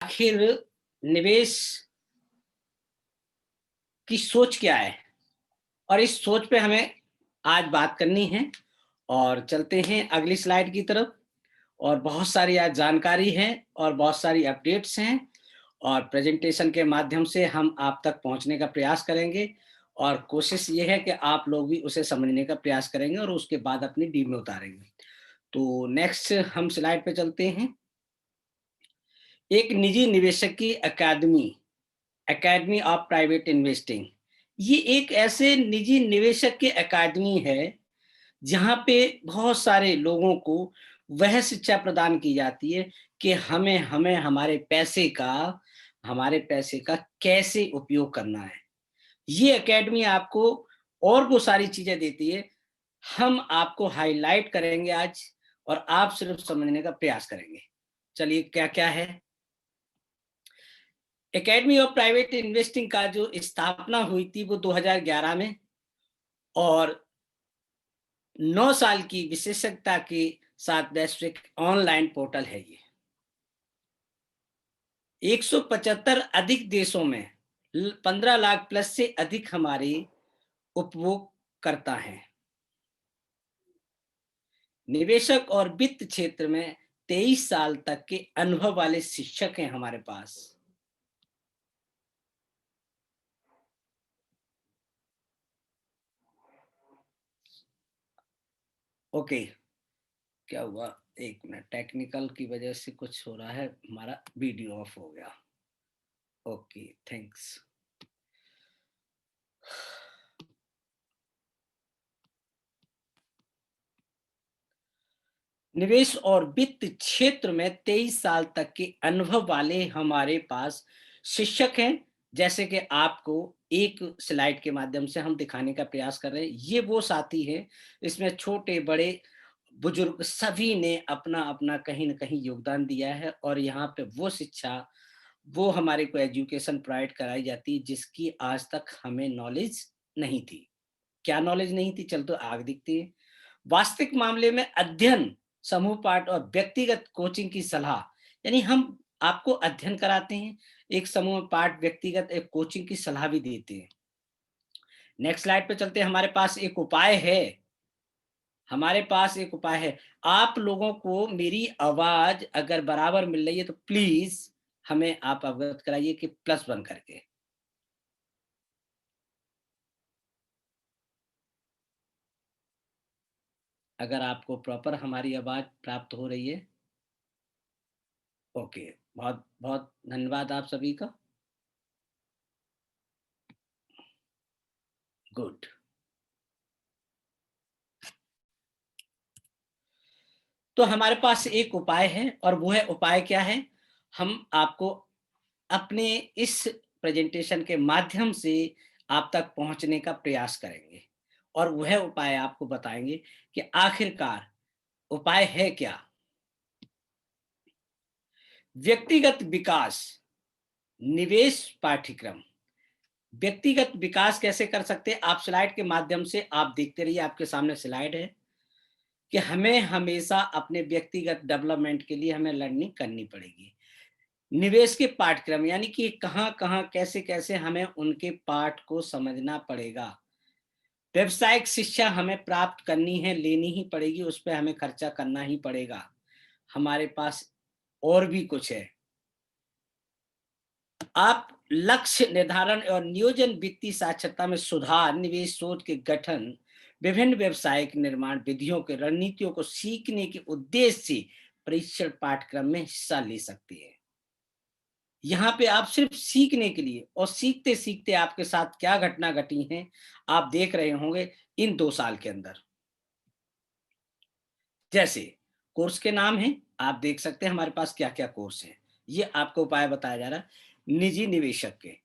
आखिर निवेश की सोच क्या है? और इस सोच पे हमें आज बात करनी है और चलते हैं अगली स्लाइड की तरफ। और बहुत सारी आज जानकारी है और बहुत सारी अपडेट्स हैं और प्रेजेंटेशन के माध्यम से हम आप तक पहुंचने का प्रयास करेंगे और कोशिश ये है कि आप लोग भी उसे समझने का प्रयास करेंगे और उसके बाद अपनी डीप में उतारेंगे। तो नेक्स्ट हम स्लाइड पे चलते हैं। एक निजी निवेशक की अकादमी, एकेडमी ऑफ प्राइवेट इन्वेस्टिंग, ये एक ऐसे निजी निवेशक की अकादमी है जहाँ पे बहुत सारे लोगों को वह शिक्षा प्रदान की जाती है कि हमें हमें हमारे पैसे का कैसे उपयोग करना है। ये एकेडमी आपको और वो सारी चीजें देती है। हम आपको हाईलाइट करेंगे आज और आप सिर्फ समझने का प्रयास करेंगे। चलिए क्या क्या है। एकेडमी ऑफ प्राइवेट इन्वेस्टिंग का जो स्थापना हुई थी वो 2011 में और 9 साल की विशेषज्ञता के साथ वैश्विक ऑनलाइन पोर्टल है ये। 175 अधिक देशों में 15 लाख प्लस से अधिक हमारे उपभोगकर्ता हैं। निवेशक और वित्त क्षेत्र में 23 साल तक के अनुभव वाले शिक्षक हैं हमारे पास। ओके, क्या हुआ? एक मिनट, टेक्निकल की वजह से कुछ हो रहा है, हमारा वीडियो ऑफ हो गया। Okay, thanks. निवेश और वित्त क्षेत्र में 23 साल तक के अनुभव वाले हमारे पास शिक्षक हैं। जैसे कि आपको एक स्लाइड के माध्यम से हम दिखाने का प्रयास कर रहे हैं। ये वो साथी हैं, इसमें छोटे बड़े बुजुर्ग सभी ने अपना अपना कहीं ना कहीं योगदान दिया है और यहाँ पे वो शिक्षा, वो हमारे को एजुकेशन प्रोवाइड कराई जाती है जिसकी आज तक हमें नॉलेज नहीं थी। क्या नॉलेज नहीं थी, चल तो आग दिखती है। वास्तविक मामले में अध्ययन, समूह पाठ और व्यक्तिगत कोचिंग की सलाह, यानी हम आपको अध्ययन कराते हैं, एक समूह पाठ, व्यक्तिगत एक कोचिंग की सलाह भी देते हैं। नेक्स्ट स्लाइड पे चलते हैं। हमारे पास एक उपाय है। आप लोगों को मेरी आवाज अगर बराबर मिल रही है तो प्लीज हमें आप अवगत कराइए कि +1 करके। अगर आपको प्रॉपर हमारी आवाज प्राप्त हो रही है। ओके, बहुत बहुत धन्यवाद आप सभी का। गुड। तो हमारे पास एक उपाय है और वो है, उपाय क्या है? हम आपको अपने इस प्रेजेंटेशन के माध्यम से आप तक पहुंचने का प्रयास करेंगे और वह उपाय आपको बताएंगे कि आखिरकार उपाय है क्या। व्यक्तिगत विकास, निवेश पाठ्यक्रम। व्यक्तिगत विकास कैसे कर सकते हैं? आप स्लाइड के माध्यम से आप देखते रहिए, आपके सामने स्लाइड है कि हमें हमेशा अपने व्यक्तिगत डेवलपमेंट के लिए हमें लर्निंग करनी पड़ेगी। निवेश के पाठ्यक्रम, यानी कि कहाँ-कहाँ, कैसे-कैसे हमें उनके पाठ को समझना पड़ेगा। व्यावसायिक शिक्षा हमें प्राप्त करनी है, लेनी ही पड़ेगी, उस पे हमें खर्चा करना ही पड़ेगा। हमारे पास और भी कुछ है। आप लक्ष्य निर्धारण और नियोजन, वित्तीय साक्षरता में सुधार, निवेश सोच के गठन, विभिन्न व्यावसायिक निर्माण विधियों के रणनीतियों को सीखने के उद्देश्य से प्रशिक्षण पाठ्यक्रम में हिस्सा ले सकते हैं। यहाँ पे आप सिर्फ सीखने के लिए, और सीखते-सीखते आपके साथ क्या घटना घटी हैं, आप देख रहे होंगे इन 2 साल के अंदर। जैसे कोर्स के नाम हैं, आप देख सकते हैं हमारे पास क्या-क्या कोर्स हैं। ये आपको उपाय बताया जा रहा है। निजी निवेशक के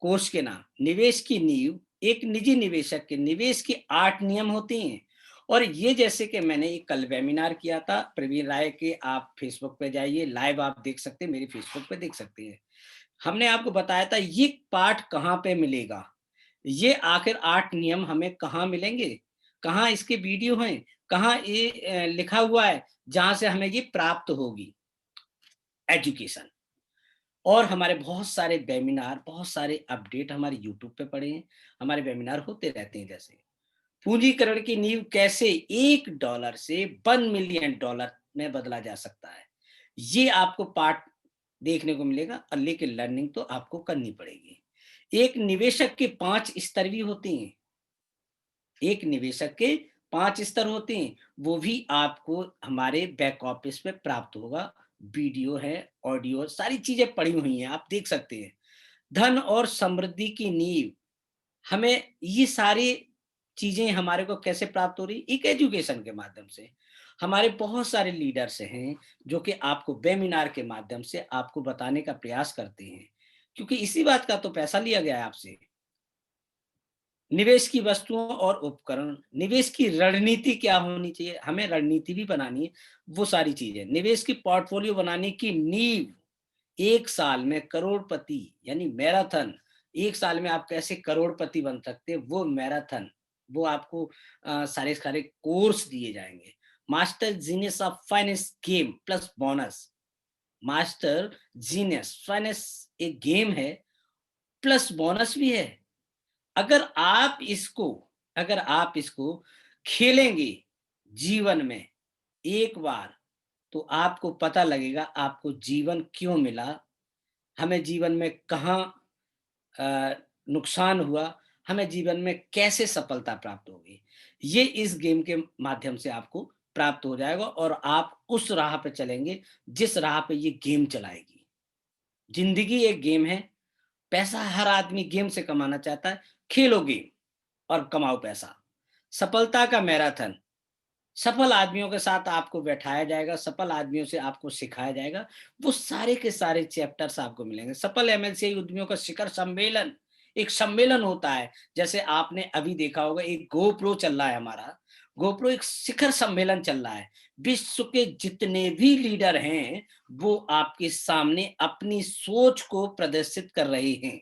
कोर्स के नाम, निवेश की नींव, एक निजी निवेशक के निवेश के 8 नियम होते हैं। और ये जैसे कि मैंने एक कल वेबिनार किया था प्रवीण राय के, आप फेसबुक पे जाइए, लाइव आप देख सकते हैं, मेरी फेसबुक पे देख सकते हैं। हमने आपको बताया था ये पाठ कहाँ पे मिलेगा, ये आखिर 8 नियम हमें कहाँ मिलेंगे, कहाँ इसके वीडियो हैं, कहाँ ये लिखा हुआ है जहाँ से हमें ये प्राप्त होगी एजुकेशन। और हमारे बहुत सारे वेबिनार, बहुत सारे अपडेट हमारे यूट्यूब पे पड़े हैं, हमारे वेबिनार होते रहते हैं। जैसे पूंजीकरण की नींव कैसे $1 से $1 मिलियन में बदला जा सकता है, ये आपको पार्ट देखने को मिलेगा, और लेकिन लर्निंग तो आपको करनी पड़ेगी। एक निवेशक के 5 स्तर भी होते हैं, एक निवेशक के 5 स्तर होते हैं, वो भी आपको हमारे बैक ऑफिस में प्राप्त होगा। वीडियो है, ऑडियो, सारी चीज़ें पड़ी हुई हैं, आप देख सकते हैं। धन और समृद्धि की नींव, हमें ये सारी चीज़ें हमारे को कैसे प्राप्त हो रही? एक एजुकेशन के माध्यम से। हमारे बहुत सारे लीडर्स हैं, जो कि आपको वेबिनार के माध्यम से आपको बताने का प्रयास करते हैं, क्योंकि इसी बात का तो पैसा लिया गया है आपसे। निवेश की वस्तुओं और उपकरण, निवेश की रणनीति क्या होनी चाहिए? हमें रणनीति भी बनानी है, वो सारी चीज़ें। निवेश की पोर्टफोलियो बनाने की नींव, 1 साल में करोड़पति यानी मैराथन, 1 साल में आप कैसे करोड़पति बन सकते हैं, वो मैराथन, वो आपको सारे के सारे कोर्स दिए जाएँगे। Master genius of finance game plus bonus, master genius finance एक गेम है, प्लस बोनस भी है। अगर आप इसको अगर आप इसको खेलेंगे जीवन में एक बार, तो आपको पता लगेगा आपको जीवन क्यों मिला, हमें जीवन में कहाँ अ, नुकसान हुआ, हमें जीवन में कैसे सफलता प्राप्त होगी। ये इस गेम के माध्यम से आपको प्राप्त हो जाएगा, और आप उस राह पे चलेंगे जिस राह पे ये गेम चलाएगी। ज़िंदगी एक गेम है, पैसा हर आदमी गेम से कमाना चाहता है, खेलो गेम और कमाओ पैसा। सफलता का मैराथन, सफल आदमियों के साथ आपको बैठाया जाएगा, सफल आदमियों से आपको सिखाया जाएगा, वो सारे के सारे चैप्टर्स आपको मिलेंगे। सफल एमएनसी उद्यमियों का शिखर सम्मेलन, एक सम्मेलन होता है, जैसे आपने अभी देखा होगा एक गोप्रो चल रहा है हमारा, गोप्रो एक शिखर सम्मेलन चल रहा है। विश्व के जितने भी लीडर हैं, वो आपके सामने अपनी सोच को प्रदर्शित कर रहे हैं।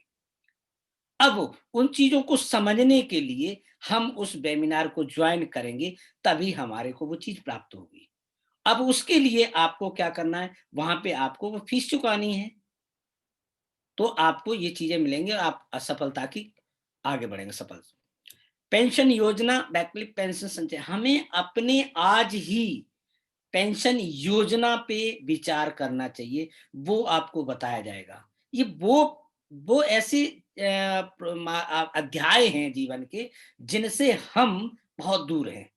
अब उन चीज़ों को समझने के लिए हम उस वेबिनार को जॉइन करेंगे, तभी हमारे को वो चीज़ प्राप्त होगी। अब उसके लिए आपको क्या करना है, वहाँ पे आपको वो फीस चुकानी है, तो आपको ये चीज़ें मिलेंगी और आप असफलता की आगे बढ़ेंगे सफल। पेंशन योजना, वैकल्पिक पेंशन संचय, हमें अपने आज ही पेंशन योजना पे विचार करना चाहिए, वो आपको बताया जाएगा। ये वो ऐसे अध्याय हैं जीवन के, जिनसे हम बहुत दूर हैं।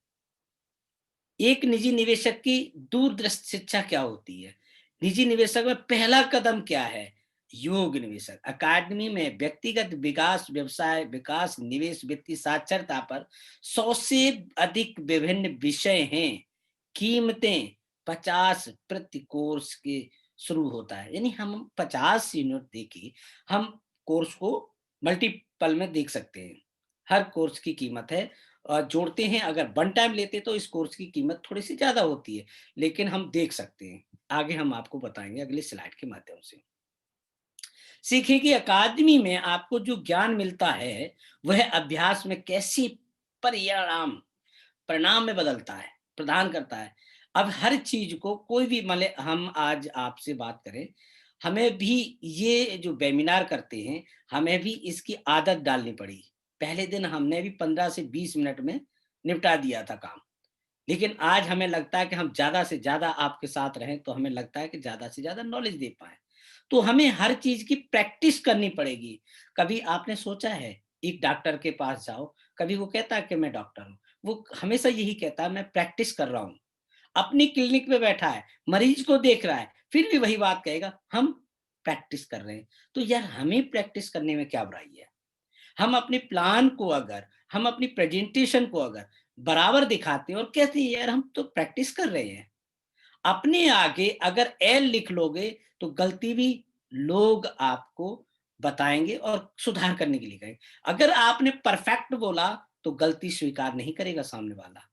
एक निजी निवेशक की दूरदृष्टि शिक्षा क्या होती है? निजी निवेशक में पहला कदम क्या है? योग निवेशक अकादमी में व्यक्तिगत विकास, व्यवसाय विकास, निवेश, वित्तीय साक्षरता पर 100 से अधिक विभिन्न विषय हैं। कीमतें 50 प्रति कोर्स के शुरू होता है, यानी हम 50 यूनिट देके हम कोर्स को मल्टीपल में देख सकते हैं। हर कोर्स की कीमत है, जोड़ते हैं, अगर वन टाइम लेते तो इस कोर्स की कीमत थोड़ी-सी ज़्यादा होती है, लेकिन हम देख सकते हैं। आगे हम आपको बताएँगे अगली स्लाइड के माध्यम से। सीखिए कि अकादमी में आपको जो ज्ञान मिलता है, वह अभ्यास में कैसी परिणाम परिणाम में बदलता है, प्रदान करता है। अब हर चीज़ को कोई भी मान ले हम आज आपसे बात करें, हमें भी ये जो वेबिनार करते हैं, हमें भी इसकी आदत डालनी पड़ी। पहले दिन हमने भी 15 से 20 मिनट में निपटा दिया था काम। लेकिन आज हमें लगता है कि हम ज़्यादा से ज़्यादा आपके साथ रहें, तो हमें लगता है कि ज़्यादा से ज़्यादा नॉलेज दे पाएँ। तो हमें हर चीज़ की प्रैक्टिस करनी पड़ेगी। कभी आपने सोचा है, एक डॉक्टर के पास जाओ, कभी वो कहता है कि मैं डॉक्टर हूँ। वो हमेशा यही कहता है, मैं प्रैक्टिस कर रहा हूँ। अपनी क्लिनिक में बैठा है, मरीज को देख रहा है, फिर भी वही बात कहेगा, हम प्रैक्टिस कर रहे हैं। तो यार हमें प्रैक्टिस करने में क्या बुराई है? हम अपने प्लान को अगर, हम अपनी प्रेजेंटेशन को अगर बराबर दिखाते हैं और कहते हैं यार हम तो प्रैक्टिस कर रहे हैं। अपने आगे अगर एल लिख लोगे, तो गलती भी लोग आपको बताएँगे और सुधार करने के लिए कहेंगे। अगर आपने परफेक्ट बोला, तो गलती स्वीकार नहीं करेगा सामने वाला।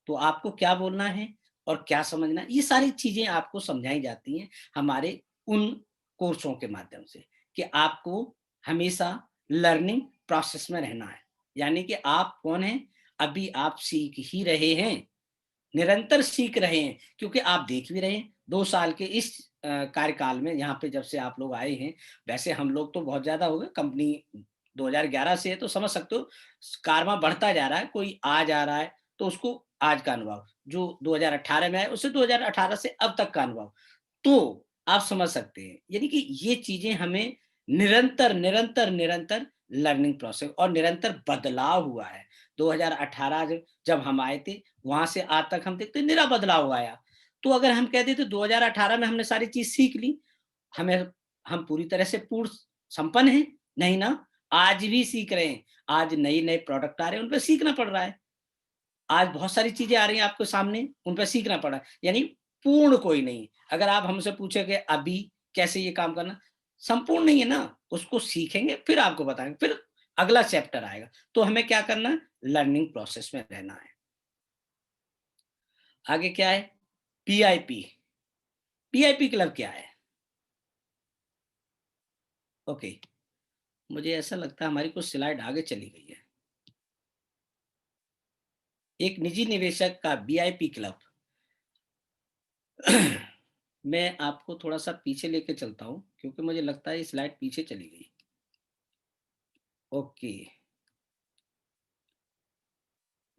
तो आपको क्या बोलना है और क्या समझना है, ये सारी चीज़ें आपको समझाई जाती हैं हमारे उन कोर्सों के माध्यम से, कि आपको हमेशा लर्निंग प्रोसेस में रहना है। यानी कि आप कौन हैं? अभी आप सीख ही रहे हैं, निरंतर सीख रहे हैं, क्योंकि आप देख भी रहे हैं 2 साल के इस कार्यकाल में यहाँ पे जब से आप लोग आए हैं, वैसे हम लोग तो बहुत ज़्यादा हो गए, कंपनी 2011 से है तो समझ सकते हो कारवां बढ़ता जा रहा है, कोई आ जा रहा है तो उसको आज का अनुभव, जो 2018 में आए उससे 2018 से अब तक का अनुभव। तो आप समझ सकते हैं, यानी कि ये चीज़ें हमें निरंतर लर्निंग प्रोसेस और निरंतर बदलाव हुआ है। 2018 जब हम आए थे, वहाँ से आज तक हम देखते हैं निरा बदलाव आया। तो अगर हम कह देते 2018 में हमने सारी चीज़ सीख ली, हमें हम पूरी तरह से पूर्ण संपन्न हैं? नहीं ना, आज भी सीख रहे हैं। आज नए-नए प्रोडक्ट आ रहे हैं, उन पे सीखना पड़ रहा है। आज बहुत सारी चीज़ें आ रही हैं आपके सामने, उन पे सीखना पड़ा। यानी पूर्ण कोई नहीं। अगर आप हमसे पूछेंगे अभी कैसे ये काम करना, संपूर्ण नहीं है ना, उसको सीखेंगे फिर आपको बताएँगे, फिर अगला चैप्टर आएगा। तो हमें क्या करना है? लर्निंग प्रोसेस में रहना है। आगे क्या है? पीआईपी। पीआईपी क्लब क्या है? ओके, मुझे ऐसा लगता है हमारी कुछ स्लाइड आगे चली गई है। एक निजी निवेशक का वीआईपी क्लब। मैं आपको थोड़ा-सा पीछे लेके चलता हूँ, क्योंकि मुझे लगता है ये स्लाइड पीछे चली गई। ओके,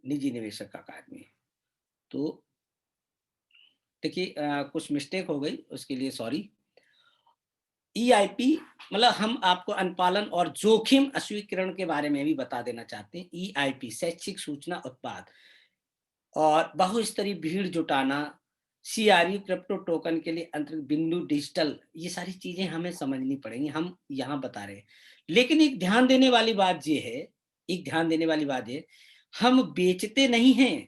निजी निवेशक अकादमी। तो देखिए कुछ मिस्टेक हो गई, उसके लिए सॉरी। ईआईपी मतलब हम आपको अनुपालन और जोखिम अस्वीकरण के बारे में भी बता देना चाहते हैं। ईआईपी शैक्षिक सूचना उत्पाद और बहुस्तरीय भीड़ जुटाना, सीआरयू क्रिप्टो टोकन के लिए अंतरिक्ष बिंदु डिजिटल, ये सारी चीज़ें हमें समझनी पड़ेंगी, हम यहाँ बता रहे हैं। लेकिन एक ध्यान देने वाली बात ये है, एक ध्यान देने वाली बात ये, हम बेचते नहीं हैं।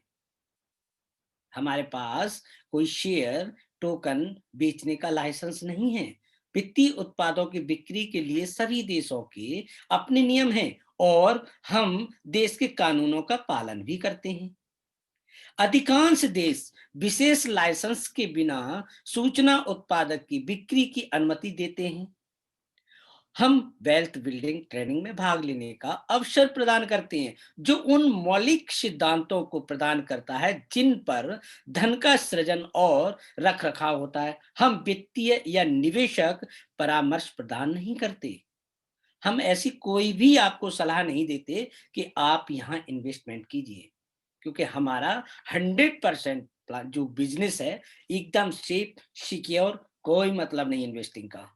हमारे पास कोई शेयर, टोकन बेचने का लाइसेंस नहीं है। वित्तीय उत्पादों की बिक्री के लिए सभी देशों के अपने नियम हैं और हम देश के कानूनों का पालन भी करते हैं। अधिकांश देश विशेष लाइसेंस के बिना सूचना उत्पादक की बिक्री की अनुमति देते हैं। हम वेल्थ बिल्डिंग ट्रेनिंग में भाग लेने का अवसर प्रदान करते हैं, जो उन मौलिक सिद्धांतों को प्रदान करता है जिन पर धन का सृजन और रखरखाव होता है। हम वित्तीय या निवेशक परामर्श प्रदान नहीं करते। हम ऐसी कोई भी आपको सलाह नहीं देते कि आप यहाँ इन्वेस्टमेंट कीजिए, क्योंकि हमारा 100% जो बिजनेस है एकदम सेफ सिक्योर, कोई मतलब नहीं इन्वेस्टिंग का।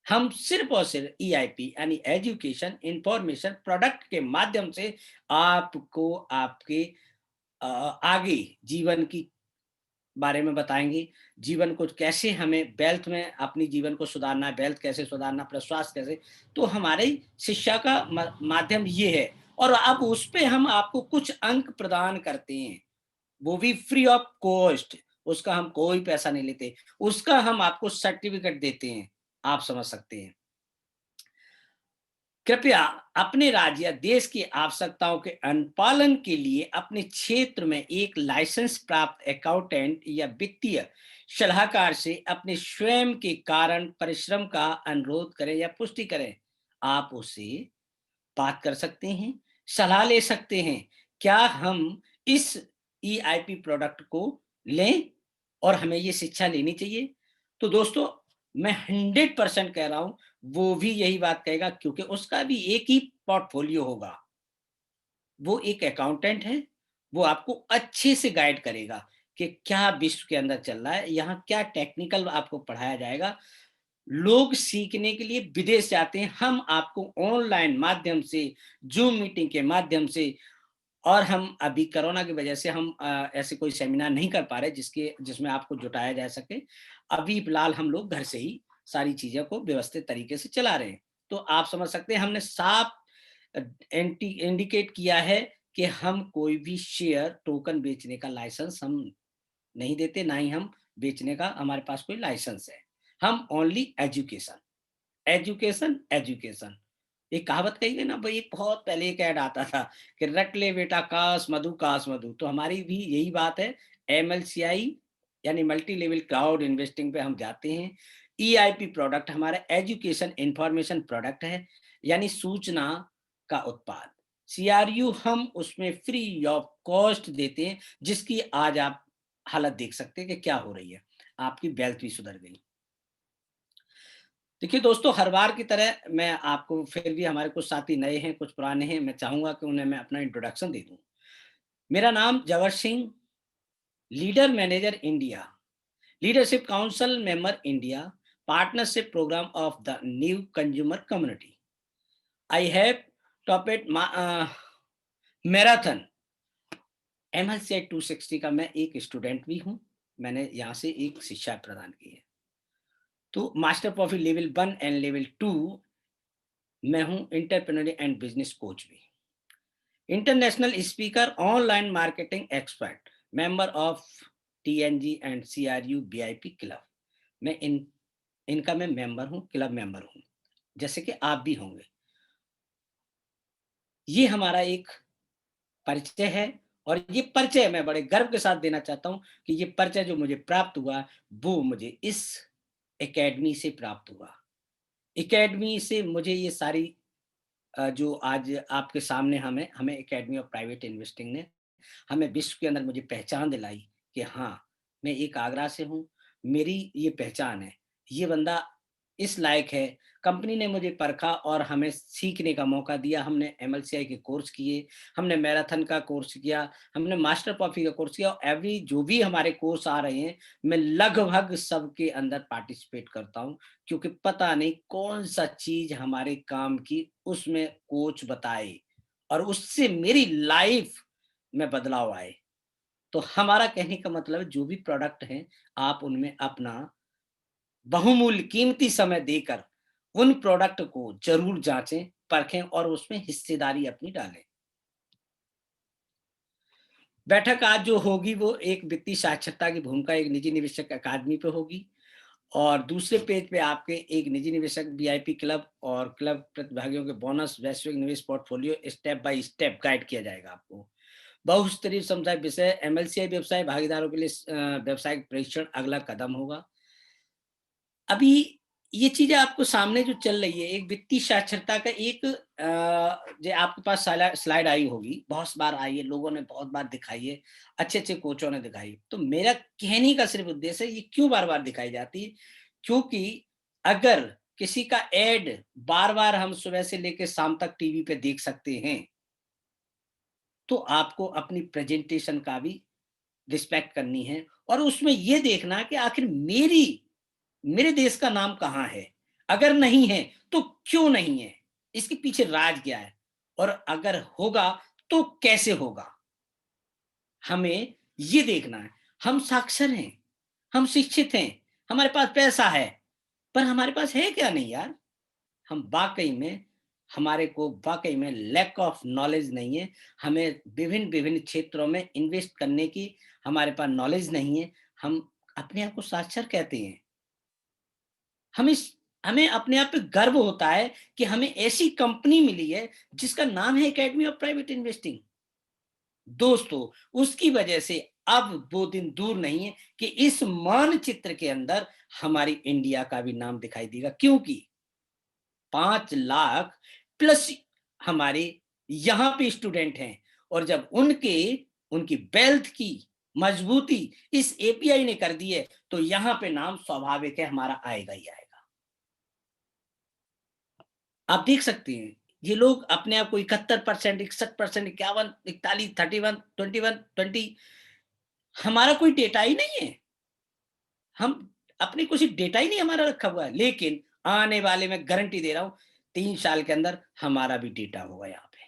हम सिर्फ और सिर्फ ईआईपी यानी एजुकेशन इंफॉर्मेशन प्रोडक्ट के माध्यम से आपको आपके आगे जीवन की बारे में बताएंगे। जीवन को कैसे हमें वेल्थ में अपनी जीवन को सुधारना है, वेल्थ कैसे सुधारना, अपना स्वास्थ्य कैसे। तो हमारी शिक्षा का माध्यम ये है, और अब उस पे हम आपको कुछ अंक प्रदान करते हैं, वो भी फ्री ऑफ कॉस्ट। उसका हम कोई पैसा नहीं लेते, उसका हम आपको सर्टिफिकेट देते हैं। आप समझ सकते हैं। कृपया अपने राज्य या देश की आवश्यकताओं के अनुपालन के लिए अपने क्षेत्र में एक लाइसेंस प्राप्त अकाउंटेंट या वित्तीय सलाहकार से अपने स्वयं के कारण परिश्रम का अनुरोध करें या पुष्टि करें। आप उससे बात कर सकते हैं, सलाह ले सकते हैं, क्या हम इस ईआईपी प्रोडक्ट को लें और हमें ये शिक्षा लेनी चाहिए। तो दोस्तों, मैं 100% कह रहा हूं, वो भी यही बात कहेगा, क्योंकि उसका भी एक ही पोर्टफोलियो होगा। वो एक अकाउंटेंट है, वो आपको अच्छे से गाइड करेगा कि क्या विश्व के अंदर चल रहा है, यहाँ क्या टेक्निकल आपको पढ़ाया जाएगा। लोग सीखने के लिए विदेश जाते हैं, हम आपको ऑनलाइन माध्यम से, जूम मीटिंग के माध्यम से, और हम अभी कोरोना की वजह से हम ऐसे कोई सेमिनार नहीं कर पा रहे जिसमें आपको जुटाया जा सके। अभी फिलहाल हम लोग घर से ही सारी चीज़ों को व्यवस्थित तरीके से चला रहे हैं। तो आप समझ सकते हैं, हमने साफ इंडिकेट किया है कि हम कोई भी शेयर, टोकन बेचने का लाइसेंस हम नहीं देते, ना ही हम बेचने का हमारे पास कोई लाइसेंस है। हम ओनली एजुकेशन, एजुकेशन, एजुकेशन। एक कहावत कही गई ना भाई, एक बहुत पहले एक ऐड आता था कि रट ले बेटा काश मधु। तो हमारी भी यही बात है। एमएलसीआई यानी मल्टी लेवल क्लाउड इन्वेस्टिंग पे हम जाते हैं। ईआईपी प्रोडक्ट हमारा एजुकेशन इंफॉर्मेशन प्रोडक्ट है, यानी सूचना का उत्पाद। सीआरयू हम उसमें फ्री ऑफ कॉस्ट देते हैं, जिसकी आज आप हालत देख सकते हैं कि क्या हो रही है। आपकी वेल्थ भी सुधर गई। देखिए दोस्तों, हर बार की तरह मैं आपको, फिर भी हमारे कुछ साथी नए हैं, कुछ पुराने हैं, मैं चाहूँगा कि उन्हें मैं अपना इंट्रोडक्शन दे दूँ। मेरा नाम Jawar Singh, leader manager India, leadership council member India, partnership programme of the new consumer community. I have topped marathon MLCI 260 का मैं एक स्टूडेंट भी हूँ। मैंने यहाँ से एक शिक्षा प्रदान की है। तो मास्टर प्रॉफी लेवल 1 एंड लेवल 2 मैं हूँ, एंटरप्रेन्योर एंड बिजनेस कोच भी। International speaker, online marketing expert, member of TNG and CRU VIP club. मैं इनका मैं मेंबर हूँ, क्लब मेंबर हूँ, जैसे कि आप भी होंगे। ये हमारा एक परिचय है, और ये परिचय मैं बड़े गर्व के साथ देना चाहता हूँ कि ये परिचय जो मुझे प्राप्त हुआ, वो मुझे इस एकेडमी से प्राप्त हुआ। एकेडमी से मुझे ये सारी जो आज आपके सामने हमें हमें एकेडमी ऑफ प्राइवेट इन्वेस्टिंग ने हमें विश्व के अंदर मुझे पहचान दिलाई कि हाँ, मैं एक आगरा से हूँ, मेरी ये पहचान है, ये बंदा इस लायक है। कंपनी ने मुझे परखा और हमें सीखने का मौका दिया। हमने एमएलसीआई के कोर्स किए, हमने मैराथन का कोर्स किया, हमने मास्टर कॉफी का कोर्स किया, और एवरी जो भी हमारे कोर्स आ रहे हैं, मैं लगभग सबके अंदर पार्टिसिपेट करता हूँ, क्योंकि पता नहीं कौन-सा चीज़ हमारे काम की उसमें कोच बताए और उससे मेरी लाइफ़ में बदलाव आए। तो हमारा कहने का मतलब है, जो भी प्रोडक्ट हैं, आप उनमें अपना बहुमूल्य कीमती समय देकर उन प्रोडक्ट को ज़रूर जाँचें, परखें और उसमें हिस्सेदारी अपनी डालें। बैठक आज जो होगी वो एक वित्तीय साक्षरता की भूमिका एक निजी निवेशक अकादमी पे होगी, और दूसरे पेज पे आपके एक निजी निवेशक वीआईपी क्लब और क्लब प्रतिभागियों के बोनस, वैश्विक निवेश portfolio step by step guide किया जाएगा आपको। बहुस्तरीय समुदाय विषय, एमएलसीआई व्यवसाय भागीदारों के लिए व्यावसायिक प्रशिक्षण अगला कदम होगा। अभी ये चीज़ें आपको सामने जो चल रही है, एक वित्तीय साक्षरता का एक जो आपके पास स्लाइड आई होगी, बहुत बार आई है, लोगों ने बहुत बार दिखाई है, अच्छे-अच्छे कोचों ने दिखाई। तो मेरा कहने का सिर्फ उद्देश्य है, ये क्यों बार-बार दिखाई जाती है? क्योंकि अगर किसी का ऐड बार-बार हम सुबह से लेके शाम तक टीवी पे देख सकते हैं, तो आपको अपनी प्रेज़ेंटेशन का भी रिस्पेक्ट करनी है, और उसमें ये देखना कि आखिर मेरे देश का नाम कहाँ है? अगर नहीं है, तो क्यों नहीं है? इसके पीछे राज क्या है? और अगर होगा, तो कैसे होगा? हमें ये देखना है। हम साक्षर हैं, हम शिक्षित हैं, हमारे पास पैसा है, पर हमारे पास है क्या नहीं यार? हम वाक़ई में हमारे को वाक़ई में लैक ऑफ नॉलेज नहीं है। हमें विभिन्न-विभिन्न क्षेत्रों में इन्वेस्ट करने की हमारे पास नॉलेज नहीं है। हम अपने आप को साक्षर कहते हैं। हम इस हमें अपने आप पे गर्व होता है कि हमें ऐसी कंपनी मिली है जिसका नाम है एकेडमी ऑफ प्राइवेट इन्वेस्टिंग। दोस्तों, उसकी वजह से अब वो दिन दूर नहीं है कि इस मानचित्र के अंदर हमारी इंडिया का भी नाम दिखाई देगा, क्योंकि 5 लाख प्लस हमारे यहाँ पे स्टूडेंट हैं, और जब उनकी वेल्थ की मजबूती इस एपीआई ने कर दी है, तो यहाँ पे नाम स्वाभाविक है हमारा आएगा ही आएगा। आप देख सकते हैं, ये लोग अपने आप को 71%, 61%, 51, 41, 31, 21, 20, हमारा कोई डेटा ही नहीं है। हम अपने कुछ डेटा ही नहीं हमारा रखा हुआ है, लेकिन आने वाले मैं गारंटी दे रहा हूँ, 3 साल के अंदर हमारा भी डेटा होगा यहाँ पे।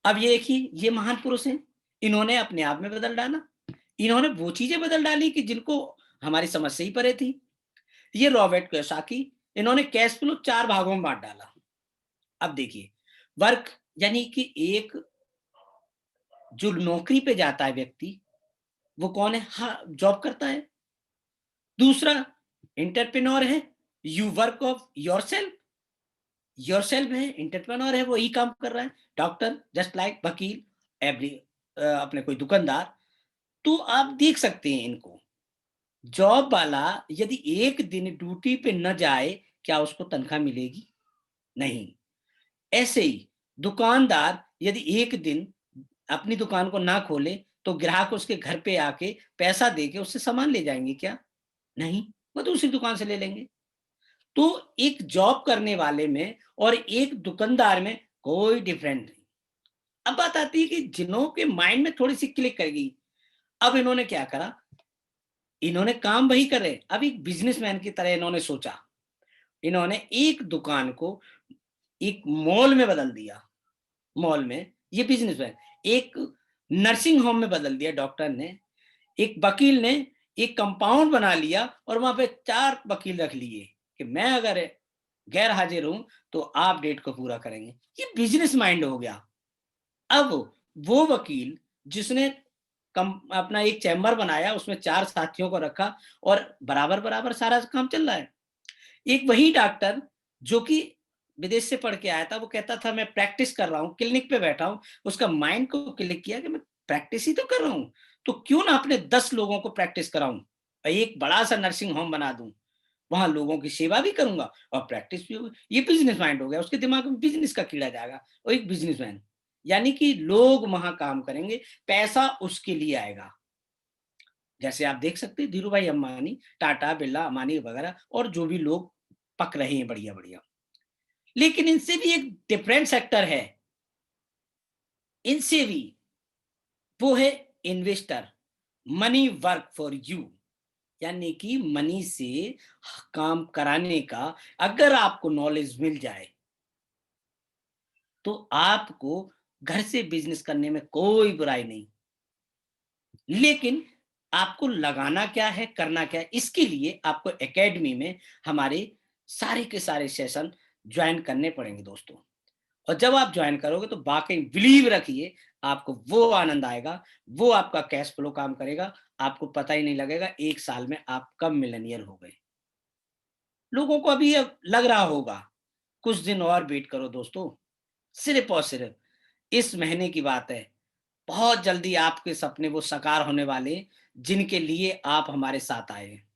अब ये देखिए, ये महान पुरुष हैं, इन्होंने अपने आप में बदल डाला। इन्होंने वो चीज़ें बदल डाली कि जिनको हमारी समझ से ही परे थी। ये रॉबर्ट कियोसाकी, इन्होंने कैश फ्लो 4 भागों में बाँट डाला। अब देखिए, वर्क यानी कि एक जो नौकरी पे जाता है व्यक्ति, वो कौन है? हाँ, जॉब करता है। दूसरा एंटरप्रेन्योर है, you work of yourself, yourself है, एंटरप्रेन्योर है, वही काम कर रहा है। डॉक्टर जस्ट लाइक वकील, एवरी अपने कोई दुकानदार। तो आप देख सकते हैं इनको। जॉब वाला यदि एक दिन ड्यूटी पे न जाए, क्या उसको तनख्वाह मिलेगी? नहीं। ऐसे ही दुकानदार यदि एक दिन अपनी दुकान को ना खोले, तो ग्राहक उसके घर पे आके पैसा देके उससे सामान ले जाएँगे क्या? नहीं, वो दूसरी दुकान से ले लेंगे। तो एक जॉब करने वाले में और एक दुकानदार में कोई डिफरेंट नहीं। अब बात आती है कि जिन्हों के माइंड में थोड़ी सी क्लिक कर गई, अब इन्होंने क्या करा, इन्होंने काम वही करे, अब एक बिजनेसमैन की तरह इन्होंने सोचा, इन्होंने एक दुकान को एक मॉल में बदल दिया। मॉल में ये बिजनेसमैन, एक नर्सिंग होम में बदल दिया डॉक्टर ने, एक वकील ने एक कंपाउंड बना लिया और वहां पे 4 वकील रख लिए कि मैं अगर गैर हाजिर हूं तो आप डेट को पूरा करेंगे। ये बिजनेस माइंड हो गया। अब वो वकील जिसने कम अपना एक चैम्बर बनाया, उसमें 4 साथियों को रखा और बराबर-बराबर सारा काम चल रहा है। एक वही डॉक्टर जो कि विदेश से पढ़ के आया था, वो कहता था मैं प्रैक्टिस कर रहा हूँ, क्लिनिक पे बैठा हूँ, उसका माइंड को क्लिक किया कि मैं प्रैक्टिस ही तो कर रहा हूँ, तो क्यों ना अपने 10 लोगों को प्रैक्टिस कराऊँ और एक बड़ा-सा नर्सिंग होम बना दूँ, वहाँ लोगों की सेवा भी करूँगा और प्रैक्टिस भी होगी। ये बिज़नेस माइंड हो गया, उसके दिमाग में बिज़नेस का कीड़ा जाएगा और एक बिज़नेसमैन, यानी कि लोग वहाँ काम करेंगे, पैसा उसके लिए आएगा। जैसे आप देख सकते हैं धीरूभाई अंबानी, टाटा, बिरला, अंबानी वगैरह और जो भी लोग पक रहे हैं बढ़िया-बढ़िया। लेकिन इनसे भी एक डिफरेंट सेक्टर है, इनसे भी, वो है investor, money work for you, यानी कि मनी से काम कराने का अगर आपको नॉलेज मिल जाए, तो आपको घर से बिज़नेस करने में कोई बुराई नहीं। लेकिन आपको लगाना क्या है, करना क्या है, इसके लिए आपको एकेडमी में हमारे सारे के सारे सेशन जॉइन करने पड़ेंगे दोस्तों। और जब आप जॉइन करोगे तो वाक़ई बिलीव रखिए, आपको वो आनंद आएगा, वो आपका कैश फ्लो काम करेगा, आपको पता ही नहीं लगेगा 1 साल में आप कब मिलियनेयर हो गए। लोगों को अभी अब लग रहा होगा, कुछ दिन और वेट करो दोस्तों, सिर्फ़ और सिर्फ़ इस महीने की बात है। बहुत जल्दी आपके सपने वो साकार होने वाले हैं, जिनके लिए आप हमारे साथ आए हैं।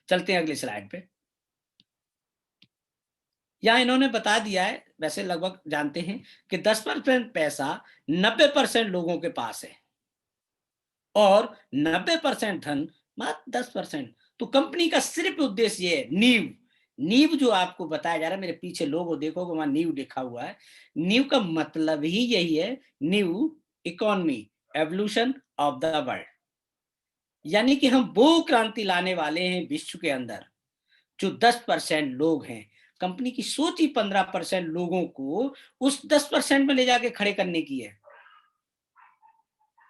चलते हैं अगली स्लाइड पे। यहाँ इन्होंने बता दिया है, वैसे लगभग जानते हैं कि 10% पैसा 90% लोगों के पास है और 90% धन मात्र 10%। तो कंपनी का सिर्फ उद्देश्य ये है, नींव, नींव जो आपको बताया जा रहा है, मेरे पीछे लोगो देखोगे वहाँ नींव लिखा हुआ है। नींव का मतलब ही यही है, new economy, evolution of the world. यानी कि हम वो क्रांति लाने वाले हैं विश्व के अंदर, जो 10% लोग हैं। कंपनी की सोच ही 15% लोगों को उस 10% में ले जाके खड़े करने की है।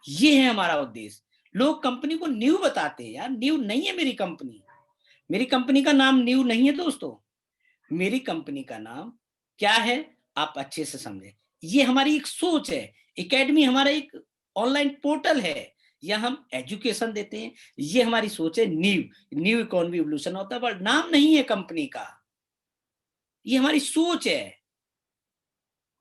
ये है हमारा उद्देश्य। लोग कंपनी को न्यू बताते हैं, यार न्यू नहीं है मेरी कंपनी। मेरी कंपनी का नाम न्यू नहीं है दोस्तों। मेरी कंपनी का नाम क्या है, आप अच्छे से समझें। ये हमारी एक सोच है। एकेडमी हमारा एक ऑनलाइन पोर्टल है। यहाँ हम एजुकेशन देते हैं। ये हमारी सोच है, new, new economy evolution of the world. नाम नहीं है कंपनी का, ये हमारी सोच है।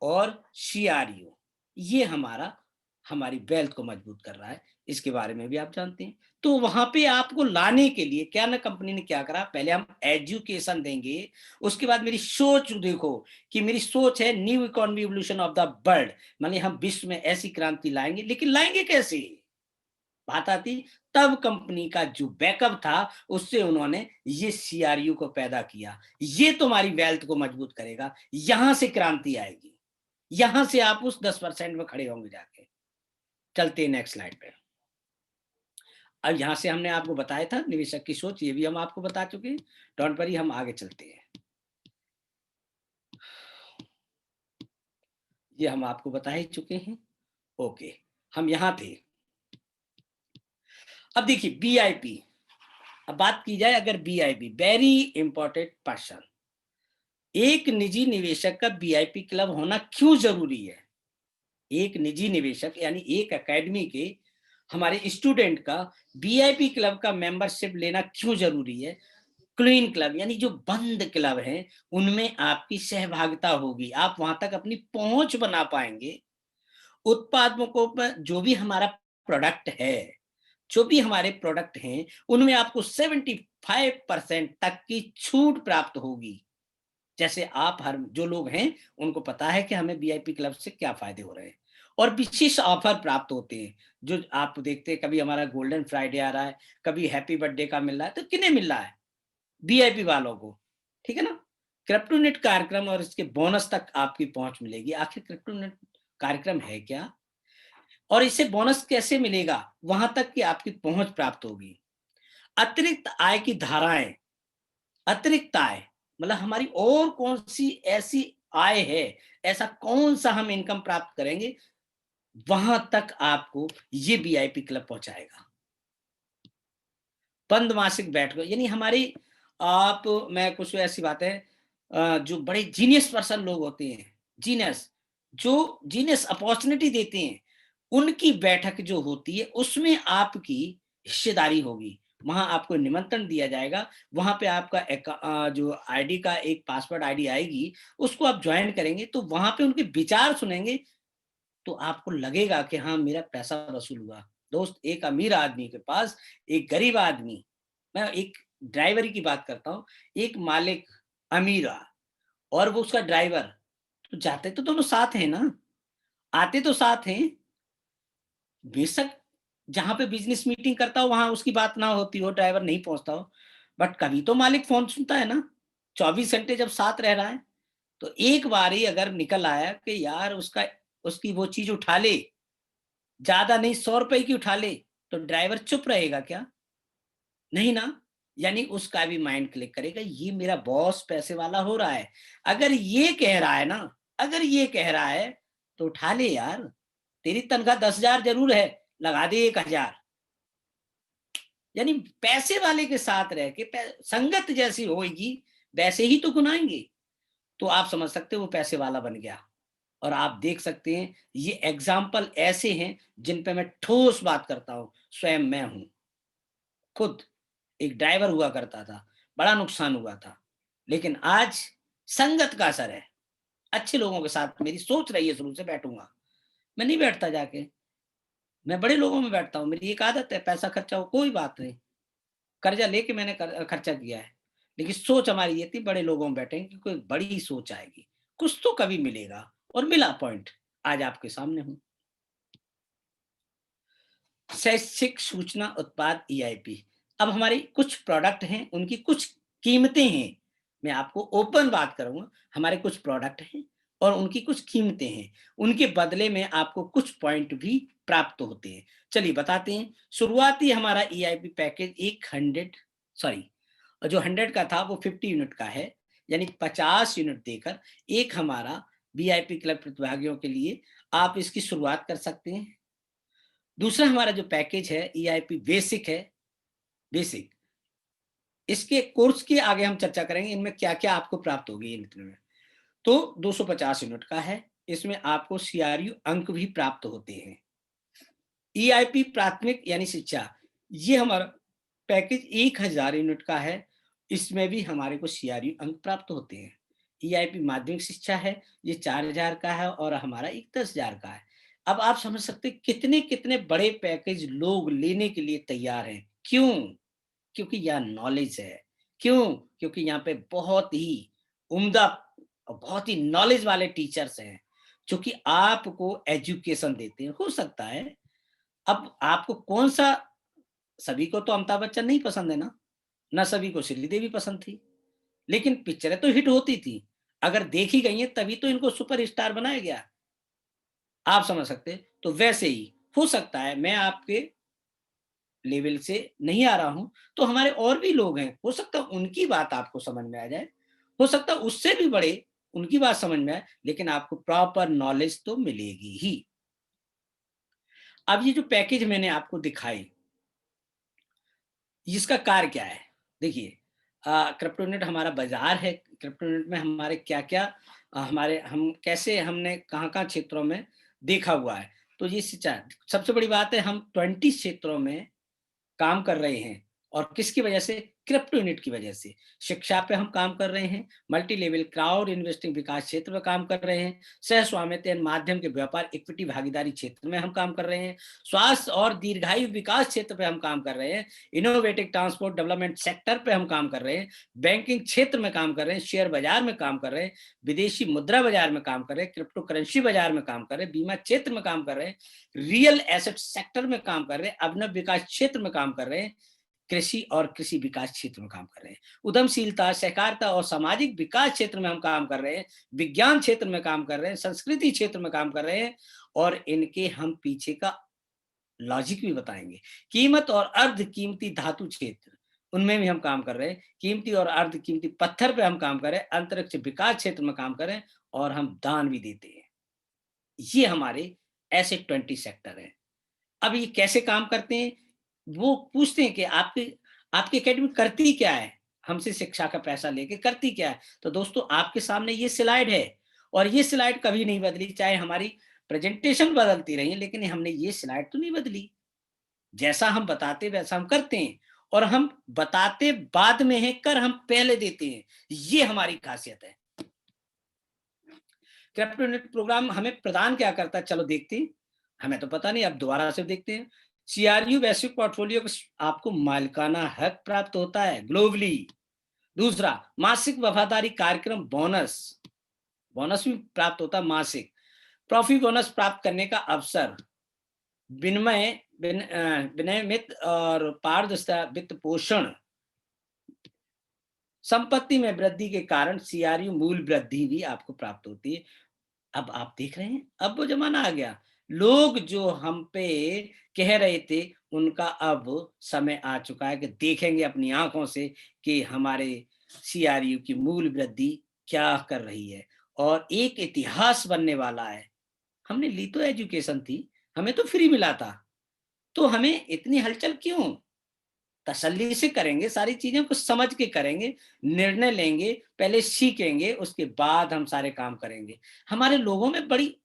और सीआरयू, ये हमारा हमारी वेल्थ को मजबूत कर रहा है। इसके बारे में भी आप जानते हैं। तो वहां पे आपको लाने के लिए क्या ना, कंपनी ने क्या करा, पहले हम एजुकेशन देंगे, उसके बाद मेरी सोच देखो कि मेरी सोच है new economy evolution of the world, माने हम विश्व में ऐसी क्रांति लाएंगे। लेकिन लाएंगे कैसे, बात आती, तब कंपनी का जो बैकअप था उससे उन्होंने ये सीआरयू को पैदा किया। ये तुम्हारी वेल्थ को मजबूत करेगा, यहां से क्रांति आएगी, यहां से आप उस 10% में खड़े होंगे जाके। चलते हैं नेक्स्ट स्लाइड पे। अब यहां से हमने आपको बताया था निवेशक की सोच, ये भी हम आपको बता चुके हैं। डोंट वरी, हम आगे चलते हैं। ये हम आपको बता ही चुके हैं। ओके, हम यहां थे। अब देखिए बीआईपी, अब बात की जाए अगर बीआईपी, वेरी इंपॉर्टेंट पर्सन, एक निजी निवेशक का बीआईपी क्लब होना क्यों जरूरी है। एक निजी निवेशक यानी एक एकेडमी के हमारे स्टूडेंट का बीआईपी क्लब का मेंबरशिप लेना क्यों जरूरी है। क्लीन क्लब यानी जो बंद क्लब हैं, उनमें आपकी सहभागिता होगी, आप वहां तक अपनी पहुंच बना पाएंगे। उत्पादकों पर जो भी हमारा प्रोडक्ट है, जो भी हमारे प्रोडक्ट हैं, उनमें आपको 75% तक की छूट प्राप्त होगी। जैसे आप हर जो लोग हैं उनको पता है कि हमें वीआईपी क्लब से क्या फायदे हो रहे हैं और विशेष ऑफर प्राप्त होते हैं। जो आप देखते हैं, कभी हमारा गोल्डन फ्राइडे आ रहा है, कभी हैप्पी बर्थडे का मिल रहा है, तो किन्हें मिल रहा है, वीआईपी वालों को। ठीक है ना? क्रिप्टोनेट कार्यक्रम और इसके बोनस तक आपकी पहुंच मिलेगी। आखिर क्रिप्टोनेट कार्यक्रम है क्या और इससे बोनस कैसे मिलेगा, वहां तक की आपकी पहुंच प्राप्त होगी। अतिरिक्त आय की धाराएं, अतिरिक्त आय मतलब हमारी और कौन सी ऐसी आय है, ऐसा कौन सा हम इनकम प्राप्त करेंगे, वहां तक आपको ये वीआईपी क्लब पहुंचाएगा। बंद मासिक बैठक यानी हमारी आप मैं कुछ ऐसी बातें जो बड़े जीनियस पर्सन लोग होते हैं, जीनियस जो जीनियस अपॉर्चुनिटी देते हैं, उनकी बैठक जो होती है उसमें आपकी हिस्सेदारी होगी। वहां आपको निमंत्रण दिया जाएगा, वहां पे आपका जो आईडी का एक पासवर्ड आईडी आएगी, उसको आप ज्वाइन करेंगे तो वहां पे उनके विचार सुनेंगे, तो आपको लगेगा कि हाँ मेरा पैसा वसूल हुआ। दोस्त, एक अमीर आदमी के पास एक गरीब आदमी, मैं एक ड्राइवर की बात करता हूँ, एक मालिक अमीर और वो उसका ड्राइवर, तो जाते तो दोनों साथ हैं ना, आते तो साथ हैं। बेशक जहां पे बिजनेस मीटिंग करता हो वहां उसकी बात ना होती हो, ड्राइवर नहीं पहुंचता हो, बट कभी तो मालिक फोन सुनता है ना। 24 घंटे जब साथ रह रहा है, तो एक बार ही अगर निकल आया कि यार उसका उसकी वो चीज उठा ले, ज्यादा नहीं 100 रुपए की उठा ले, तो ड्राइवर चुप रहेगा क्या? नहीं ना। यानी उसका भी माइंड क्लिक करेगा, ये मेरा बॉस पैसे वाला हो रहा है, अगर ये कह रहा है ना, अगर ये कह रहा है तो उठा ले यार, तेरी तनख्वाह 10,000 जरूर है, लगा दे 1,000। यानी पैसे वाले के साथ रह के संगत जैसी होगी वैसे ही तो गुनाएंगे। तो आप समझ सकते हो वो पैसे वाला बन गया। और आप देख सकते हैं ये एग्जाम्पल ऐसे हैं जिन पे मैं ठोस बात करता हूं, स्वयं मैं हूं, खुद एक ड्राइवर हुआ करता था, बड़ा नुकसान हुआ था, लेकिन आज संगत का असर है। अच्छे लोगों के साथ मेरी सोच रही है शुरू से बैठूंगा, मैं नहीं बैठता जाके, मैं बड़े लोगों में बैठता हूँ, मेरी एक आदत है, पैसा खर्चा हो कोई बात नहीं, कर्जा लेके मैंने खर्चा किया है, लेकिन सोच हमारी ये थी बड़े लोगों में बैठेंगे कि कोई बड़ी सोच आएगी, कुछ तो कभी मिलेगा, और मिला पॉइंट, आज आपके सामने हूँ। शैक्षिक सूचना उत्पाद ईआईपी। अब हमारी कुछ प्रोडक्ट हैं, उनकी कुछ कीमतें हैं, मैं आपको ओपन बात करूंगा, हमारे कुछ प्रोडक्ट हैं और उनकी कुछ कीमतें हैं, उनके बदले में आपको कुछ पॉइंट भी प्राप्त होते हैं। चलिए बताते हैं। शुरुआती हमारा ईआईपी पैकेज 100 सॉरी जो 100 का था वो 50 यूनिट का है, यानी 50 यूनिट देकर एक हमारा वीआईपी क्लब प्रतिभागियों के लिए आप इसकी शुरुआत कर सकते हैं। दूसरा हमारा जो पैकेज है ईआईपी बेसिक है, बेसिक, इसके कोर्स के आगे हम चर्चा करेंगे इनमें क्या क्या आपको प्राप्त होगी इतने में। तो 250 यूनिट का है, इसमें आपको सीआरयू अंक भी प्राप्त होते हैं। ईआईपी प्राथमिक यानी शिक्षा, ये हमारा पैकेज 1000 यूनिट का है, इसमें भी हमारे को सीआरयू अंक प्राप्त होते हैं। ईआईपी माध्यमिक शिक्षा है, ये 4000 का है और हमारा एक 10,000 का है। अब आप समझ सकते हैं कितने कितने बड़े पैकेज लोग लेने के लिए तैयार हैं। क्यों? क्योंकि यहाँ नॉलेज है। क्यों? क्योंकि यहाँ पे बहुत ही उम्दा और बहुत ही नॉलेज वाले टीचर्स हैं जो कि आपको एजुकेशन देते हैं। हो सकता है अब आपको कौन सा, सभी को तो अमिताभ बच्चन नहीं पसंद है ना, ना सभी को श्रीदेवी पसंद थी, लेकिन पिक्चरें तो हिट होती थी, अगर देखी गई हैं तभी तो इनको सुपर स्टार बनाया गया। आप समझ सकते हैं। तो वैसे ही हो सकता है मैं आपके लेवल से नहीं आ रहा हूं, तो हमारे और भी लोग हैं, हो सकता है उनकी बात आपको समझ में आ जाए, हो सकता है उससे भी बड़े उनकी बात समझ में आए, लेकिन आपको प्रॉपर नॉलेज तो मिलेगी ही। अब ये जो पैकेज मैंने आपको दिखाई, इसका कार्य क्या है? देखिए, क्रिप्टोनेट हमारा बाजार है, क्रिप्टोनेट में हमारे क्या-क्या हमारे हम कैसे हमने कहाँ-कहाँ क्षेत्रों में देखा हुआ है। तो ये सिंचाई सबसे बड़ी बात है, हम 20 क्षेत्रों में काम कर रहे हैं और किसकी वजह से? क्रिप्टो यूनिट की वजह से। शिक्षा पे हम काम कर रहे हैं, मल्टी लेवल क्राउड इन्वेस्टिंग विकास क्षेत्र में काम कर रहे हैं, सह स्वामित्व माध्यम के व्यापार इक्विटी भागीदारी क्षेत्र में हम काम कर रहे हैं, स्वास्थ्य और दीर्घायु विकास क्षेत्र पे हम काम कर रहे हैं, इनोवेटिव ट्रांसपोर्ट डेवलपमेंट सेक्टर पे हम काम कर रहे हैं, बैंकिंग क्षेत्र में काम कर रहे हैं, शेयर बाजार में काम कर रहे हैं, विदेशी मुद्रा बाजार में काम कर रहे हैं, क्रिप्टो करेंसी बाजार में काम कर रहे हैं, बीमा क्षेत्र में काम कर रहे हैं, रियल एसेट सेक्टर में काम कर रहे हैं, अभिनव विकास क्षेत्र में काम कर रहे हैं, कृषि और कृषि विकास क्षेत्र में काम कर रहे हैं। उद्यमशीलता, सहकारिता और सामाजिक विकास क्षेत्र में हम काम कर रहे हैं, विज्ञान क्षेत्र में काम कर रहे हैं, संस्कृति क्षेत्र में काम कर रहे हैं और इनके हम पीछे का लॉजिक भी बताएँगे। कीमत और अर्ध कीमती धातु क्षेत्र, उनमें भी हम काम कर रहे हैं। कीमती और अर्ध कीमती पत्थर पे हम काम कर रहे हैं, अंतरिक्ष विकास क्षेत्र में काम कर रहे हैं और हम दान भी देते हैं। ये हमारे ऐसे 20 सेक्टर हैं। अब ये कैसे काम करते हैं? वो पूछते हैं कि आपकी आपकी अकेडमी करती क्या है? हमसे शिक्षा का पैसा लेके करती क्या है? तो दोस्तों आपके सामने ये स्लाइड है और ये स्लाइड कभी नहीं बदली, चाहे हमारी प्रेज़ेंटेशन बदलती रही है, लेकिन हमने ये स्लाइड तो नहीं बदली। जैसा हम बताते वैसा हम करते हैं और हम बताते बाद में हैं, कर हम पहले देते हैं। ये हमारी खासियत है। क्रिप्टोनेट प्रोग्राम हमें प्रदान क्या करता है? चलो देखते हैं। हमें तो पता नहीं, अब दोबारा से देखते हैं। सीआरयू वैश्विक पोर्टफोलियो को आपको मालिकाना हक प्राप्त होता है ग्लोबली। दूसरा, मासिक वफादारी कार्यक्रम बोनस, बोनस भी प्राप्त होता है मासिक। प्रॉफिट बोनस प्राप्त करने का अवसर, विनियमित और पारदर्शिता वित्त पोषण, संपत्ति में वृद्धि के कारण सीआरयू मूल वृद्धि भी आपको प्राप्त होती है। अब आप देख रहे हैं, अब वो ज़माना आ गया। लोग जो हम पे कह रहे थे, उनका अब समय आ चुका है कि देखेंगे अपनी आँखों से कि हमारे सीआरयू की मूल वृद्धि क्या कर रही है और एक इतिहास बनने वाला है। हमने ली तो एजुकेशन थी, हमें तो फ्री मिला था, तो हमें इतनी हलचल क्यों? तसल्ली से करेंगे, सारी चीज़ें को समझ के करेंगे, निर्णय लेंगे, पहले सीखेंगे, उसके बाद हम सारे काम करेंगे। हमारे लोगों में बड़ी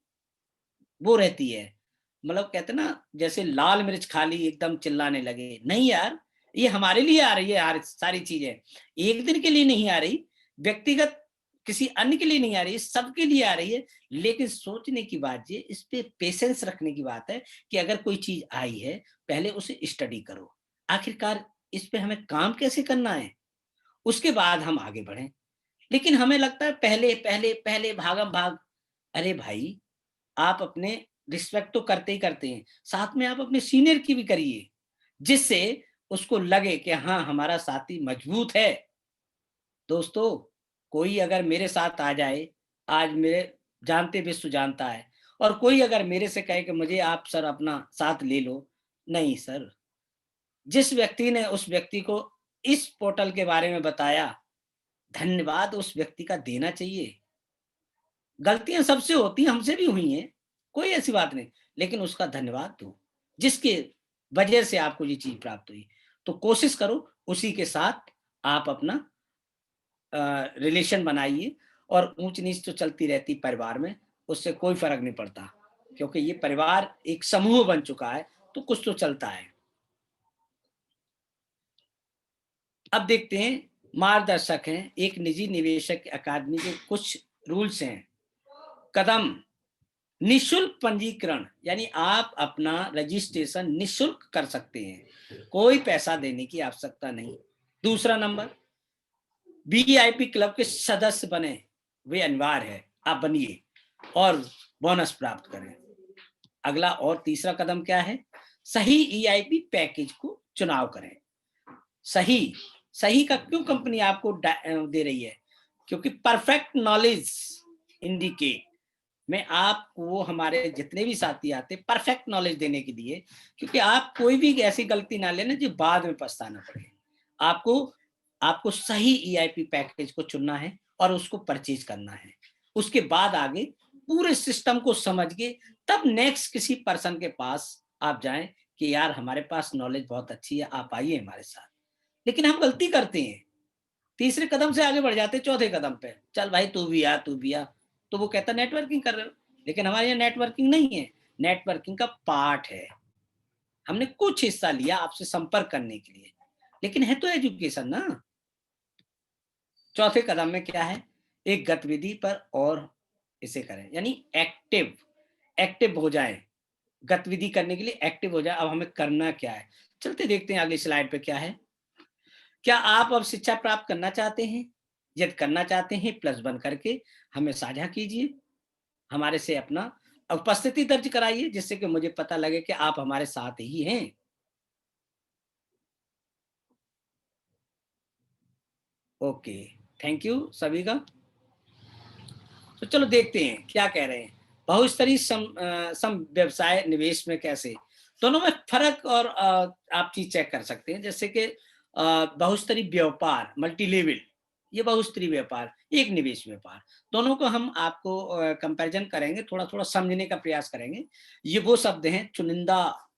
वो रहती है, मतलब कहते हैं ना, जैसे लाल मिर्च खा ली एकदम चिल्लाने लगे, नहीं यार, ये हमारे लिए आ रही है यार सारी चीज़ें, एक दिन के लिए नहीं आ रही, व्यक्तिगत किसी अन्य के लिए नहीं आ रही है, सबके लिए आ रही है। लेकिन सोचने की बात ये, इस पे पेशेंस रखने की बात है कि अगर कोई चीज़ आई है, पहले उसे स्टडी करो। आखिरकार इस पे हमें काम कैसे करना है, उसके बाद हम आगे बढ़ें। लेकिन हमें लगता है पहले, पहले, पहले भागम-भाग। अरे भाई! आप अपने रिस्पेक्ट तो करते ही करते हैं, साथ में आप अपने सीनियर की भी करिए, जिससे उसको लगे कि हाँ, हमारा साथी मजबूत है। दोस्तों, कोई अगर मेरे साथ आ जाए, आज मेरे जानते विश्व जानता है, और कोई अगर मेरे से कहे कि मुझे आप सर अपना साथ ले लो, नहीं सर, जिस व्यक्ति ने उस व्यक्ति को इस पोर्टल के बारे में बताया, धन्यवाद उस व्यक्ति का देना चाहिए। गलतियाँ सबसे होती हैं, हमसे भी हुई हैं, कोई ऐसी बात नहीं, लेकिन उसका धन्यवाद दो, जिसके वजह से आपको ये चीज़ प्राप्त हुई। तो कोशिश करो उसी के साथ आप अपना रिलेशन बनाइए, और ऊँच-नीच तो चलती रहती परिवार में, उससे कोई फ़र्क नहीं पड़ता, क्योंकि ये परिवार एक समूह बन चुका है, तो कुछ तो चलता है। अब देखते हैं, मार्गदर्शक हैं, एक निजी निवेशक अकादमी के कुछ रूल्स हैं। कदम, निःशुल्क पंजीकरण, यानी आप अपना रजिस्ट्रेशन निःशुल्क कर सकते हैं, कोई पैसा देने की आवश्यकता नहीं। दूसरा नंबर, वीआईपी क्लब के सदस्य बने, वे अनिवार्य है, आप बनिए और बोनस प्राप्त करें। अगला और तीसरा कदम क्या है? सही ईआईपी पैकेज को चुनाव करें। सही, सही का क्यों कंपनी आपको दे रही है? क्योंकि परफेक्ट नॉलेज इंडिकेट में आपको हमारे जितने भी साथी आते हैं परफेक्ट नॉलेज देने के लिए, क्योंकि आप कोई भी ऐसी गलती ना लेना जो बाद में पछताना पड़े। आपको आपको सही ईआईपी पैकेज को चुनना है और उसको परचेज करना है। उसके बाद आगे पूरे सिस्टम को समझ के तब नेक्स्ट किसी पर्सन के पास आप जाएं कि यार हमारे पास नॉलेज बहुत अच्छी है, आप आइए हमारे साथ। लेकिन हम गलती करते हैं, तीसरे कदम से आगे बढ़ जाते हैं चौथे कदम पे, चल भाई तू भी आ, तू भी आ। तो वो कहता नेटवर्किंग कर रहे हो, लेकिन हमारे यहाँ नेटवर्किंग नहीं है, नेटवर्किंग का पार्ट है। हमने कुछ हिस्सा लिया आपसे संपर्क करने के लिए, लेकिन है तो एजुकेशन ना। चौथे कदम में क्या है? एक गतिविधि पर और इसे करें, यानी एक्टिव, एक्टिव हो जाए, गतिविधि करने के लिए एक्टिव हो जाए। अब हमें करना क्या है, चलते देखते हैं अगली स्लाइड पे क्या है। क्या आप अब शिक्षा प्राप्त करना चाहते हैं? यदि करना चाहते हैं, +1 करके हमें साझा कीजिए। हमारे से अपना उपस्थिति दर्ज कराइए, जिससे कि मुझे पता लगे कि आप हमारे साथ ही हैं। ओके, थैंक यू सभी का। तो चलो देखते हैं क्या कह रहे हैं। बहुस्तरीय सम व्यवसाय निवेश में कैसे? दोनों में फ़र्क और आप चीज़ चेक कर सकते हैं। जैसे कि बहुस्तरीय व्यापार, मल्टी लेवल, ये बहुस्तरीय व्यापार, एक निवेश व्यापार। दोनों को हम आपको कंपैरिज़न करेंगे, थोड़ा-थोड़ा समझने का प्रयास करेंगे। ये वो शब्द हैं चुनिंदा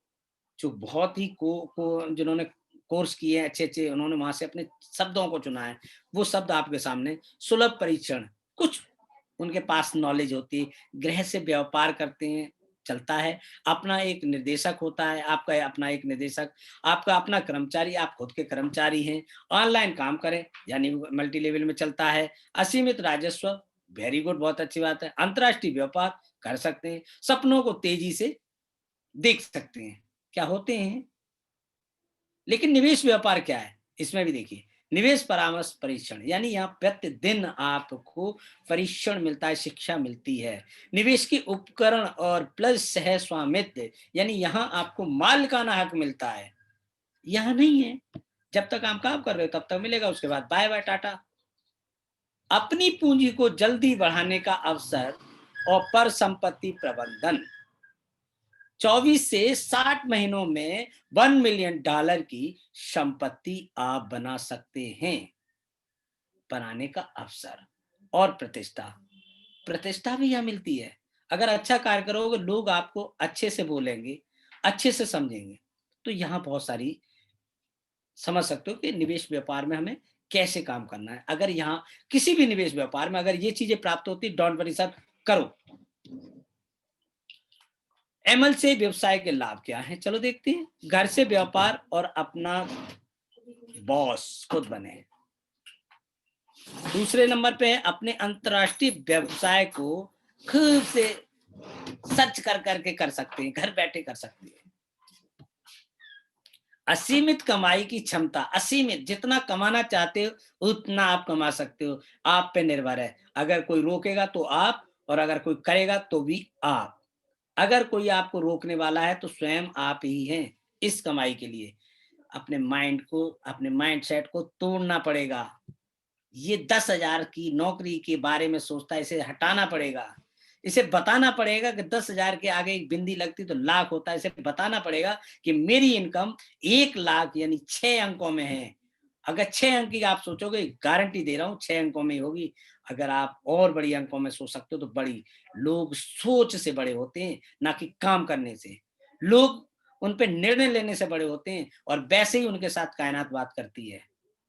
जो बहुत ही को जिन्होंने कोर्स किए हैं अच्छे-अच्छे, उन्होंने वहाँ से अपने शब्दों को चुना है। वो शब्द आपके सामने सुलभ परीक्षण, कुछ उनके पास नॉलेज होती है, गृह से व्यापार करते हैं, चलता है, अपना एक निर्देशक होता है, आपका अपना एक निर्देशक, आपका अपना कर्मचारी, आप खुद के कर्मचारी हैं, ऑनलाइन काम करें, यानी मल्टी लेवल में चलता है, असीमित राजस्व, वेरी गुड, बहुत अच्छी बात है, अंतर्राष्ट्रीय व्यापार कर सकते हैं, सपनों को तेजी से देख सकते हैं, क्या होते हैं। लेकिन निवेश व्यापार क्या है? इसमें भी देखिए, निवेश परामर्श परीक्षण, यानी यहाँ प्रतिदिन आपको परीक्षण मिलता है, शिक्षा मिलती है। निवेश के उपकरण और प्लस सह स्वामित्व, यानी यहाँ आपको मालिकाना हक मिलता है। यहाँ नहीं है, जब तक आप काम कर रहे हो तब तक मिलेगा, उसके बाद बाय बाय टाटा। अपनी पूंजी को जल्दी बढ़ाने का अवसर और पर संपत्ति प्रबंधन, 24 से 60 महीनों में $1 मिलियन की संपत्ति आप बना सकते हैं। बनाने का अवसर और प्रतिष्ठा, प्रतिष्ठा भी यहाँ मिलती है। अगर अच्छा कार्य करोगे, लोग आपको अच्छे से बोलेंगे, अच्छे से समझेंगे। तो यहाँ बहुत सारी समझ सकते हो कि निवेश व्यापार में हमें कैसे काम करना है। अगर यहाँ किसी भी निवेश व्यापार में अगर ये चीजें प्राप्त होती, डोंट वरी सर, करो। एमएल से व्यवसाय के लाभ क्या है, चलो देखते हैं। घर से व्यापार और अपना बॉस खुद बने। दूसरे नंबर पे है अपने अंतर्राष्ट्रीय व्यवसाय को खुद से सर्च कर करके कर सकते हैं, घर बैठे कर सकते हैं। असीमित कमाई की क्षमता, असीमित, जितना कमाना चाहते हो उतना आप कमा सकते हो, आप पे निर्भर है। अगर कोई रोकेगा तो आप, और अगर कोई करेगा तो भी आप। अगर कोई आपको रोकने वाला है तो स्वयं आप ही हैं इस कमाई के लिए। अपने माइंड को, अपने माइंडसेट को तोड़ना पड़ेगा। ये 10,000 की नौकरी के बारे में सोचता है, इसे हटाना पड़ेगा। इसे बताना पड़ेगा कि 10,000 के आगे एक बिंदी लगती तो लाख होता है। इसे बताना पड़ेगा कि मेरी इनकम 1 लाख यानी 6 अंकों में है। अगर 6 अंक की आप सोचोगे, गारंटी दे रहा हूँ 6 अंकों में ही होगी। अगर आप और बड़ी अंकों में सोच सकते हो तो बड़ी। लोग सोच से बड़े होते हैं, ना कि काम करने से। लोग उन पे निर्णय लेने से बड़े होते हैं, और वैसे ही उनके साथ कायनात बात करती है।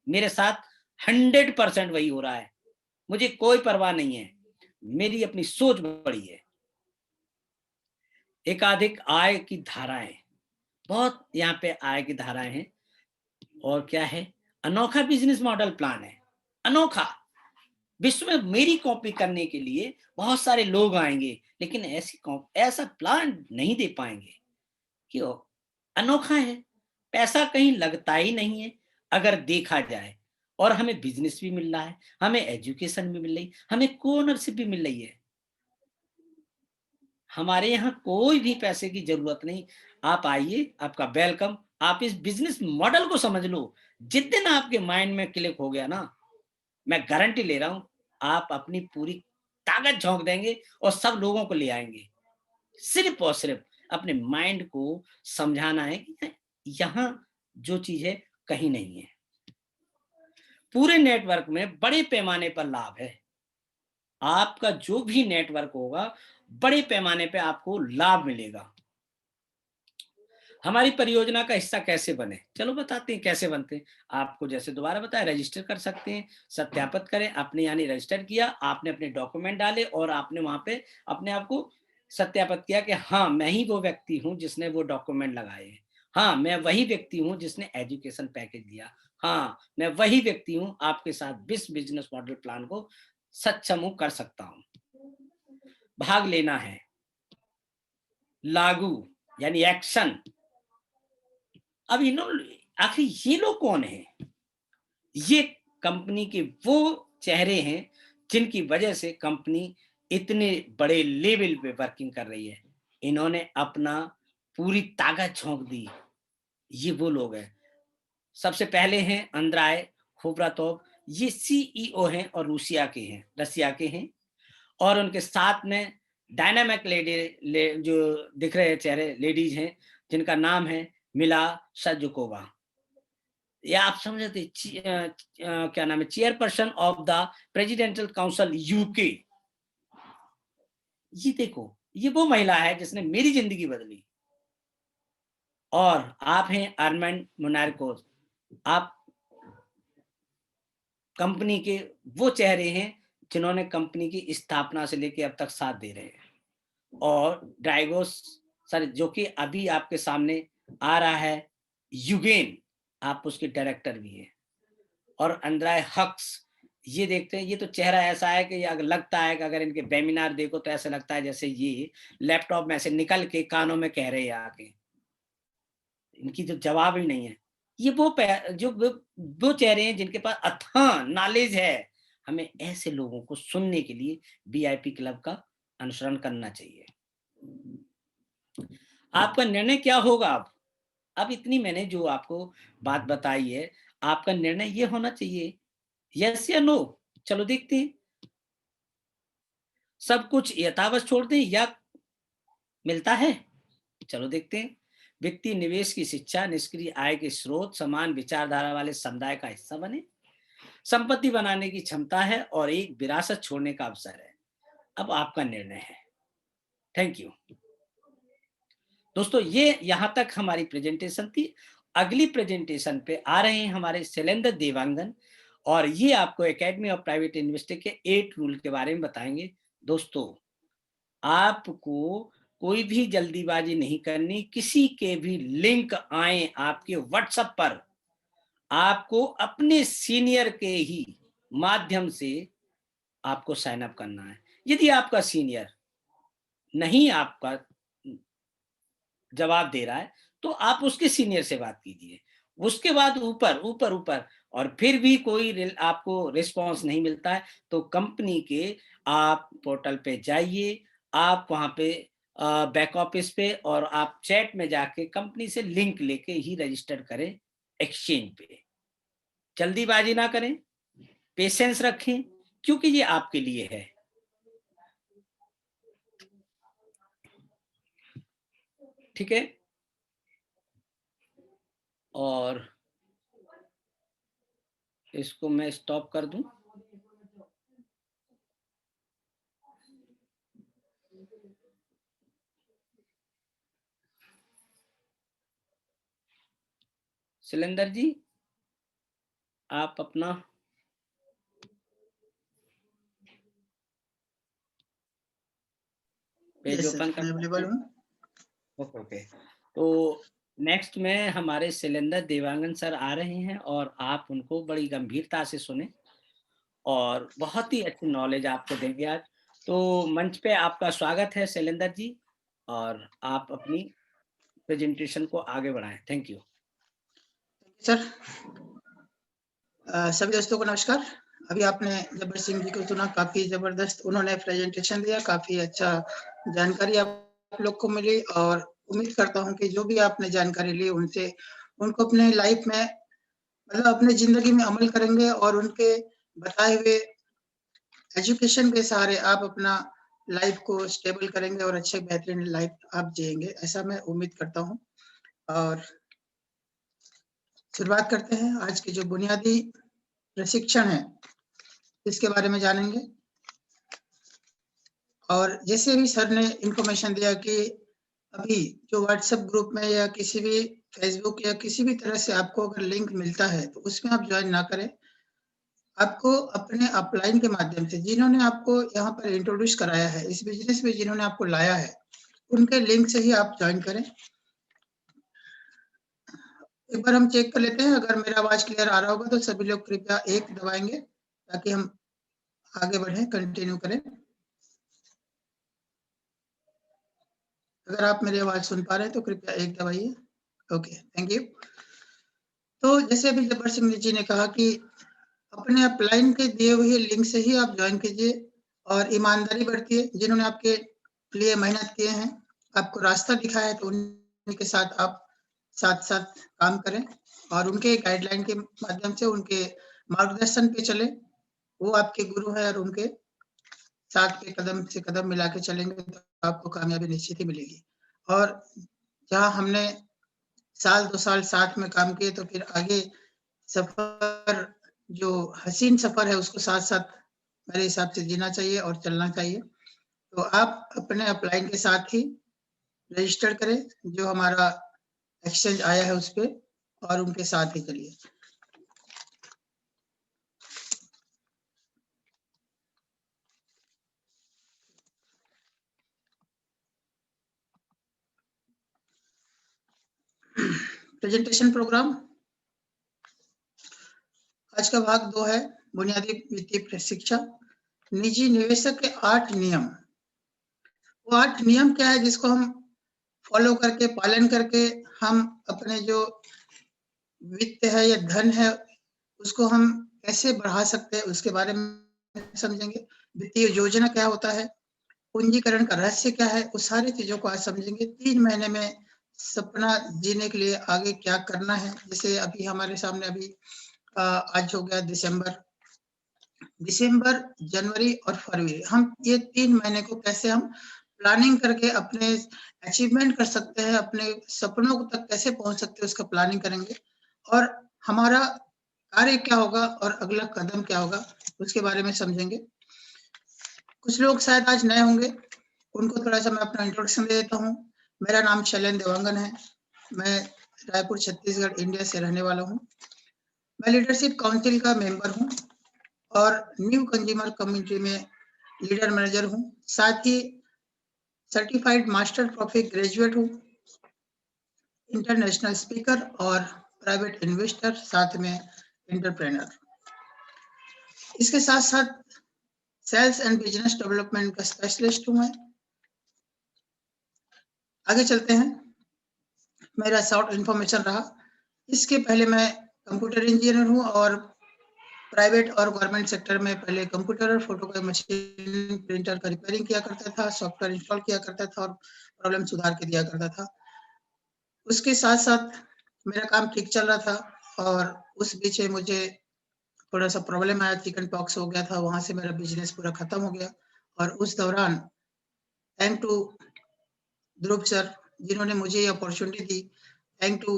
मेरे साथ 100% वही हो रहा है। मुझे कोई परवाह नहीं है। मेरी अपनी सोच बड़ी है। एकाधिक आय की धाराएँ, बहुत यहाँ पे आय की धाराएँ हैं। और क्या है? अनोखा बिज़नेस मॉडल प्लान है। अनोखा। विश्व में मेरी कॉपी करने के लिए बहुत सारे लोग आएँगे, लेकिन ऐसा प्लान नहीं दे पाएँगे। क्यों? अनोखा है। पैसा कहीं लगता ही नहीं है, अगर देखा जाए। और हमें बिज़नेस भी मिल रहा है, हमें एजुकेशन भी मिल रही, हमें को-ओनरशिप भी मिल रही है। हमारे यहाँ कोई भी पैसे की ज़रूरत नहीं। आप आइए, आपका वेलकम। आप इस बिज़नेस मॉडल को समझ लो। जिस दिन आपके माइंड में क्लिक हो गया ना, मैं गारंटी ले रहा हूँ, आप अपनी पूरी ताकत झोंक देंगे और सब लोगों को ले आएँगे। सिर्फ़ और सिर्फ़ अपने माइंड को समझाना है कि यहाँ जो चीज़ है, कहीं नहीं है। पूरे नेटवर्क में बड़े पैमाने पर लाभ है। आपका जो भी नेटवर्क होगा, बड़े पैमाने पे आपको लाभ मिलेगा। हमारी परियोजना का हिस्सा कैसे बने? चलो बताते हैं कैसे बनते हैं। आपको जैसे दोबारा बताया, रजिस्टर कर सकते हैं, सत्यापित करें, आपने यानी रजिस्टर किया, आपने अपने डॉक्यूमेंट डाले और आपने वहाँ पे अपने आप को सत्यापित किया कि हाँ, मैं ही वो व्यक्ति हूँ जिसने वो डॉक्यूमेंट लगाए हैं। हाँ, मैं वही व्यक्ति हूँ जिसने एजुकेशन पैकेज दिया। हाँ, मैं वही व्यक्ति हूँ आपके साथ इस बिज़नेस मॉडल प्लान को सक्षम हूँ, कर सकता हूँ। भाग लेना है, लागू यानी एक्शन। अब आखिर ये लोग कौन हैं? ये कंपनी के वो चेहरे हैं जिनकी वजह से कंपनी इतने बड़े लेवल पे वर्किंग कर रही है। इन्होंने अपना पूरी ताकत झोंक दी। ये वो लोग हैं। सबसे पहले हैं अंद्राय खुबरातोव, ये सीईओ हैं और रसिया के हैं और उनके साथ में डायनामिक जो दिख रहे चेहरे लेडीज हैं जिनका नाम है मिला सजुकोवा। या आप समझ सकते क्या नाम है, chairperson of the presidential council UK. ये देखो, ये वो महिला है जिसने मेरी जिंदगी बदली। और आप हैं आर्मेंड मोनार्कोस, आप कंपनी के वो चेहरे हैं जिन्होंने कंपनी की स्थापना से लेके अब तक साथ दे रहे हैं। और ड्राइगोस सर जो कि अभी आपके सामने आ रहा है, यूगेन, आप उसके डायरेक्टर भी हैं। और अंद्राय हक्स, ये देखते हैं, ये तो चेहरा ऐसा है कि अगर लगता है कि अगर इनके वेबिनार देखो तो ऐसा लगता है जैसे ये लैपटॉप में से निकल के कानों में कह रहे हैं आके, इनकी तो जवाब ही नहीं है। ये वो चेहरे हैं जिनके पास अथाह नॉलेज है। हमें ऐसे लोगों को सुनने के लिए वीआईपी क्लब का अनुसरण करना चाहिए। आपका निर्णय क्या होगा अब इतनी मैंने जो आपको बात बताई है, आपका निर्णय ये होना चाहिए, यस या नो। चलो देखते हैं, सब कुछ यथावत छोड़ दें या मिलता है। चलो देखते हैं। वित्तीय निवेश की शिक्षा, निष्क्रिय आय के स्रोत, समान विचारधारा वाले समुदाय का हिस्सा बने, संपत्ति बनाने की क्षमता है और एक विरासत छोड़ने का अवसर है। अब आपका निर्णय है। थैंक यू दोस्तों, ये यहां तक हमारी प्रेजेंटेशन थी। अगली प्रेजेंटेशन पे आ रहे हैं हमारे शैलेंद्र देवांगन, और ये आपको एकेडमी ऑफ प्राइवेट इन्वेस्टर के 8 रूल के बारे में बताएंगे। दोस्तों, आपको कोई भी जल्दीबाजी नहीं करनी। किसी के भी लिंक आए आपके व्हाट्सएप पर, आपको अपने सीनियर के ही माध्यम से आपको साइन अप करना है। यदि आपका सीनियर नहीं आपका जवाब दे रहा है तो आप उसके सीनियर से बात कीजिए। उसके बाद ऊपर ऊपर ऊपर और फिर भी कोई आपको रिस्पांस नहीं मिलता है तो कंपनी के आप पोर्टल पे जाइए, आप वहां पे बैक ऑफिस पे, और आप चैट में जाके कंपनी से लिंक लेके ही रजिस्टर करें एक्सचेंज पे। जल्दीबाजी ना करें, पेशेंस रखें, क्योंकि ये आपके लिए है। ठीक है, और इसको मैं स्टॉप कर दूं। सिलेंडर जी, आप अपना पेज यस ओपन सर, कर मैं सकते अवेलेबल हैं। हूँ। ओके, तो नेक्स्ट में हमारे शैलेंद्र देवांगन सर आ रहे हैं और आप उनको बड़ी गंभीरता से सुने और बहुत ही अच्छी नॉलेज आपको देंगे आज। तो मंच पे आपका स्वागत है शैलेंद्र जी, और आप अपनी प्रेजेंटेशन को आगे बढ़ाएं। Thank you. सर, सभी दोस्तों को नमस्कार। अभी आपने जब्बर सिंह जी को सुना, काफी जबरदस्त उन्होंने प्रेजेंटेशन दिया, काफी अच्छा जानकारी आप लोग को मिली, और उम्मीद करता हूं कि जो भी आपने जानकारी ली उनसे उनको अपने लाइफ में मतलब अपने जिंदगी में अमल करेंगे, और उनके बताए हुए एजुकेशन के सहारे आप अपना लाइफ को स्टेबल करेंगे और अच्छे बेहतरीन लाइफ आप जिएंगे, ऐसा मैं उम्मीद करता हूँ। और शुरुआत करते हैं। आज की जो बुनियादी प्रशिक्षण है इसके बारे में जानेंगे। और जैसे भी सर ने इंफॉर्मेशन दिया कि अभी जो व्हाट्सएप ग्रुप में या किसी भी फेसबुक या किसी भी तरह से आपको अगर लिंक मिलता है तो उसमें आप ज्वाइन ना करें। आपको अपने अपलाइन के माध्यम से जिन्होंने आपको यहाँ पर इंट्रोड्यूस कराया है, इस बिजनेस में जिन्होंने आपको लाया है, उनके लिंक से ही आप ज्वाइन करें। एक बार हम चेक कर लेते हैं, अगर मेरा आवाज क्लियर आ रहा होगा तो सभी लोग कृपया 1 दबाएंगे ताकि हम आगे बढ़े, कंटिन्यू करें। अगर आप मेरी आवाज सुन पा रहे हैं तो कृपया 1 दबाइए। Okay, thank you. तो जैसे अभी जब्बर सिंह जी ने कहा कि अपने अपलाइन के दिए हुए लिंक से ही आप ज्वाइन कीजिए और ईमानदारी बरतिए। जिन्होंने आपके लिए मेहनत किए हैं, आपको रास्ता दिखाया है, तो उनके साथ आप साथ-साथ काम करें और उनके गाइडलाइन के माध्यम से, उनके मार्गदर्शन पे चले, वो आपके गुरु है और उनके साथ पे कदम से कदम मिला के चलेंगे तो आपको कामयाबी निश्चित ही मिलेगी। और जहाँ हमने साल 2 साल साथ में काम किए तो फिर आगे सफ़र जो हसीन सफ़र है उसको साथ-साथ मेरे हिसाब से जीना चाहिए और चलना चाहिए। तो आप अपने अपलाइन के साथ ही रजिस्टर करें, जो हमारा एक्सचेंज आया है उसपे और उनके साथ ही चलिए। प्रेजेंटेशन प्रोग्राम आज का भाग 2 है, बुनियादी वित्तीय प्रशिक्षण। निजी निवेशक के 8 नियम। वो 8 नियम क्या है जिसको हम फॉलो करके, पालन करके हम अपने जो वित्त है या धन है, उसको हम कैसे बढ़ा सकते हैं, उसके बारे में समझेंगे। वित्तीय योजना क्या होता है, पूंजीकरण का रहस्य क्या है, उस सारी चीज़ों को आज समझेंगे। 3 महीने में सपना जीने के लिए आगे क्या करना है, जैसे अभी हमारे सामने अभी आज हो गया दिसंबर, जनवरी और फरवरी। हम ये 3 महीने को कैसे हम प्लानिंग करके अपने अचीवमेंट कर सकते हैं, अपने सपनों तक कैसे पहुँच सकते हैं, उसका प्लानिंग करेंगे। और हमारा कार्य क्या होगा और अगला कदम क्या होगा, उसके बारे में समझेंगे। कुछ लोग शायद आज नए होंगे, उनको थोड़ा-सा मैं अपना इंट्रोडक्शन दे देता हूँ। मेरा नाम शैलेंद्र देवांगन है। मैं रायपुर, छत्तीसगढ़, इंडिया से रहने वाला हूँ। मैं लीडरशिप काउंसिल का मेंबर हूँ और न्यू कंज्यूमर कम्युनिटी में लीडर मैनेजर हूँ। साथ ही सर्टिफाइड मास्टर प्रोफी ग्रेजुएट हूँ, इंटरनेशनल स्पीकर और प्राइवेट इन्वेस्टर, साथ में एंटरप्रेन्योर। इसके साथ-साथ सेल्स एंड बिजनेस डेवलपमेंट का स्पेशलिस्ट हूँ मैं। आगे चलते हैं। मेरा शॉर्ट इन्फॉर्मेशन रहा। इसके पहले मैं कंप्यूटर इंजीनियर हूँ और प्राइवेट और गवर्नमेंट सेक्टर में पहले कंप्यूटर और फोटोकॉपी मशीन, प्रिंटर का रिपेयरिंग किया करता था, सॉफ्टवेयर इंस्टॉल किया करता था और प्रॉब्लम सुधार के दिया करता था। उसके साथ-साथ मेरा काम ठीक चल रहा था और उस बीच में मुझे थोड़ा-सा प्रॉब्लम आया, चिकन पॉक्स हो गया था, वहाँ से मेरा बिज़नेस पूरा खत्म हो गया। और उस दौरान थैंक टू ध्रुव सर, जिन्होंने मुझे ये अपॉर्च्युनिटी दी। थैंक टू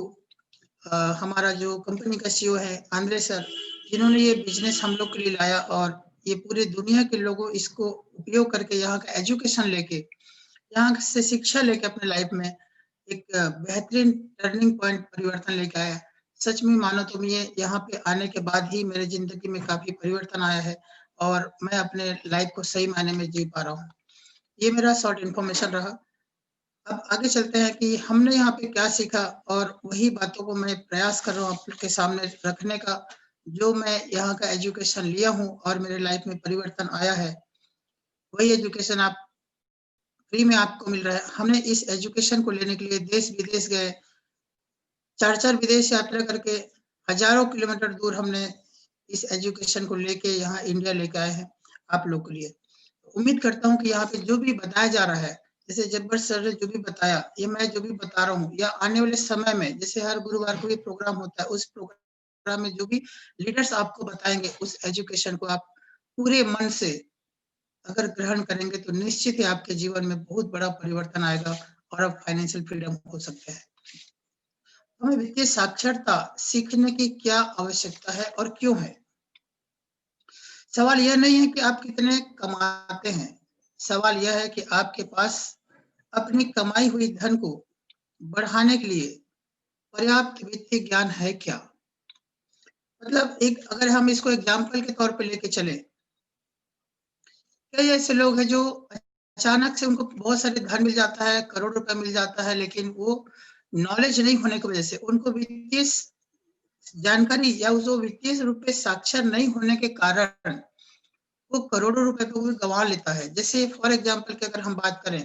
हमारा जो कंपनी का सीईओ है आंद्रे सर, जिन्होंने ये बिज़नेस हम लोग के लिए लाया और ये पूरी दुनिया के लोगों इसको उपयोग करके यहाँ का एजुकेशन लेके, यहाँ से शिक्षा लेके अपने लाइफ में एक बेहतरीन टर्निंग पॉइंट परिवर्तन लेके आया। सच में मानो तो ये यहाँ पे आने के बाद ही मेरे ज़िंदगी में काफ़ी परिवर्तन आया है और मैं अपने लाइफ को सही मायने में जी पा रहा हूँ। ये मेरा शॉर्ट इन्फॉर्मेशन रहा। अब आगे चलते हैं कि हमने यहाँ पे क्या सीखा और वही बातों को मैं प्रयास कर रहा हूँ आप लोग के सामने रखने का, जो मैं यहाँ का एजुकेशन लिया हूँ और मेरे लाइफ में परिवर्तन आया है। वही एजुकेशन आप फ्री में आपको मिल रहा है। हमने इस एजुकेशन को लेने के लिए देश-विदेश गए, 4-4 विदेश यात्रा करके हज़ारों किलोमीटर दूर हमने इस एजुकेशन को लेके यहाँ इंडिया लेके आए हैं, आप लोग के लिए। उम्मीद करता हूँ कि यहाँ पे जो भी बताया जा रहा है, जैसे जब्बर सर ने जो भी बताया, ये मैं जो भी बता रहा हूँ या आने वाले समय में जैसे हर गुरुवार को ये प्रोग्राम होता है, उस प्रोग्राम में जो भी लीडर्स आपको बताएँगे, उस एजुकेशन को आप पूरे मन से अगर ग्रहण करेंगे तो निश्चित ही आपके जीवन में बहुत बड़ा परिवर्तन आएगा और आप फाइनेंशियल फ्रीडम हो सकते हैं। हमें वित्तीय साक्षरता सीखने की क्या आवश्यकता है और क्यों है? सवाल यह नहीं है कि आप कितने कमाते हैं, सवाल यह है कि आपके पास अपनी कमाई हुई धन को बढ़ाने के लिए पर्याप्त वित्तीय ज्ञान है क्या? मतलब एक अगर हम इसको एग्ज़ाम्पल के तौर पे लेके चलें, कई ऐसे लोग हैं जो अचानक से उनको बहुत सारे धन मिल जाता है, करोड़ रुपए मिल जाता है, लेकिन वो नॉलेज नहीं होने की वजह से उनको वित्तीय जानकारी या जो वित्तीय रूप से साक्षर नहीं होने के कारण वो करोड़ों रुपए को भी गँवा लेता है। जैसे फॉर एग्ज़ाम्पल की अगर हम बात करें,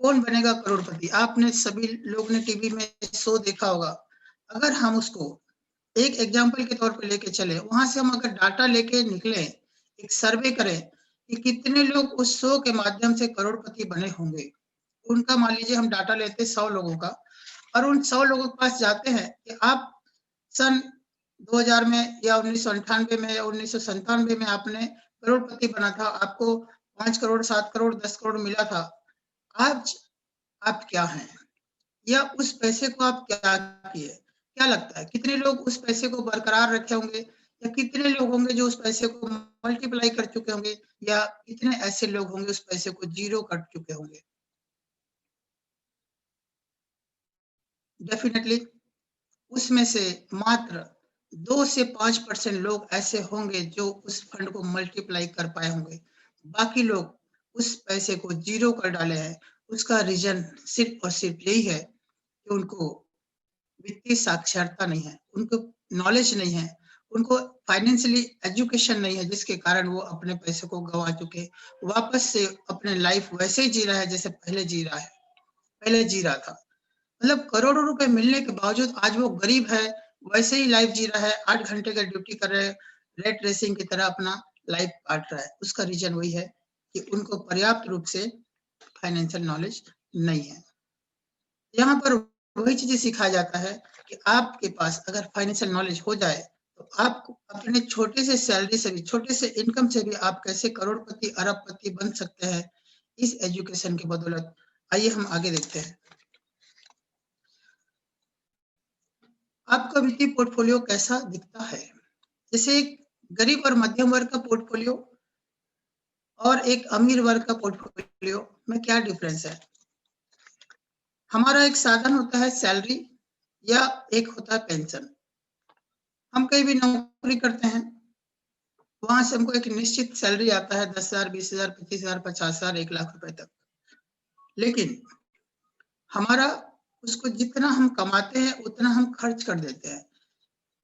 कौन बनेगा करोड़पति? आपने सभी लोग ने टीवी में शो देखा होगा। अगर हम उसको एक एग्ज़ाम्पल के तौर पे लेके चलें, वहाँ से हम अगर डाटा लेके निकलें, एक सर्वे करें कि कितने लोग उस शो के माध्यम से करोड़पति बने होंगे। उनका मान लीजिए हम डाटा लेते हैं 100 लोगों का और उन 100 लोगों के पास जाते हैं कि आप सन 2000 में या 1998 में या 1997 में आपने करोड़पति बना था, आपको 5 करोड़, 7 करोड़, 10 करोड़ मिला था। आज आप क्या हैं? या उस पैसे को आप क्या किए? क्या लगता है कितने लोग उस पैसे को बरकरार रखे होंगे या कितने लोग होंगे जो उस पैसे को मल्टीप्लाई कर चुके होंगे या कितने ऐसे लोग होंगे उस पैसे को ज़ीरो कर चुके होंगे? डेफ़िनेटली उसमें से मात्र 2 से 5% लोग ऐसे होंगे जो उस फंड को मल्टीप्लाई कर पाए होंगे। बाकी लोग उस पैसे को ज़ीरो कर डाले हैं। उसका रीज़न सिर्फ़ और सिर्फ़ यही है कि उनको वित्तीय साक्षरता नहीं है, उनको नॉलेज नहीं है, उनको फाइनेंशियली एजुकेशन नहीं है जिसके कारण वो अपने पैसे को गँवा चुके। वापस से अपने लाइफ़ वैसे ही जी रहा है जैसे पहले जी रहा था। मतलब करोड़ों रुपए मिलने के बावजूद आज वो गरीब है, वैसे ही लाइफ़ जी रहा है, 8 घंटे का ड्यूटी कर रहे हैं, रेट रेसिंग की तरह अपना लाइफ़ काट रहा है। उसका रीज़न वही है कि उनको पर्याप्त रूप से फाइनेंशियल नॉलेज नहीं है। यहाँ पर वही चीज़ें सिखाया जाता है कि आपके पास अगर फाइनेंशियल नॉलेज हो जाए, तो आप अपने छोटे से सैलरी से भी, छोटे से इनकम से भी आप कैसे करोड़पति, अरबपति बन सकते हैं, इस एजुकेशन की बदौलत। आइए हम आगे देखते हैं। आपका वित्तीय पोर्टफोलियो कैसा दिखता है? जैसे एक गरीब और मध्यम वर्ग का पोर्टफोलियो और एक अमीर वर्ग का पोर्टफोलियो में क्या डिफरेंस है? हमारा एक साधन होता है सैलरी या एक होता है पेंशन। हम कहीं भी नौकरी करते हैं, वहाँ से हमको एक निश्चित सैलरी आता है 10,000, 20,000, 25,000, 50,000, 1 लाख रुपए तक। लेकिन हमारा उसको जितना हम कमाते हैं, उतना हम खर्च कर देते हैं।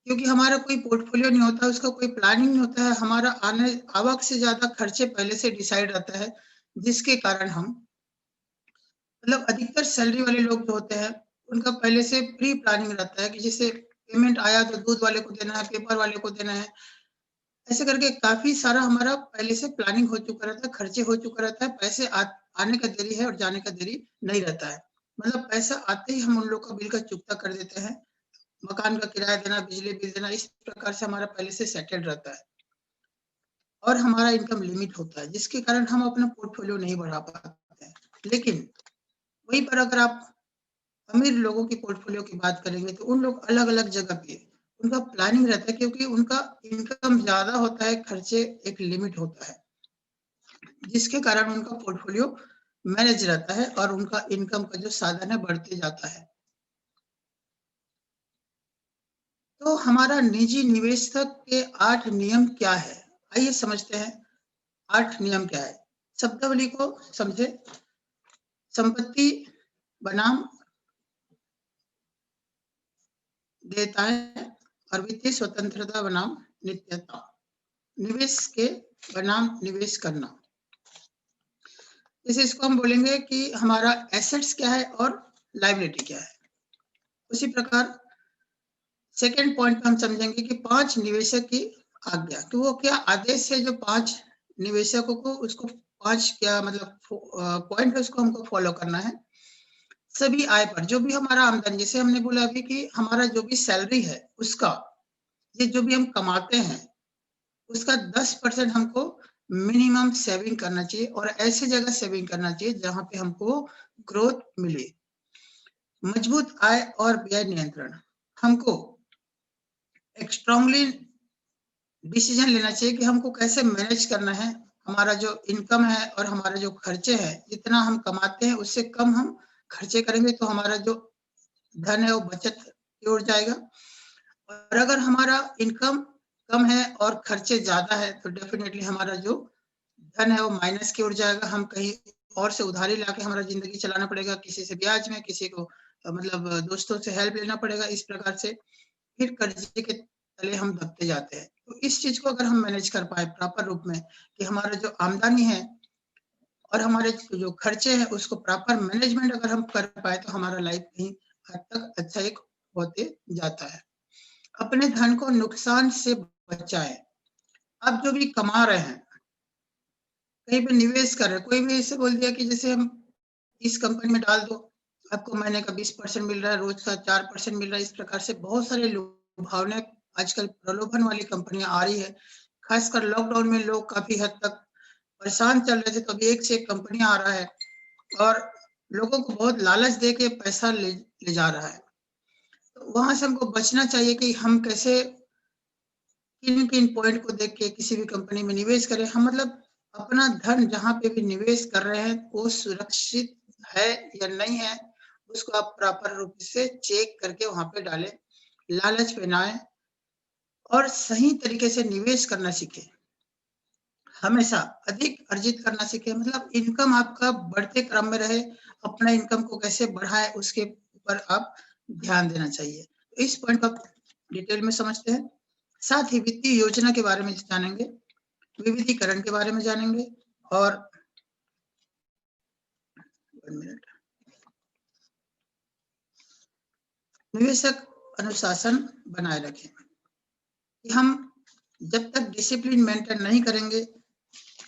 क्योंकि हमारा कोई पोर्टफोलियो नहीं होता, उसका कोई प्लानिंग नहीं होता है, हमारा आने आवक से ज़्यादा खर्चे पहले से डिसाइड रहता है, जिसके कारण हम मतलब अधिकतर सैलरी वाले लोग जो होते हैं, उनका पहले से प्री प्लानिंग रहता है कि जैसे पेमेंट आया तो दूध वाले को देना है, पेपर वाले को देना है। ऐसे करके काफ़ी सारा हमारा पहले से प्लानिंग हो चुका रहता है, खर्चे हो चुका रहता है, पैसे आने का देरी है और जाने का देरी नहीं रहता है। मतलब पैसा आते ही हम उन लोग का बिल का चुकता कर देते हैं, मकान का किराया देना, बिजली बिल देना, इस प्रकार से हमारा पहले से सेटल्ड रहता है। और हमारा इनकम लिमिट होता है, जिसके कारण हम अपना पोर्टफोलियो नहीं बढ़ा पाते हैं। लेकिन वहीं पर अगर आप अमीर लोगों की पोर्टफोलियो की बात करेंगे, तो उन लोग अलग-अलग जगह पे उनका प्लानिंग रहता है क्योंकि उनका इनकम ज़्यादा होता है, खर्चे एक लिमिट होता है, जिसके कारण उनका पोर्टफोलियो मैनेज रहता है और उनका इनकम का जो साधन है बढ़ते जाता है। तो हमारा निजी निवेशक के 8 नियम क्या है? आइए समझते हैं 8 नियम क्या है? शब्दावली को समझे। संपत्ति बनाम देयताएँ और वित्तीय स्वतंत्रता बनाम नित्यता। निवेश के बनाम निवेश करना। जैसे इसको हम बोलेंगे कि हमारा एसेट्स क्या है और लायबिलिटी क्या है। उसी प्रकार सेकंड पॉइंट पे हम समझेंगे कि 5 निवेशक की आज्ञा, तो वो क्या आदेश है जो 5 निवेशकों को उसको 5 क्या मतलब पॉइंट है उसको हमको फॉलो करना है। सभी आय पर जो भी हमारा आमदनी, जैसे हमने बोला अभी कि हमारा जो भी सैलरी है उसका, ये जो भी हम कमाते हैं उसका 10% हमको मिनिमम सेविंग करना चाहिए और ऐसी जगह सेविंग करना चाहिए जहाँ पे हमको ग्रोथ मिले। मजबूत आय और व्यय नियंत्रण। हमको एक स्ट्रांगली डिसीजन लेना चाहिए कि हमको कैसे मैनेज करना है। हमारा जो इनकम है और हमारा जो खर्चे हैं, जितना हम कमाते हैं उससे कम हम खर्चे करेंगे तो हमारा जो धन है वो बचत की ओर जाएगा। और अगर हमारा इनकम कम है और खर्चे ज़्यादा है तो डेफ़िनेटली हमारा जो धन है वो माइनस की ओर जाएगा। हम कहीं और से उधारी लाके हमारा ज़िंदगी चलाना पड़ेगा, किसी से ब्याज में, किसी को मतलब दोस्तों से हेल्प लेना पड़ेगा। इस प्रकार से फिर कर्ज़े के तले हम दबते जाते हैं। तो इस चीज़ को अगर हम मैनेज कर पाएँ प्रॉपर रूप में कि हमारा जो आमदनी है और हमारे जो खर्चे हैं उसको प्रॉपर मैनेजमेंट अगर हम कर पाएँ तो हमारा लाइफ़ कहीं हद तक अच्छा एक होते जाता है। अपने धन को नुकसान से बचाएँ। आप जो भी कमा रहे हैं, कहीं पे निवेश कर रहे हैं, कोई भी ऐसे बोल दिया कि जैसे हम इस कंपनी में डाल दो, आपको महीने का 20% मिल रहा है, रोज़ का 4% मिल रहा है, इस प्रकार से बहुत सारे लुभावने आजकल प्रलोभन वाली कंपनियां आ रही है। खासकर लॉकडाउन में लोग काफी हद तक परेशान चल रहे थे, तो अभी एक से एक कंपनियां आ रहा है और लोगों को बहुत लालच दे के पैसा ले जा रहा है। तो वहां से हमको बचना चाहिए कि हम कैसे किन किन पॉइंट को देख के किसी भी कंपनी में निवेश करें। हम मतलब अपना धन जहां पे भी निवेश कर रहे हैं वो सुरक्षित है या नहीं है, उसको आप प्रॉपर रूप से चेक करके वहां पे डालें। लालच में ना आए और सही तरीके से निवेश करना सीखें। हमेशा अधिक अर्जित करना सीखें, मतलब इनकम आपका बढ़ते क्रम में रहे। अपना इनकम को कैसे बढ़ाए उसके ऊपर आप ध्यान देना चाहिए। तो इस पॉइंट को आप डिटेल में समझते हैं। साथ ही वित्तीय योजना के बारे में जानेंगे, विविधीकरण के बारे में जानेंगे और 1 मिनट, निवेशक अनुशासन बनाए रखें कि हम जब तक डिसिप्लिन मेंटेन नहीं करेंगे,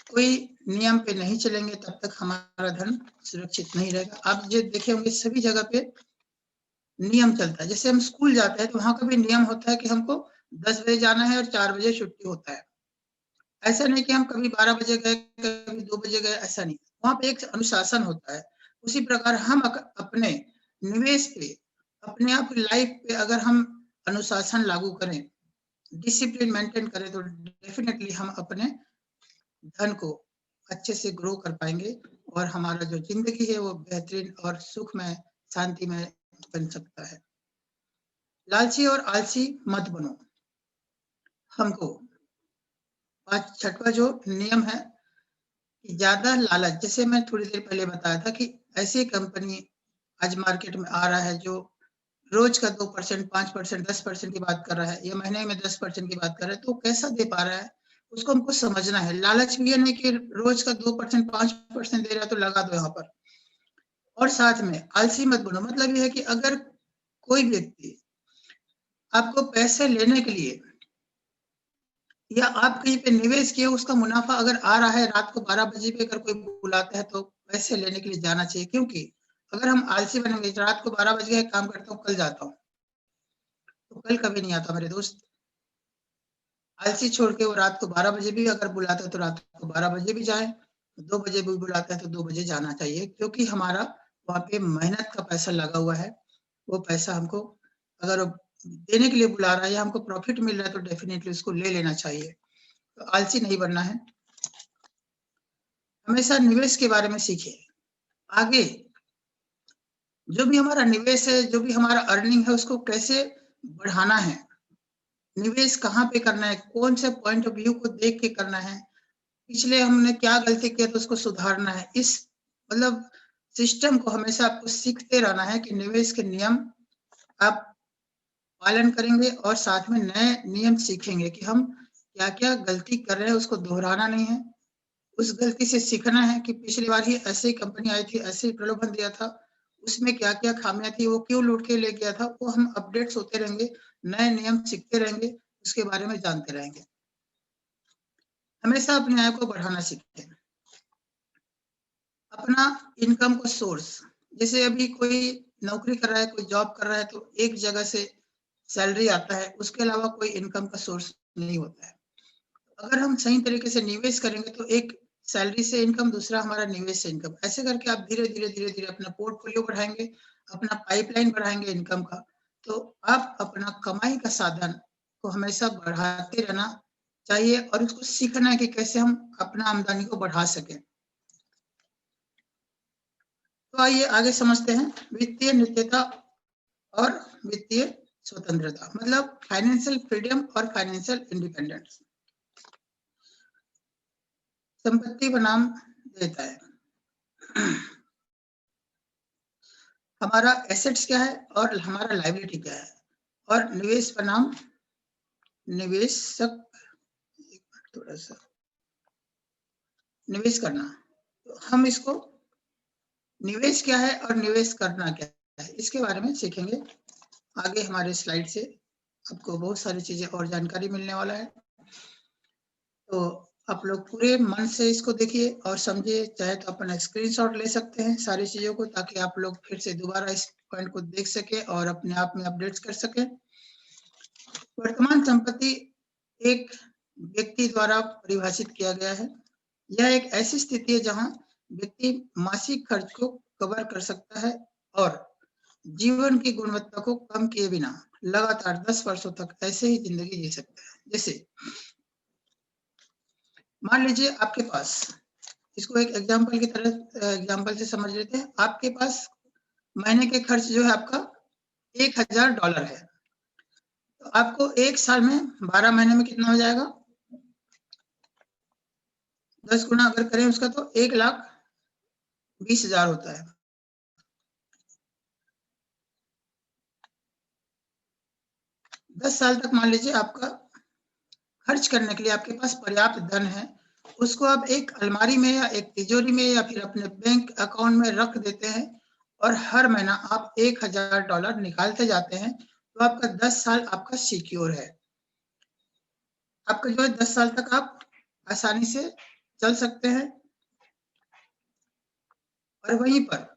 कोई नियम पे नहीं चलेंगे, तब तक हमारा धन सुरक्षित नहीं रहेगा। आप जो देखे होंगे सभी जगह पे नियम चलता है। जैसे हम स्कूल जाते हैं तो वहां का भी नियम होता है कि हमको 10 बजे जाना है और 4 बजे छुट्टी होता है। ऐसा नहीं कि हम कभी 12 बजे गए, कभी 2 बजे गए, ऐसा नहीं। वहां पे एक अनुशासन होता है। उसी प्रकार हम अपने निवेश पे, अपने आप की लाइफ पे अगर हम अनुशासन लागू करें, डिसिप्लिन मेंटेन करें, तो डेफिनेटली हम अपने धन को अच्छे से ग्रो कर पाएंगे और हमारा जो जिंदगी है वो बेहतरीन और सुखमय, शांतिमय बन सकता है। लालची और आलसी मत बनो। हमको छठवा जो नियम है कि ज्यादा लालच, जैसे मैं थोड़ी देर पहले बताया था कि ऐसी कंपनी आज मार्केट में आ रहा है जो रोज का 2%, 5%, 10% की बात कर रहा है या महीने में 10% की बात कर रहा है, तो कैसा दे पा रहा है उसको हमको समझना है। लालच भी ये नहीं कि रोज का 2%, 5% दे रहा है तो लगा दो यहाँ पर। और साथ में आलसी मत बनो, मतलब ये है कि अगर कोई व्यक्ति आपको पैसे लेने के लिए या आप कहीं पे निवेश किए, उसका मुनाफा अगर आ रहा है, रात को 12 बजे पे अगर कोई बुलाता है तो पैसे लेने के लिए जाना चाहिए। क्योंकि अगर हम आलसी बनेंगे, रात को 12 बज गए, काम करता हूँ, कल जाता हूँ, तो कल कभी नहीं आता मेरे दोस्त। आलसी छोड़ के वो रात को 12 बजे भी अगर बुलाता है तो रात को 12 बजे भी जाए, 2 बजे भी बुलाता है तो 2 बजे जाना चाहिए। क्योंकि हमारा वहाँ पे मेहनत का पैसा लगा हुआ है। वो पैसा हमको अगर देने के लिए बुला रहा है या हमको प्रॉफिट मिल रहा है तो डेफिनेटली उसको ले लेना चाहिए। तो आलसी नहीं बनना है। हमेशा निवेश के बारे में सीखिए। आगे जो भी हमारा निवेश है, जो भी हमारा अर्निंग है, उसको कैसे बढ़ाना है, निवेश कहाँ पे करना है, कौन से पॉइंट ऑफ व्यू को देख के करना है, पिछले हमने क्या गलती किया तो उसको सुधारना है। इस मतलब सिस्टम को हमेशा आपको सीखते रहना है कि निवेश के नियम आप पालन करेंगे और साथ में नए नियम सीखेंगे कि हम क्या-क्या गलती कर रहे हैं, उसको दोहराना नहीं है। उस गलती से सीखना है कि पिछली बार ही ऐसे ही कंपनी आई थी, ऐसे ही प्रलोभन दिया था, उसमें क्या-क्या खामियां थी, वो क्यों लूट के ले गया था, वो हम अपडेट्स होते रहेंगे, नए नियम सीखते रहेंगे, उसके बारे में जानते रहेंगे। हमेशा अपने आय को बढ़ाना सीखें। अपना इनकम को सोर्स, जैसे अभी कोई नौकरी कर रहा है, कोई जॉब कर रहा है, तो एक जगह से सैलरी आता है, उसके अलावा कोई इनकम का सोर्स नहीं होता है। अगर हम सही तरीके से निवेश करेंगे तो एक सैलरी से इनकम, दूसरा हमारा निवेश से इनकम, ऐसे करके आप धीरे-धीरे अपना पोर्टफोलियो बढ़ाएँगे, अपना पाइपलाइन बढ़ाएँगे इनकम का, तो आप अपना कमाई का साधन को हमेशा बढ़ाते रहना चाहिए और उसको सीखना है कि कैसे हम अपना आमदनी को बढ़ा सकें। तो आइए आगे समझते हैं वित्तीय नित्यता और वित्तीय स्वतंत्रता, मतलब फाइनेंशियल फ्रीडम और फाइनेंशियल इंडिपेंडेंस। संपत्ति बनाम देता है। हमारा एसेट्स क्या है और हमारा लायबिलिटी क्या है, और निवेश बनाम निवेशक, थोड़ा सा निवेश करना, तो हम इसको निवेश क्या है और निवेश करना क्या है, इसके बारे में सीखेंगे आगे हमारे स्लाइड से। आपको बहुत सारी चीजें और जानकारी मिलने वाला है, तो आप लोग पूरे मन से इसको देखिए और समझिए। चाहे तो अपना स्क्रीनशॉट ले सकते हैं सारी चीजों को, ताकि आप लोग फिर से दोबारा इस पॉइंट को देख सके और अपने आप में अपडेट्स कर सके। वर्तमान संपत्ति एक व्यक्ति द्वारा परिभाषित किया गया है। यह एक ऐसी स्थिति है जहां व्यक्ति मासिक खर्च को कवर कर सकता है और जीवन की गुणवत्ता को कम किए बिना लगातार 10 वर्षों तक ऐसे ही जिंदगी जी सकता है। जैसे मान लीजिए आपके पास, इसको एक एग्जांपल की तरह एग्जांपल से समझ लेते हैं। आपके पास महीने के खर्च जो है आपका $1000 है। तो आपको 1 साल में 12 महीने में कितना हो जाएगा? 10 गुना अगर करें उसका तो 1,20,000 होता है। दस साल तक मान लीजिए आपका खर्च करने के लिए आपके पास पर्याप्त धन है। उसको आप एक अलमारी में या एक तिजोरी में या फिर अपने बैंक अकाउंट में रख देते हैं और हर महीना आप $1000 निकालते जाते हैं, तो आपका 10 साल आपका सिक्योर है। आपका जो है 10 साल तक आप आसानी से चल सकते हैं। और वहीं पर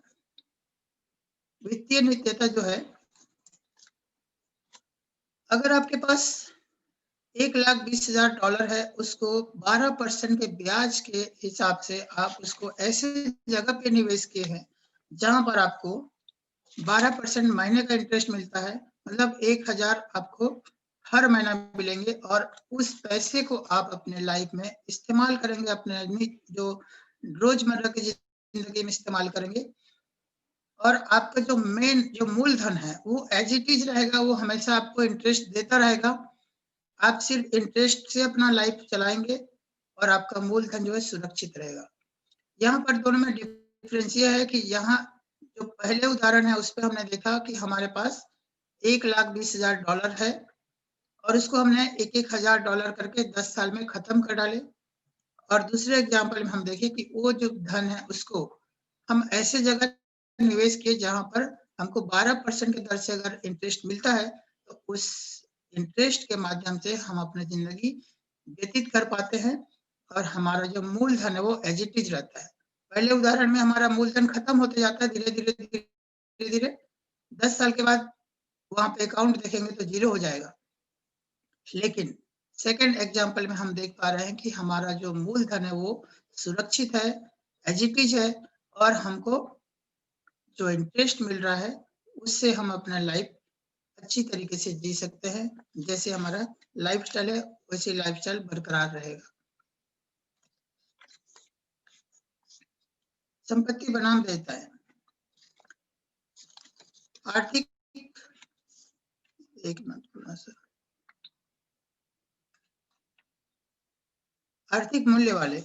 वित्तीय नित्यता जो है, अगर आपके पास $1,20,000 है, उसको 12% के ब्याज के हिसाब से आप उसको ऐसे जगह पे निवेश किए हैं जहां पर आपको 12% महीने का इंटरेस्ट मिलता है। मतलब 1,000 आपको हर महीना मिलेंगे और उस पैसे को आप अपने लाइफ में इस्तेमाल करेंगे, अपने जो रोजमर्रा की जिंदगी में इस्तेमाल करेंगे। और आपका जो मेन जो मूलधन है वो एज इट इज रहेगा, वो हमेशा आपको इंटरेस्ट देता रहेगा। आप सिर्फ इंटरेस्ट से अपना लाइफ चलाएंगे और आपका मूलधन जो है सुरक्षित रहेगा। यहाँ पर दोनों में डिफरेंस ये है कि यहाँ जो पहले उदाहरण है उस पर हमने देखा कि हमारे पास $1,20,000 है और उसको हमने $1,000 करके 10 साल में खत्म कर डाले। और दूसरे एग्जाम्पल में हम देखें कि वो जो धन है उसको हम ऐसे जगह निवेश किए जहां पर हमको 12% के दर से अगर इंटरेस्ट मिलता है, तो उस इंटरेस्ट के माध्यम से हम अपनी जिंदगी व्यतीत कर पाते हैं और हमारा जो मूलधन है वो एज इट इज रहता है। पहले उदाहरण में हमारा मूलधन खत्म होते जाता है धीरे धीरे धीरे धीरे। 10 साल के बाद वहां पे अकाउंट देखेंगे तो जीरो हो जाएगा। लेकिन सेकंड एग्जांपल में हम देख पा रहे हैं कि हमारा जो मूलधन है वो सुरक्षित है, एज इट इज है और हमको जो इंटरेस्ट मिल रहा है उससे हम अपना लाइफ अच्छी तरीके से जी सकते हैं। जैसे हमारा लाइफस्टाइल है वैसे लाइफस्टाइल बरकरार रहेगा। संपत्ति बनाम देयता है। आर्थिक, एक मिनट थोड़ा सा, आर्थिक मूल्य वाले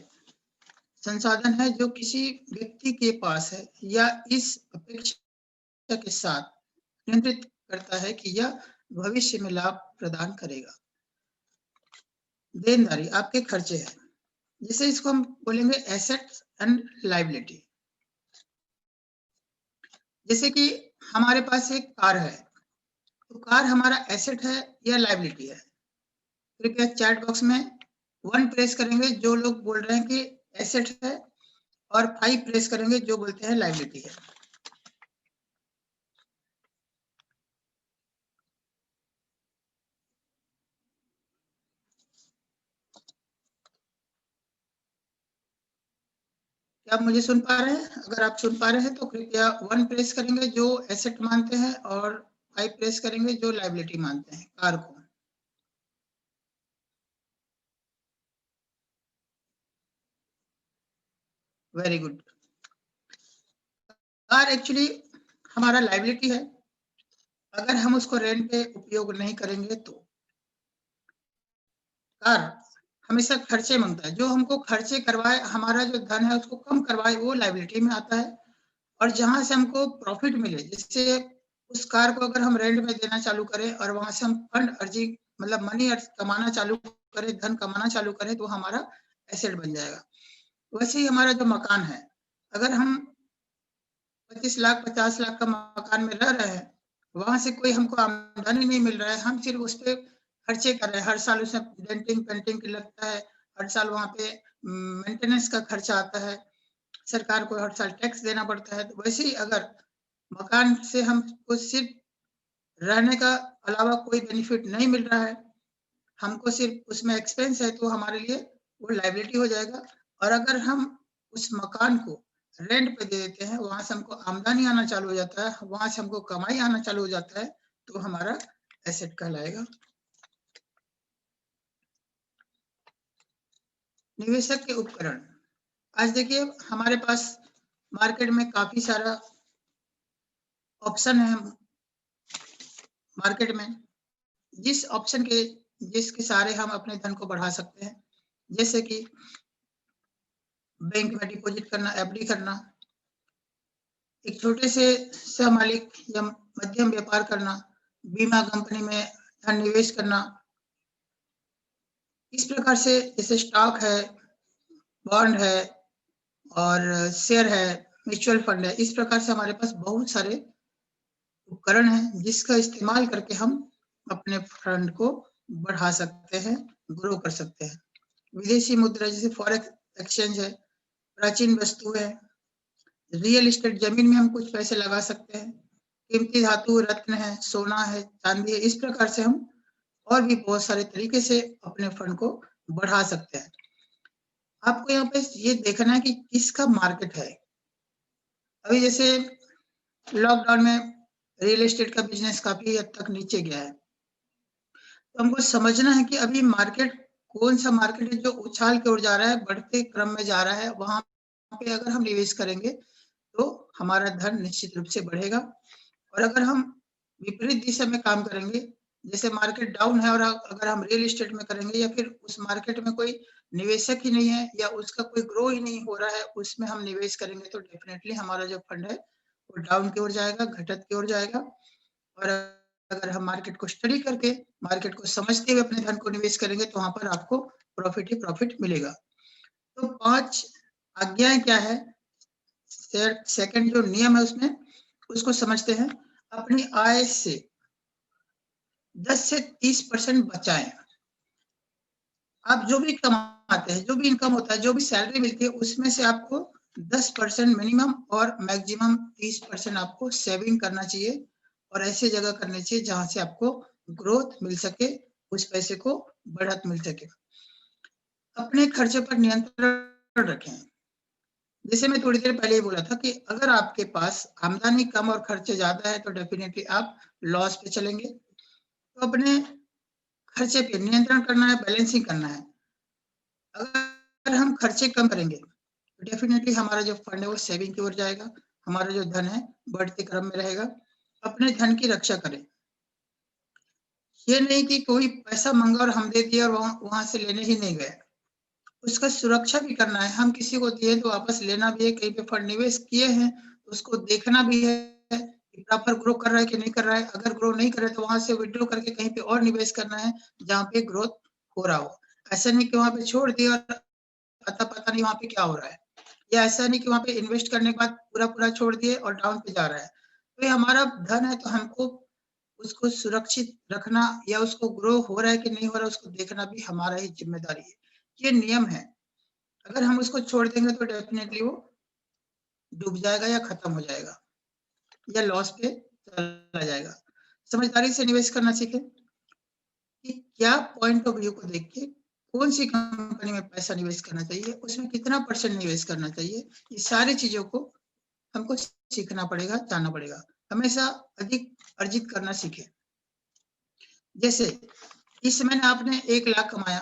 संसाधन है जो किसी व्यक्ति के पास है या इस अपेक्षा के साथ नियंत्रित करता है कि यह भविष्य में लाभ प्रदान करेगा। देनदारी आपके खर्चे हैं, जैसे इसको हम बोलेंगे एसेट्स एंड लायबिलिटी। जैसे कि हमारे पास एक कार है, तो कार हमारा एसेट है या लायबिलिटी है? कृपया चैट बॉक्स में 1 प्रेस करेंगे जो लोग बोल रहे हैं कि एसेट है और 5 प्रेस करेंगे जो बोलते हैं लायबिलिटी है। क्या आप मुझे सुन पा रहे हैं? अगर आप सुन पा रहे हैं तो कृपया 1 प्रेस करेंगे जो एसेट मानते हैं और 5 प्रेस करेंगे जो लायबिलिटी मानते हैं कार को। Very good. कार एक्चुअली हमारा लायबिलिटी है। अगर हम उसको रेंट पे उपयोग नहीं करेंगे तो कार हमेशा खर्चे मांगता है। जो हमको खर्चे करवाए, हमारा जो धन है उसको कम करवाए, वो लायबिलिटी में आता है। और जहां से हमको प्रॉफिट मिले, जिससे उस कार को अगर हम रेंट में देना चालू करें और वहां से हम फंड अर्जिंग मतलब मनी कमाना चालू करें, धन कमाना चालू करें, तो हमारा एसेट बन जाएगा। वैसे ही हमारा जो मकान है, अगर हम 25 लाख 50 लाख का मकान में रह रहे हैं, वहां से कोई हमको आमदनी नहीं मिल रहा है, हम सिर्फ उस पर खर्चे कर रहे हैं। हर साल उसमें डेंटिंग पेंटिंग लगता है, हर साल वहां पे मेंटेनेंस का खर्चा आता है, सरकार को हर साल टैक्स देना पड़ता है। तो वैसे ही अगर मकान से हमको सिर्फ रहने का अलावा कोई बेनिफिट नहीं मिल रहा है, हमको सिर्फ उसमें एक्सपेंस है, तो हमारे लिए वो लायबिलिटी हो जाएगा। और अगर हम उस मकान को रेंट पे दे देते हैं, वहाँ से हमको आमदनी आना चालू हो जाता है, वहाँ से हमको कमाई आना चालू हो जाता है, तो हमारा एसेट कहलाएगा। निवेशक के उपकरण। आज देखिए हमारे पास मार्केट में काफ़ी सारा ऑप्शन है मार्केट में, जिसके सहारे हम अपने धन को बढ़ा सकते हैं। जैसे कि बैंक में डिपॉजिट करना, एफडी करना, एक छोटे से सहमालिक या मध्यम व्यापार करना, बीमा कंपनी में धन निवेश करना। इस प्रकार से जैसे स्टॉक है, बॉन्ड है और शेयर है, म्यूचुअल फंड है, इस प्रकार से हमारे पास बहुत सारे उपकरण हैं जिसका इस्तेमाल करके हम अपने फंड को बढ़ा सकते हैं, ग्रो कर सकते हैं। विदेशी मुद्रा जैसे फॉरेक्स एक्सचेंज है, प्राचीन वस्तु है, रियल एस्टेट, जमीन में हम कुछ पैसे लगा सकते हैं, कीमती धातु, रत्न है, सोना है, चांदी है। इस प्रकार से हम और भी बहुत सारे तरीके से अपने फंड को बढ़ा सकते हैं। आपको यहाँ पे ये देखना है कि किसका मार्केट है। अभी जैसे लॉकडाउन में रियल एस्टेट का बिजनेस काफी हद तक नीचे गया है, तो हमको समझना है कि अभी मार्केट कौन सा मार्केट है जो उछाल की ओर जा रहा है, बढ़ते क्रम में जा रहा है, वहां पे अगर हम निवेश करेंगे तो हमारा धन निश्चित रूप से बढ़ेगा। और अगर हम विपरीत दिशा में काम करेंगे, जैसे मार्केट डाउन है और अगर हम रियल एस्टेट में करेंगे या फिर उस मार्केट में कोई निवेशक ही नहीं है या उसका कोई ग्रो ही नहीं हो रहा है, उसमें हम निवेश करेंगे तो डेफिनेटली हमारा जो फंड है वो डाउन की ओर जाएगा, घटत की ओर जाएगा। और अगर हम मार्केट को स्टडी करके, मार्केट को समझते हुए अपने धन को निवेश करेंगे तो वहां पर आपको प्रॉफिट ही प्रॉफिट मिलेगा। तो 5 आज्ञाएं क्या है, सेकंड जो नियम है उसमें, उसको समझते हैं। अपनी आय से 10 से 30% बचाएं। आप जो भी कमाते हैं, जो भी इनकम होता है, जो भी सैलरी मिलती है, उसमें से आपको 10% मिनिमम और मैक्सिमम 30% आपको सेविंग करना चाहिए। और ऐसे जगह करनी चाहिए जहां से आपको ग्रोथ मिल सके, उस पैसे को बढ़त मिल सके। अपने खर्चे पर नियंत्रण रखें। जैसे मैं थोड़ी देर पहले ही बोला था कि अगर आपके पास आमदनी कम और खर्चे ज्यादा है तो डेफिनेटली आप लॉस पे चलेंगे। तो अपने खर्चे पे नियंत्रण करना है, बैलेंसिंग करना है। अगर हम खर्चे कम करेंगे तो डेफिनेटली हमारा जो फंड है वो सेविंग की ओर जाएगा, हमारा जो धन है बढ़ते क्रम में रहेगा। अपने धन की रक्षा करें। ये नहीं कि कोई पैसा मांगा और हम दे दिया और वहां से लेने ही नहीं गए, उसका सुरक्षा भी करना है। हम किसी को दिए तो वापस लेना भी है, कहीं पे फंड निवेश किए हैं तो उसको देखना भी है कि प्रॉपर ग्रो कर रहा है कि नहीं कर रहा है। अगर ग्रो नहीं कर रहा है तो वहां से विड्रॉ करके कहीं पे और निवेश करना है जहाँ पे ग्रोथ हो रहा हो। ऐसा नहीं कि वहां पे छोड़ दिया और पता नहीं वहां पे क्या हो रहा है, या ऐसा नहीं कि वहां पे इन्वेस्ट करने के बाद पूरा पूरा छोड़ दिए और डाउन पे जा रहा है। तो ये हमारा धन है, तो हमको उसको सुरक्षित रखना या उसको ग्रो हो रहा है कि नहीं हो रहा है उसको देखना भी हमारा ही जिम्मेदारी है। ये नियम है। अगर हम उसको छोड़ देंगे तो डेफिनेटली वो डूब जाएगा या खत्म हो जाएगा या लॉस पे चला जाएगा। समझदारी से निवेश करना सीखें कि क्या पॉइंट ऑफ व्यू को देख के कौन सी कंपनी में पैसा निवेश करना चाहिए, उसमें कितना परसेंट निवेश करना चाहिए। ये सारी चीजों को हमको सीखना पड़ेगा, जानना पड़ेगा। हमेशा अधिक अर्जित करना सीखें। जैसे इस महीने आपने 1 लाख कमाया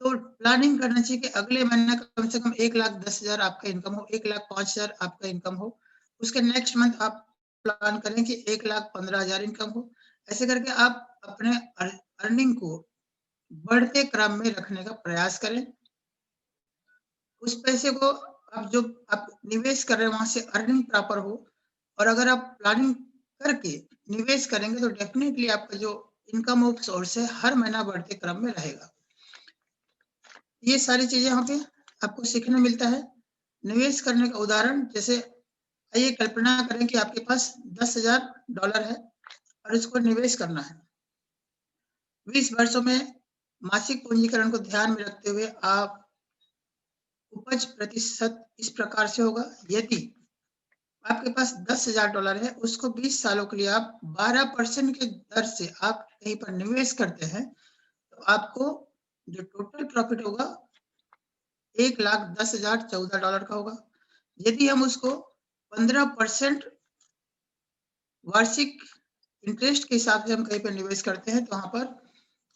तो प्लानिंग करना चाहिए कि अगले महीने कम से कम 1,10,000 आपका इनकम हो, 1,05,000 आपका इनकम हो। उसके नेक्स्ट मंथ आप प्लान करें कि 1,15,000 इनकम हो। ऐसे करके आप अपने अर्निंग को बढ़ते क्रम में रखने का प्रयास करें। उस पैसे को आप जो आप निवेश कर रहे हैं वहां से अर्निंग प्रॉपर हो। और अगर आप प्लानिंग करके निवेश करेंगे तो डेफिनेटली आपका जो इनकम ऑफ सोर्स है हर महीना बढ़ते क्रम में रहेगा। ये सारी चीजें यहाँ पे आपको सीखने मिलता है। निवेश करने का उदाहरण, जैसे आइए कल्पना करें कि आपके पास $10,000 है और इसको निवेश करना है 20 वर्षों में। मासिक पूंजीकरण को ध्यान में रखते हुए आप उपज प्रतिशत इस प्रकार से होगा। यदि आपके पास $10,000 है, उसको 20 सालों के लिए आप 12% के दर से आप कहीं पर निवेश करते हैं, तो आपको जो टोटल प्रॉफिट होगा $1,10,014 का होगा। यदि हम उसको 15% वार्षिक इंटरेस्ट के हिसाब से हम कहीं पर निवेश करते हैं, तो वहाँ पर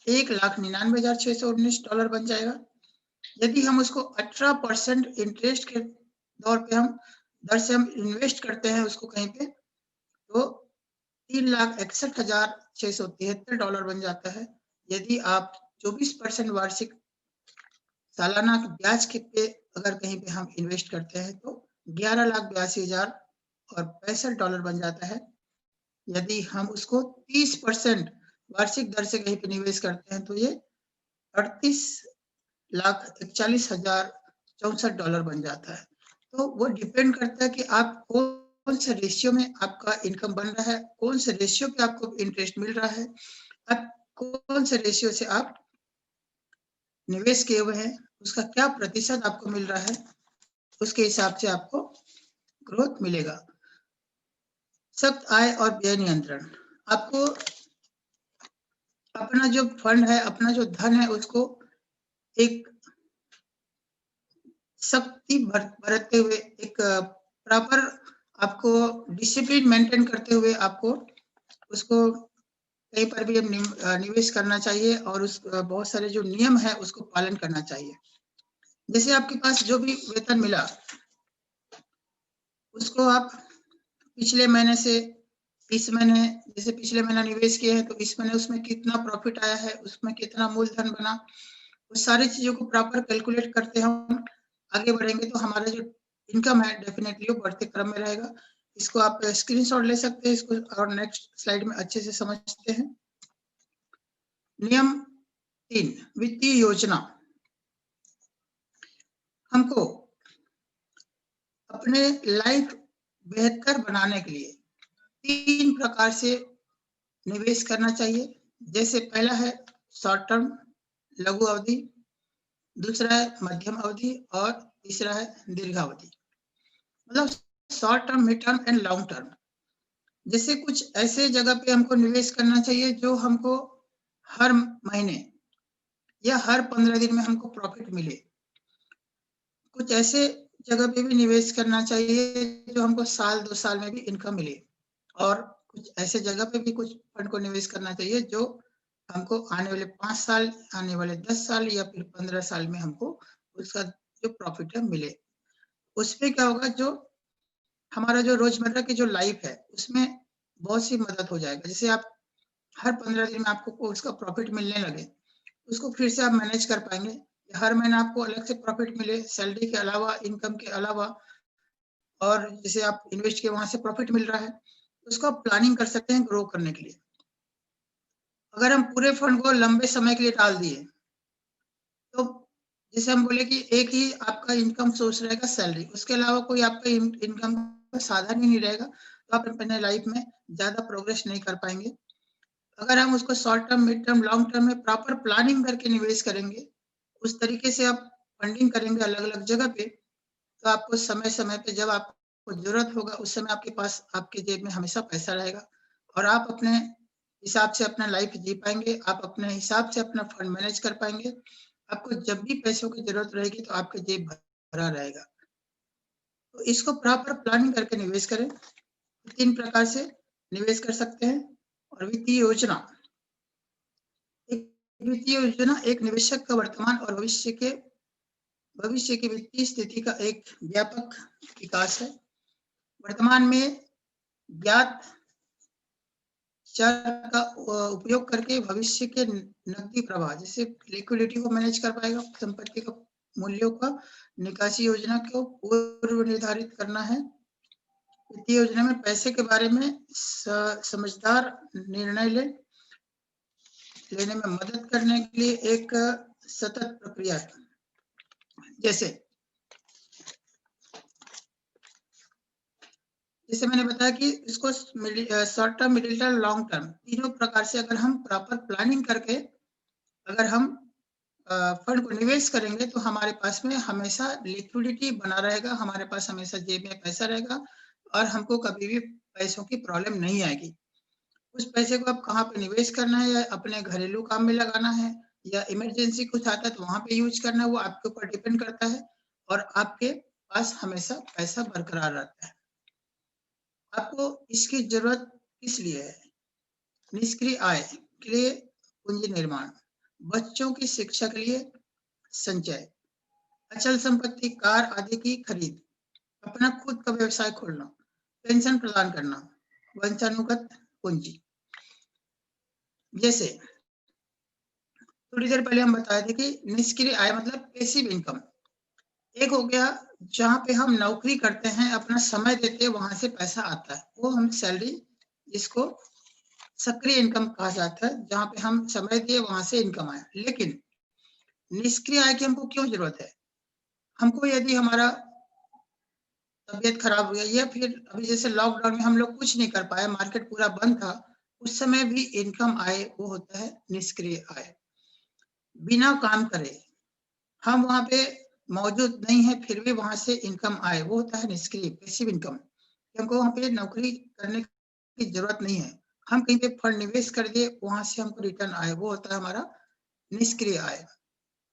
$1,99,619 बन जाएगा। यदि हम उसको 18% इंटरेस्ट के दर से हम इन्वेस्ट करते हैं उसको कहीं पे, तो $3,61,673 बन जाता है। यदि आप 24% वार्षिक सालाना ब्याज के पे अगर कहीं पे हम इन्वेस्ट करते हैं, तो $11,82,065 बन जाता है। यदि हम उसको 30% वार्षिक दर से कहीं पे निवेश करते हैं, तो ये $38,41,64 बन जाता है। तो वो डिपेंड करता है कि आप कौन से रेशियो में आपका इनकम बन रहा है, कौन से रेशियो पे आपको इंटरेस्ट मिल रहा है, आप कौन से रेशियो से आप निवेश किए हुए हैं, उसका क्या प्रतिशत आपको मिल रहा है, उसके हिसाब से आपको ग्रोथ मिलेगा। सख्त आय और व्यय नियंत्रण, आपको अपना जो फंड है, अपना जो धन है, उसको एक सख्ती बरतते हुए, एक प्रॉपर आपको डिसिप्लिन मेंटेन करते हुए आपको उसको कहीं पर भी निवेश करना चाहिए, और उस बहुत सारे जो नियम है उसको पालन करना चाहिए। जैसे आपके पास जो भी वेतन मिला, उसको आप पिछले महीने से इस महीने, जैसे पिछले महीना निवेश किए हैं, तो इस महीने उसमें कितना प्रॉफिट आया है, उसमें कितना मूलधन बना, उस सारी चीजों को प्रॉपर कैलकुलेट करते हम आगे बढ़ेंगे, तो हमारा जो इनकम है डेफिनेटली वो बढ़ते क्रम में रहेगा। इसको आप स्क्रीनशॉट ले सकते हैं इसको, और नेक्स्ट स्लाइड में अच्छे से समझते हैं। नियम 3, वित्तीय योजना। हमको अपने लाइफ बेहतर बनाने के लिए 3 प्रकार से निवेश करना चाहिए। जैसे पहला है शॉर्ट टर्म, लघु अवधि, दूसरा है मध्यम अवधि, और तीसरा है दीर्घावधि। मतलब short term, mid term and long term. जैसे कुछ ऐसे जगह पे हमको निवेश करना चाहिए जो हमको हर महीने या हर 15 दिन में हमको प्रॉफिट मिले। कुछ ऐसे जगह पे भी निवेश करना चाहिए जो हमको साल 2 साल में भी इनकम मिले, और कुछ ऐसे जगह पे भी कुछ फंड को निवेश करना चाहिए जो हमको आने वाले 5 साल, आने वाले 10 साल या फिर 15 साल में हमको उसका जो प्रॉफिट है मिले। उसमें क्या होगा, जो हमारा जो रोजमर्रा की जो लाइफ है उसमें बहुत सी मदद हो जाएगा। जैसे आप हर 15 दिन में आपको उसका प्रॉफिट मिलने लगे, उसको फिर से आप मैनेज कर पाएंगे। हर महीने आपको अलग से प्रॉफिट मिले, सैलरी के अलावा, इनकम के अलावा, और जैसे आप इन्वेस्ट किए वहां से प्रॉफिट मिल रहा है, उसको आप प्लानिंग कर सकते हैं ग्रो करने के लिए। अगर हम पूरे फंड को लंबे समय के लिए डाल दिए, तो जैसे हम बोले कि एक ही आपका इनकम सोर्स रहेगा सैलरी, उसके अलावा कोई आपका इनकम का साधन ही नहीं रहेगा, तो आप अपने लाइफ में ज्यादा प्रोग्रेस नहीं कर पाएंगे। अगर हम उसको short term, mid term, long term में प्रॉपर प्लानिंग करके निवेश करेंगे, उस तरीके से आप फंडिंग करेंगे अलग अलग जगह पे, तो आपको समय समय पे जब आपको जरूरत होगा, उस समय आपके पास, आपके जेब में हमेशा पैसा रहेगा, और आप अपने हिसाब से अपना लाइफ जी पाएंगे, आप अपने हिसाब से अपना फंड मैनेज कर पाएंगे। आपको जब भी पैसों की जरूरत रहेगी तो आपका जेब भरा रहेगा। तो इसको प्रॉपर प्लानिंग करके निवेश करें। 3 प्रकार से निवेश कर सकते हैं। और वित्तीय योजना, एक वित्तीय योजना एक निवेशक का वर्तमान और भविष्य की वित्तीय स्थिति का एक व्यापक विकास है। वर्तमान में ज्ञात चर का उपयोग करके भविष्य के नकदी प्रवाह, जैसे लिक्विडिटी को मैनेज कर पाएगा, संपत्ति का मूल्यों का निकासी योजना को पूर्व निर्धारित करना है। वित्तीय योजना में पैसे के बारे में समझदार निर्णय लेने में मदद करने के लिए एक सतत प्रक्रिया है। जैसे मैंने बताया कि इसको short term, middle term, long term, तीनों प्रकार से अगर हम प्रॉपर प्लानिंग करके अगर हम फंड को निवेश करेंगे, तो हमारे पास में हमेशा लिक्विडिटी बना रहेगा, हमारे पास हमेशा जेब में पैसा रहेगा, और हमको कभी भी पैसों की प्रॉब्लम नहीं आएगी। उस पैसे को आप कहाँ पे निवेश करना है, या अपने घरेलू काम में लगाना है, या इमरजेंसी कुछ आता है तो वहाँ पे यूज़ करना है, वो आपके ऊपर डिपेंड करता है, और आपके पास हमेशा पैसा बरकरार रहता है। आपको इसकी ज़रूरत किस लिए है? निष्क्रिय आय के लिए पूंजी निर्माण, बच्चों की शिक्षा के लिए संचय, अचल संपत्ति, कार आदि की खरीद, अपना खुद का व्यवसाय खोलना, पेंशन प्रदान करना, वंशानुगत पूंजी। जैसे थोड़ी देर पहले हम बताए थे कि निष्क्रिय आय मतलब पैसिव इनकम। एक हो गया जहाँ पे हम नौकरी करते हैं, अपना समय देते हैं, वहां से पैसा आता है, वो हम सैलरी, जिसको सक्रिय इनकम कहा जाता है, जहाँ पे हम समय दिए वहां से इनकम आया। लेकिन निष्क्रिय आय की हमको क्यों जरूरत है? हमको यदि हमारा तबीयत खराब हो गया, या फिर अभी जैसे लॉकडाउन में हम लोग कुछ नहीं कर पाए, मार्केट पूरा बंद था, उस समय भी इनकम आए, वो होता है निष्क्रिय आय। बिना काम करे हम वहाँ पे मौजूद नहीं है, फिर भी वहां से इनकम आए, वो होता है निष्क्रिय पैसिव इनकम। हमको वहाँ पे नौकरी करने की जरूरत नहीं है, हम कहीं पे फंड निवेश कर दिए, वहां से हमको रिटर्न आए, वो होता है हमारा निष्क्रिय आय।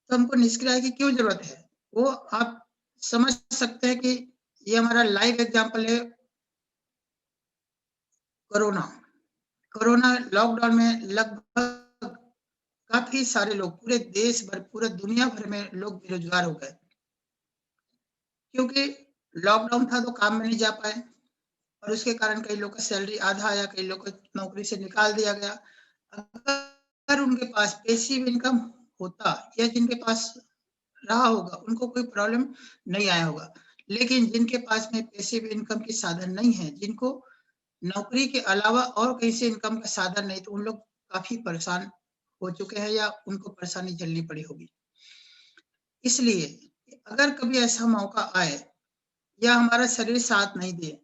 तो हमको निष्क्रिय आय की क्यों जरूरत है, वो आप समझ सकते हैं कि ये हमारा लाइव एग्जाम्पल है। कोरोना कोरोना लॉकडाउन में लगभग काफी सारे लोग, पूरे देश भर, पूरे दुनिया भर में लोग बेरोजगार हो गए, क्योंकि लॉकडाउन था तो काम में नहीं जा पाए, और उसके कारण कई लोग का सैलरी आधा आया, कई लोग को नौकरी से निकाल दिया गया। अगर उनके पास पैसिव इनकम होता, या जिनके पास रहा होगा, उनको कोई प्रॉब्लम नहीं आया होगा। लेकिन जिनके पास में पैसिव इनकम के साधन नहीं है, जिनको नौकरी के अलावा और कहीं से इनकम का साधन नहीं, तो उन लोग काफी परेशान हो चुके हैं, या उनको परेशानी झेलनी पड़ी होगी। इसलिए अगर कभी ऐसा मौका आए, या हमारा शरीर साथ नहीं दे,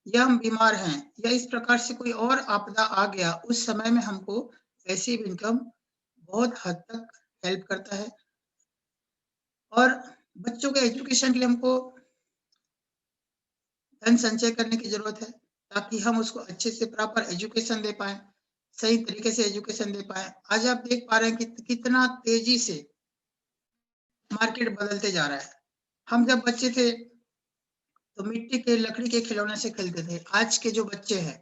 या हम बीमार हैं, या इस प्रकार से कोई और आपदा आ गया, उस समय में हमको पैसिव इनकम बहुत हद तक हेल्प करता है। और बच्चों के एजुकेशन के लिए हमको धन संचय करने की जरूरत है, ताकि हम उसको अच्छे से प्रॉपर एजुकेशन दे पाए, सही तरीके से एजुकेशन दे पाए। आज आप देख पा रहे हैं कि कितना तेजी से मार्केट बदलते जा रहा है। हम जब बच्चे थे तो मिट्टी के, लकड़ी के खिलौने से खेलते थे। आज के जो बच्चे हैं,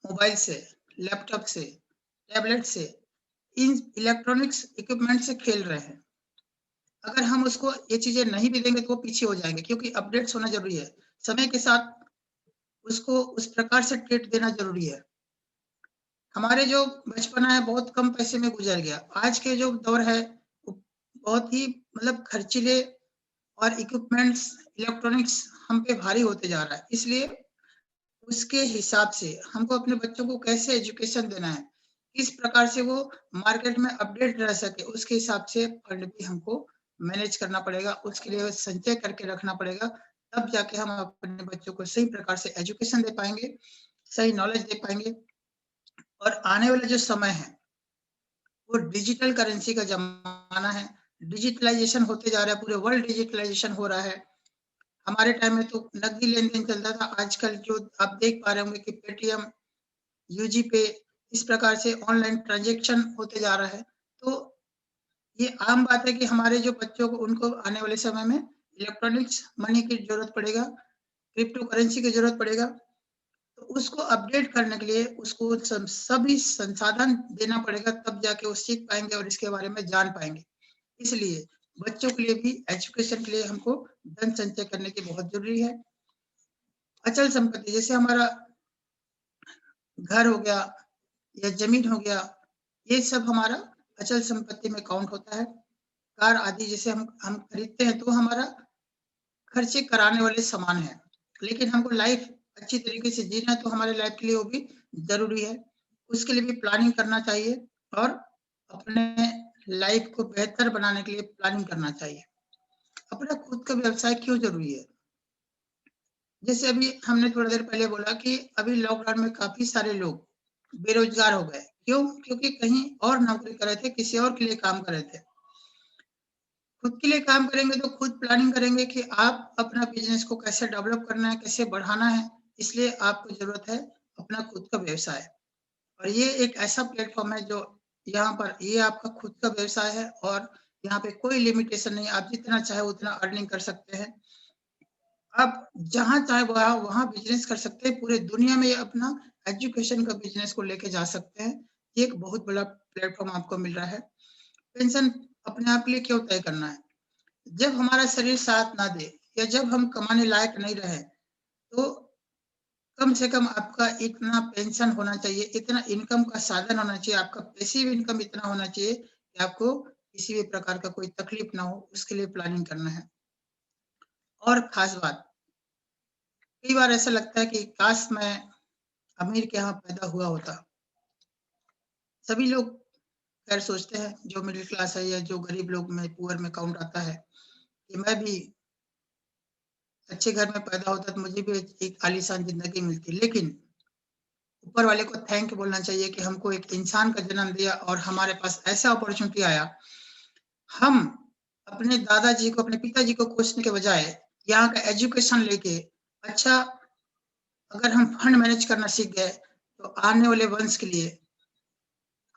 मोबाइल से, लैपटॉप से, टैबलेट से, इन इलेक्ट्रॉनिक्स इक्विपमेंट से खेल रहे हैं। अगर हम उसको ये चीजें नहीं भी देंगे तो वो पीछे हो जाएंगे, क्योंकि अपडेट्स होना जरूरी है। समय के साथ उसको उस प्रकार से ट्रीट देना जरूरी है। हमारे जो बचपना है बहुत कम पैसे में गुजर गया। आज के जो दौर है वो बहुत ही मतलब खर्चीले, और इक्विपमेंट्स, इलेक्ट्रॉनिक्स हम पे भारी होते जा रहा है। इसलिए उसके हिसाब से हमको अपने बच्चों को कैसे एजुकेशन देना है, किस प्रकार से वो मार्केट में अपडेट रह सके, उसके हिसाब से फंड भी हमको मैनेज करना पड़ेगा, उसके लिए संचय करके रखना पड़ेगा। तब जाके हम अपने बच्चों को सही प्रकार से एजुकेशन दे पाएंगे, सही नॉलेज दे पाएंगे। और आने वाला जो समय है वो डिजिटल करेंसी का जमाना है। डिजिटलाइजेशन होते जा रहा है, पूरे वर्ल्ड डिजिटलाइजेशन हो रहा है। हमारे टाइम में तो नकदी लेन-देन चलता था, आजकल जो आप देख पा रहे होंगे कि पेटीएम, यूजी पे, इस प्रकार से ऑनलाइन ट्रांजैक्शन होते जा रहा है। तो ये आम बात है कि हमारे जो बच्चों को, उनको आने वाले समय में इलेक्ट्रॉनिक्स मनी की जरूरत पड़ेगा, क्रिप्टो करेंसी की जरूरत पड़ेगा। तो उसको अपडेट करने के लिए उसको सभी संसाधन देना पड़ेगा, तब जाके वो सीख पाएंगे और इसके बारे में जान पाएंगे। इसलिए बच्चों के लिए भी एजुकेशन के लिए हमको धन संचय करने की बहुत जरूरी है। अचल संपत्ति जैसे हमारा घर हो गया, या जमीन हो गया, ये सब हमारा अचल संपत्ति में काउंट होता है। कार आदि जैसे हम खरीदते हैं तो हमारा खर्चे कराने वाले सामान है, लेकिन हमको लाइफ अच्छी तरीके से जीना है तो हमारे लाइफ के लिए वो भी जरूरी है। उसके लिए भी प्लानिंग करना चाहिए, और अपने लाइफ को बेहतर बनाने के लिए प्लानिंग करना चाहिए। अपना खुद का व्यवसाय क्यों जरूरी है? जैसे अभी हमने थोड़ी देर पहले बोला कि अभी लॉकडाउन में काफी सारे लोग बेरोजगार हो गए। क्यों? क्योंकि कहीं और नौकरी कर रहे थे, किसी और के लिए काम कर रहे थे। खुद के लिए काम करेंगे तो खुद प्लानिंग करेंगे कि आप अपना बिज़नेस को कैसे डेवलप करना है, कैसे बढ़ाना है, इसलिए आपको ज़रूरत है अपना खुद का व्यवसाय। और ये एक ऐसा प्लेटफ़ॉर्म है जो यहाँ पर ये आपका खुद का व्यवसाय है और यहाँ पे कोई लिमिटेशन नहीं है, आप जितना चाहे उतना अर्निंग कर सकते हैं। आप जहाँ चाहे वहाँ वहाँ बिज़नेस कर सकते हैं, पूरे दुनिया में अपना एजुकेशन का बिज़नेस को लेके जा सकते हैं। ये एक बहुत बड़ा प्लेटफ़ॉर्म आपको मिल रहा है। पेंशन अपने आप के लिए क्यों तय करना है? जब हमारा शरीर साथ ना दे या जब हम कमाने लायक नहीं रहे, तो कम से कम आपका इतना पेंशन होना चाहिए, इतना इनकम का साधन होना चाहिए, आपका पैसिव इनकम इतना होना चाहिए कि आपको किसी भी प्रकार का कोई तकलीफ ना हो, उसके लिए प्लानिंग करना है। और खास बात, कई बार ऐसा लगता है कि काश मैं अमीर के यहाँ पैदा हुआ होता। सभी लोग खैर सोचते हैं, जो मिडिल क्लास है या जो गरीब लोग में पुअर में काउंट आता है, कि मैं भी अच्छे घर में पैदा होता तो मुझे भी एक आलीशान ज़िंदगी मिलती। लेकिन ऊपर वाले को थैंक यू बोलना चाहिए कि हमको एक इंसान का जन्म दिया और हमारे पास ऐसा अपॉर्च्युनिटी आया। हम अपने दादाजी को, अपने पिताजी को कोसने के बजाय यहाँ का एजुकेशन लेके अच्छा अगर हम फंड मैनेज करना सीख गए, तो आने वाले वंश के लिए,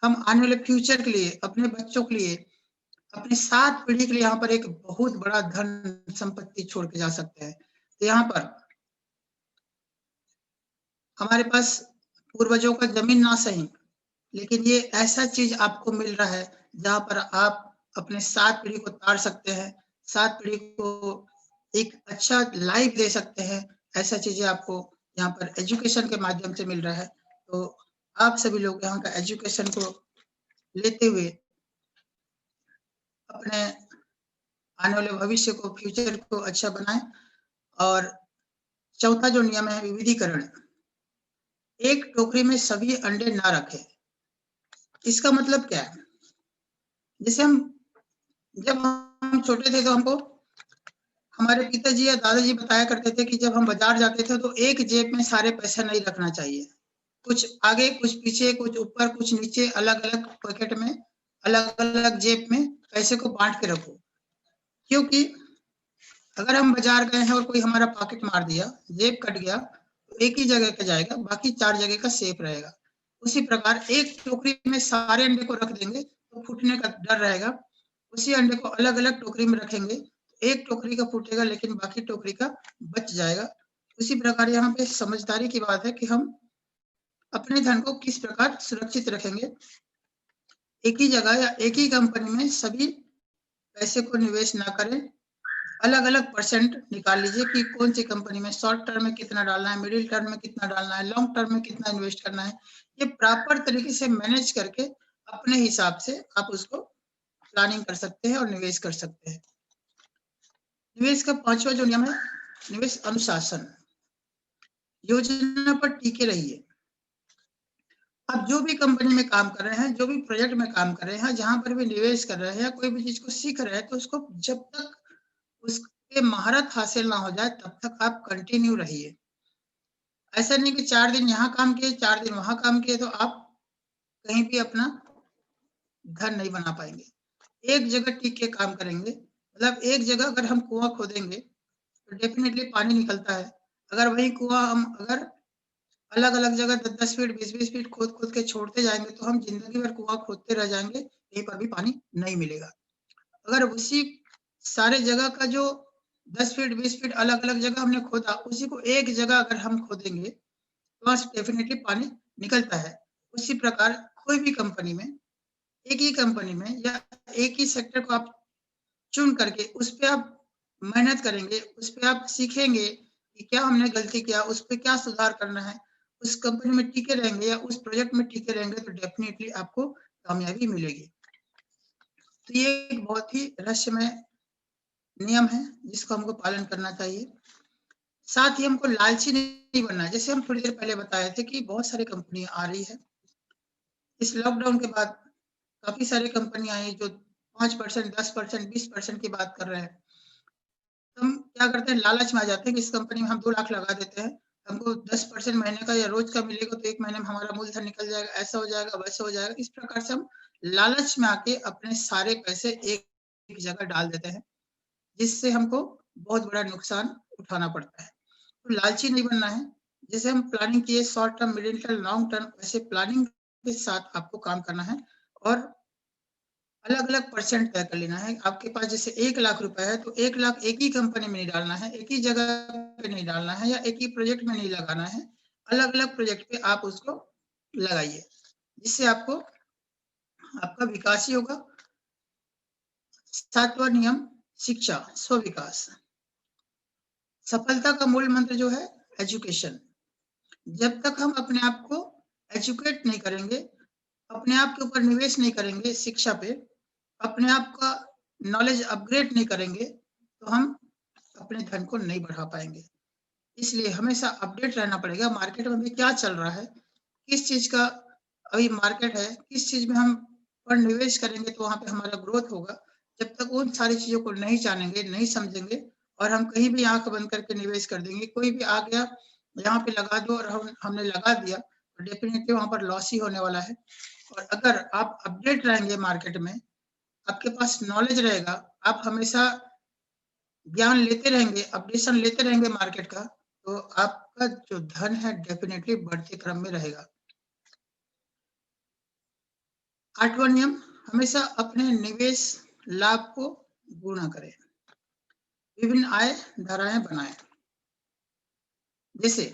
हम आने वाले फ्यूचर के लिए, अपने बच्चों के लिए, अपनी 7 पीढ़ी के लिए यहाँ पर एक बहुत बड़ा धन संपत्ति छोड़ के जा सकते हैं। तो यहाँ पर हमारे पास पूर्वजों का ज़मीन ना सही, लेकिन ये ऐसा चीज़ आपको मिल रहा है, जहाँ पर आप अपने 7 पीढ़ी को तार सकते हैं, 7 पीढ़ी को एक अच्छा लाइफ दे सकते हैं। ऐसा चीज़ें आपको यहाँ पर एजुकेशन के माध्यम से मिल रहा है। तो आप सभी लोग यहाँ का एजुकेशन को लेते हुए अपने आने वाले भविष्य को, फ्यूचर को अच्छा बनाएँ। और चौथा जो नियम है विविधीकरण, एक टोकरी में सभी अंडे ना रखें। इसका मतलब क्या है? जैसे जब हम छोटे थे तो हमको हमारे पिताजी या दादाजी बताया करते थे कि जब हम बाज़ार जाते थे तो एक जेब में सारे पैसे नहीं रखना चाहिए। कुछ आगे, कुछ पीछे, कुछ ऊपर, कुछ नीचे, अलग-अलग पॉकेट में, अलग-अलग जेब में पैसे को बाँट के रखो। क्योंकि अगर हम बाज़ार गए हैं और कोई हमारा पॉकेट मार दिया, जेब कट गया, तो एक ही जगह पे जाएगा, बाकी 4 जगह का सेफ रहेगा। उसी प्रकार एक टोकरी में सारे अंडे को रख देंगे, तो फूटने का डर रहेगा। उसी अंडे को अलग-अलग टोकरी में रखेंगे, एक टोकरी का फूटेगा लेकिन बाकी टोकरी का बच जाएगा। उसी प्रकार यहाँ पे समझदारी की बात है कि हम अपने धन को किस प्रकार सुरक्षित रखेंगे। एक ही जगह या एक ही कंपनी में सभी पैसे को निवेश ना करें। अलग-अलग परसेंट निकाल लीजिए कि कौन-सी कंपनी में शॉर्ट टर्म में कितना डालना है, मिडिल टर्म में कितना डालना है, लॉन्ग टर्म में कितना इन्वेस्ट करना है। ये प्रॉपर तरीके से मैनेज करके अपने हिसाब से आप उसको प्लानिंग कर सकते हैं और निवेश कर सकते हैं। निवेश का 5वां जो नियम है, निवेश अनुशासन। योजना पर टिके रहिए। आप जो भी कंपनी में काम कर रहे हैं, जो भी प्रोजेक्ट में काम कर रहे हैं, जहाँ पर भी निवेश कर रहे हैं या कोई भी चीज़ को सीख रहे हैं, तो उसको जब तक उसके महारत हासिल ना हो जाए, तब तक आप कंटिन्यू रहिए। ऐसा नहीं कि 4 दिन यहाँ काम किए, 4 दिन वहाँ काम किए, तो आप कहीं भी अपना घर नहीं बना पाएँगे। एक जगह टिक के काम करेंगे, मतलब एक जगह अगर हम कुआँ खोदेंगे, तो डेफ़िनिटली पानी निकलता है। अगर वही कुआँ हम अगर अलग-अलग जगह 10-10 फीट, 20-20 फीट खोद-खोद के छोड़ते जाएँगे, तो हम ज़िंदगी भर कुआँ खोदते रह जाएँगे, कहीं पर भी पानी नहीं मिलेगा। अगर उसी सारे जगह का जो 10 फीट, 20 फीट अलग-अलग जगह हमने खोदा, उसी को एक जगह अगर हम खोदेंगे, तो वहाँ से डेफ़िनिटली पानी निकलता है। उसी प्रकार कोई भी कंपनी में, एक ही कंपनी में या एक ही सेक्टर को आप चुन करके उस पे आप मेहनत करेंगे, उस पे आप सीखेंगे कि क्या हमने गलती किया, उस पे क्या सुधार करना है। उस कंपनी में टिके रहेंगे या उस प्रोजेक्ट में टिके रहेंगे, तो डेफ़िनिटली आपको कामयाबी मिलेगी। तो ये एक बहुत ही रहस्यमय नियम है, जिसको हमको पालन करना चाहिए। साथ ही हमको लालची नहीं बनना है। जैसे हम थोड़ी देर पहले बताए थे कि बहुत सारी कंपनियाँ आ रही है। इस लॉकडाउन के बाद काफ़ी सारी कंपनियाँ आई जो 5%, 10%, 20% की बात कर रहे हैं। तो हम क्या करते हैं, लालच में आ जाते हैं कि इस कंपनी में हम 2 लाख लगा देते हैं, हमको 10% महीने का या रोज़ का मिलेगा, तो 1 महीने में हमारा मूलधन निकल जाएगा, ऐसा हो जाएगा, वैसा हो जाएगा। इस प्रकार से हम लालच में आके अपने सारे पैसे एक एक जगह डाल देते हैं, जिससे हमको बहुत बड़ा नुकसान उठाना पड़ता है। तो लालची नहीं बनना है। जैसे हम प्लानिंग किए short term, middle term, long term, वैसे प्लानिंग के साथ आपको काम करना है और अलग-अलग परसेंट तय कर लेना है। आपके पास जैसे 1 लाख रुपए है, तो 1 लाख एक ही कंपनी में नहीं डालना है, एक ही जगह पे नहीं डालना है या एक ही प्रोजेक्ट में नहीं लगाना है। अलग-अलग प्रोजेक्ट पे आप उसको लगाइए, जिससे आपको आपका विकास ही होगा। 7वां नियम शिक्षा, स्व-विकास। सफलता का मूल मंत्र जो है एजुकेशन। जब तक हम अपने आप को एजुकेट नहीं करेंगे, अपने आप के ऊपर निवेश नहीं करेंगे शिक्षा पे, अपने आप का नॉलेज अपग्रेड नहीं करेंगे, तो हम अपने धन को नहीं बढ़ा पाएँगे। इसलिए हमेशा अपडेट रहना पड़ेगा, मार्केट में अभी क्या चल रहा है, किस चीज़ का अभी मार्केट है, किस चीज़ में हम पर निवेश करेंगे तो वहाँ पे हमारा ग्रोथ होगा। जब तक उन सारी चीज़ों को नहीं जानेंगे, नहीं समझेंगे और हम कहीं भी आँख बंद करके निवेश कर देंगे, कोई भी आ गया, यहाँ पे लगा दो और हमने लगा दिया, तो डेफ़िनिटली वहाँ पर लॉस ही होने वाला है। और अगर आप अपडेट रहेंगे मार्केट में, आपके पास नॉलेज रहेगा, आप हमेशा ज्ञान लेते रहेंगे, अपडेशन लेते रहेंगे मार्केट का, तो आपका जो धन है डेफ़िनिटली बढ़ते क्रम में रहेगा। 8वां नियम, हमेशा अपने निवेश लाभ को गुणा करें। विभिन्न आय धाराएँ बनाएँ। जैसे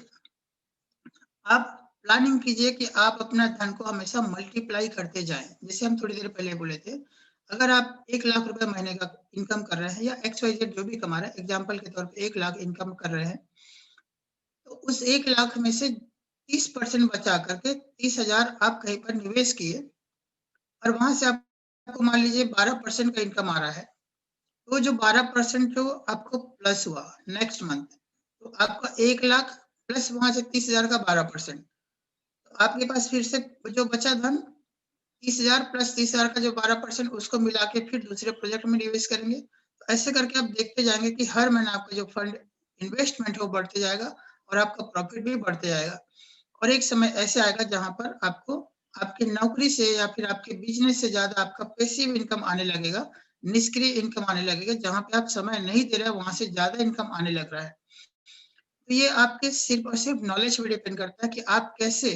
आप प्लानिंग कीजिए कि आप अपना धन को हमेशा मल्टीप्लाई करते जाएँ। जैसे हम थोड़ी देर पहले बोले थे, अगर आप 1 लाख रुपए महीने का इनकम कर रहे हैं या XYZ जो भी कमा रहे हैं, एग्ज़ाम्पल के तौर पे 1 लाख इनकम कर रहे हैं, तो उस 1 लाख में से 30% बचा करके 30,000 आप कहीं पर निवेश किए और वहाँ से आपको मान लीजिए 12% का इनकम आ रहा है। तो जो 12% जो आपको प्लस हुआ नेक्स्ट मंथ, तो आपका 1 लाख प्लस वहाँ से 30,000 का 12%, तो आपके पास फिर से जो बचा धन 30,000 प्लस 30,000 का जो 12% उसको मिला के फिर दूसरे प्रोजेक्ट में निवेश करेंगे। तो ऐसे करके आप देखते जाएँगे कि हर महीने आपका जो फंड इन्वेस्टमेंट है वो बढ़ते जाएगा और आपका प्रॉफिट भी बढ़ते जाएगा। और एक समय ऐसे आएगा जहाँ पर आपको आपकी नौकरी से या फिर आपके बिज़नेस से ज़्यादा आपका पैसिव इनकम आने लगेगा, निष्क्रिय इनकम आने लगेगा, जहाँ पे आप समय नहीं दे रहे हैं, वहाँ से ज़्यादा इनकम आने लग रहा है। तो ये आपके सिर्फ़ और सिर्फ़ नॉलेज पे डिपेंड करता है कि आप कैसे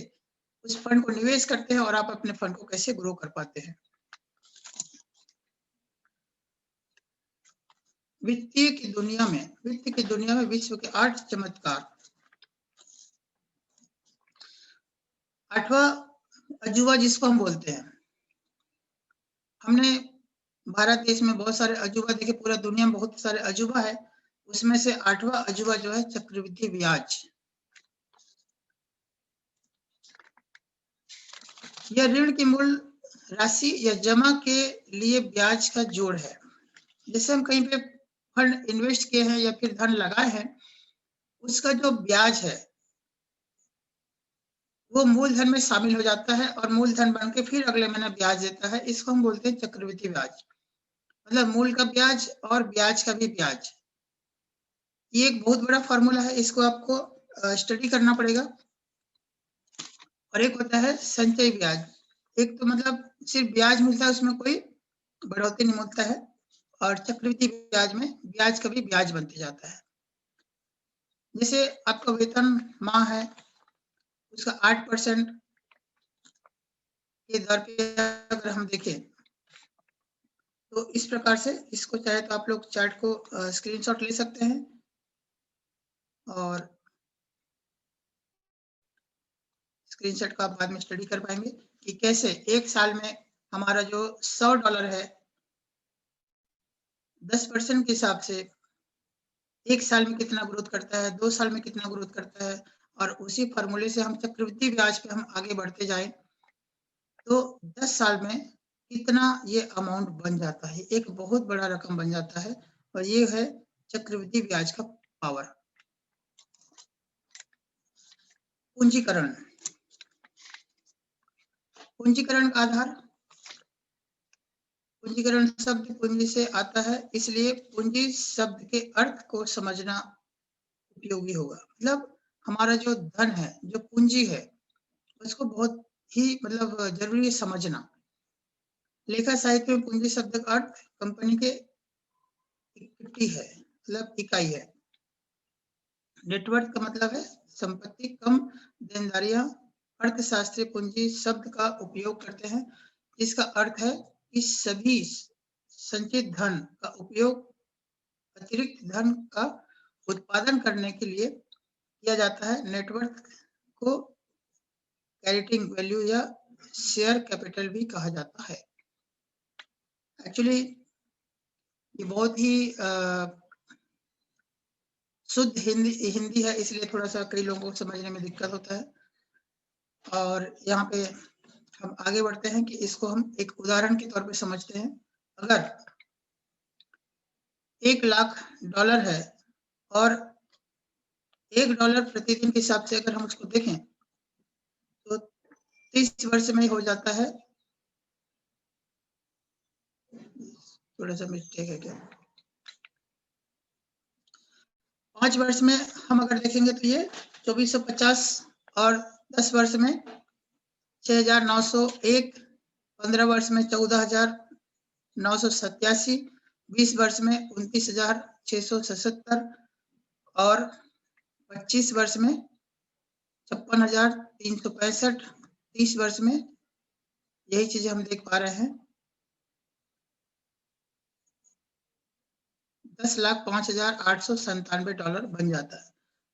उस फंड को निवेश करते हैं और आप अपने फंड को कैसे ग्रो कर पाते हैं। वित्त की दुनिया में विश्व के 8 चमत्कार। 8वां अजूबा जिसको हम बोलते हैं। हमने भारत देश में बहुत सारे अजूबा देखे, पूरा दुनिया में बहुत सारे अजूबा है। उसमें से 8वां अजूबा जो है चक्रवृद्धि ब्याज। यह ऋण की मूल राशि या जमा के लिए ब्याज का जोड़ है। जैसे हम कहीं पे फंड इन्वेस्ट किए हैं या फिर धन लगाए हैं, उसका जो ब्याज है वो मूलधन में शामिल हो जाता है और मूलधन बन के फिर अगले महीने ब्याज देता है। इसको हम बोलते हैं चक्रवृद्धि ब्याज। मतलब मूल का ब्याज और ब्याज का भी ब्याज। ये एक बहुत बड़ा फ़ॉर्मूला है, इसको आपको स्टडी करना पड़ेगा। और एक होता है संचयी ब्याज। एक तो मतलब सिर्फ़ ब्याज मिलता है, उसमें कोई बढ़ोतरी नहीं मिलता है और चक्रवृद्धि ब्याज में ब्याज का भी ब्याज बनते जाता है। जैसे आपका वेतन माह है, उसका 8% के दर पे अगर हम देखें, तो इस प्रकार से इसको चाहे तो आप लोग चार्ट को स्क्रीनशॉट ले सकते हैं और स्क्रीनशॉट को आप बाद में स्टडी कर पाएँगे कि कैसे 1 साल में हमारा जो $100 है, 10% के हिसाब से 1 साल में कितना ग्रोथ करता है, 2 साल में कितना ग्रोथ करता है और उसी फ़ॉर्मूले से हम चक्रवृद्धि ब्याज पे हम आगे बढ़ते जाएँ, तो 10 साल में कितना ये अमाउंट बन जाता है। एक बहुत बड़ा रकम बन जाता है और ये है चक्रवृद्धि ब्याज का पावर। पूंजीकरण। पूंजीकरण का आधार, पूंजीकरण शब्द पूंजी से आता है, इसलिए पूंजी शब्द के अर्थ को समझना उपयोगी होगा। मतलब हमारा जो धन है, जो पूंजी है, उसको बहुत ही मतलब ज़रूरी है समझना। लेखा साहित्य में पूंजी शब्द का अर्थ कंपनी के 50 है, मतलब इकाई है। नेटवर्थ का मतलब है संपत्ति कम देनदारियां। अर्थशास्त्री पूंजी शब्द का उपयोग करते हैं जिसका अर्थ है कि सभी संचित धन का उपयोग अतिरिक्त धन का उत्पादन करने के लिए किया जाता है। नेटवर्थ को कैरेटिंग वैल्यू या शेयर कैपिटल भी कहा जाता है। एक्चुअली ये बहुत ही शुद्ध हिंदी है, इसलिए थोड़ा सा कई लोगों को समझने में दिक्कत होता है। और यहाँ पे हम आगे बढ़ते हैं कि इसको हम एक उदाहरण के तौर पे समझते हैं। अगर $1,00,000 है और $1 प्रतिदिन के हिसाब से अगर हम उसको देखें तो 30 वर्ष में हो जाता है। थोड़ा सा मिस्टेक है क्या? 5 वर्ष में हम अगर देखेंगे तो ये 2450 और 10 वर्ष में 6901, 15 वर्ष में 14,987, 20 वर्ष में 29,677 और 25 वर्ष में 56,365, 30 वर्ष में यही चीजें हम देख पा रहे हैं $10,05,897 बन जाता है।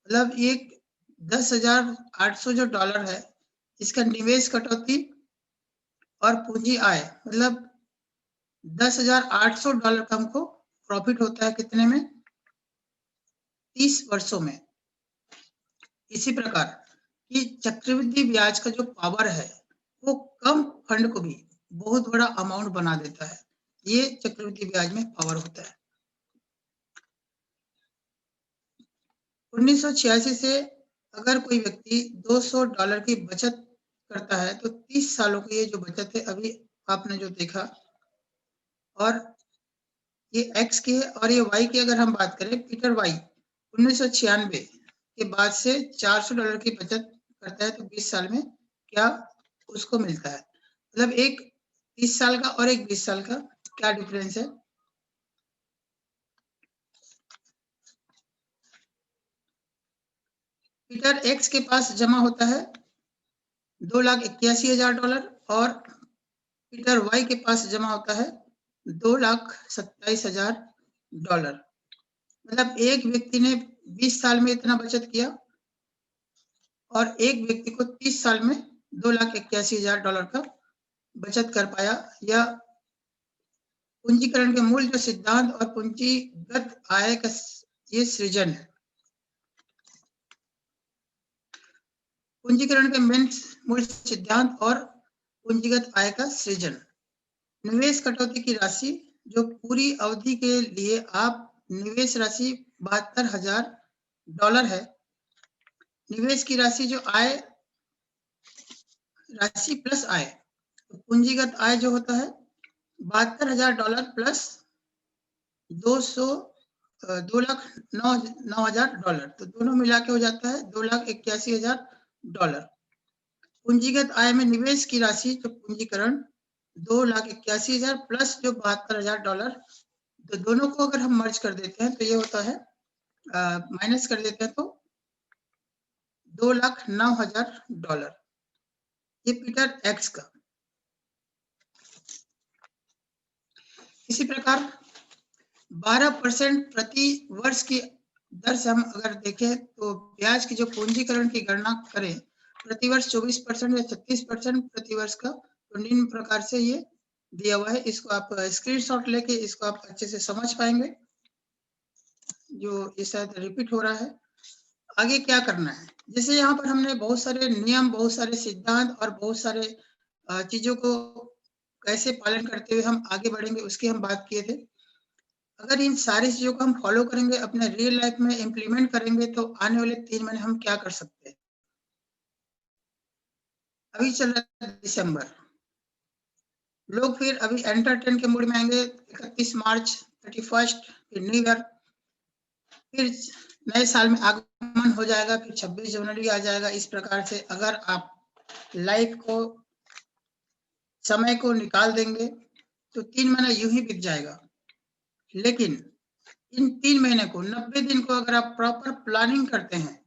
मतलब ये $10,800 जो डॉलर है इसका निवेश कटौती और पूंजी आय, मतलब $10,800 का हमको प्रॉफिट होता है कितने में? 30 वर्षों में। इसी प्रकार कि चक्रवृद्धि ब्याज का जो पावर है वो कम फंड को भी बहुत बड़ा अमाउंट बना देता है। ये चक्रवृद्धि ब्याज में पावर होता है। 1986 से अगर कोई व्यक्ति $200 की बचत करता है तो 30 सालों की ये जो बचत है अभी आपने जो देखा, और ये एक्स की है और ये वाई की अगर हम बात करें, पीटर वाई 1996 के बाद से $400 की बचत करता है तो 20 साल में क्या उसको मिलता है? मतलब एक 30 साल का और एक 20 साल का क्या डिफरेंस है? पीटर एक्स के पास जमा होता है $2,81,000 और पीटर वाई के पास जमा होता है $2,27,000। मतलब एक व्यक्ति ने 20 साल में इतना बचत किया और एक व्यक्ति को 30 साल में $2,81,000 का बचत कर पाया। या पूंजीकरण के मूल जो सिद्धांत और पूंजीगत आय का ये सृजन है। पूंजीकरण के मूल सिद्धांत और पूंजीगत आय का सृजन। निवेश कटौती की राशि जो पूरी अवधि के लिए आप निवेश राशि $72,000 है। निवेश की राशि जो आय राशि प्लस आय, तो पूंजीगत आय जो होता है $72,000 प्लस 2,09,000, तो दोनों मिला के हो जाता है $2,81,000। पूंजीगत आय में निवेश की राशि जो पूंजीकरण 2,81,000 प्लस जो $72,000, तो दोनों को अगर हम मर्ज कर देते हैं तो ये होता है माइनस कर देते हैं तो $2,09,000। ये पीटर एक्स का। इसी प्रकार 12% प्रति वर्ष की दर से हम अगर देखें तो ब्याज की जो पूंजीकरण की गणना करें प्रति वर्ष 24% या 36% प्रति वर्ष का, तो निम्न प्रकार से ये दिया हुआ है। इसको आप स्क्रीनशॉट लेके इसको आप अच्छे से समझ पाएंगे। जो ये शायद रिपीट हो रहा है। आगे क्या करना है, जैसे यहाँ पर हमने बहुत सारे नियम, बहुत सारे सिद्धांत और बहुत सारे चीजों को कैसे पालन करते हुए हम आगे बढ़ेंगे उसकी हम बात किए थे। अगर इन सारी चीजों को हम फॉलो करेंगे, अपने रियल लाइफ में इम्प्लीमेंट करेंगे, तो आने वाले 3 महीने हम क्या कर सकते हैं। अभी चल रहा है दिसंबर, लोग फिर अभी एंटरटेन के मूड में आएंगे। 31 मार्च, 31, फिर न्यू ईयर, फिर नए साल में आगमन हो जाएगा, फिर 26 जनवरी आ जाएगा। इस प्रकार से अगर आप लाइफ को, समय को निकाल देंगे तो 3 महीना यूं ही बीत जाएगा। लेकिन इन 3 महीने को 90 दिन को अगर आप प्रॉपर प्लानिंग करते हैं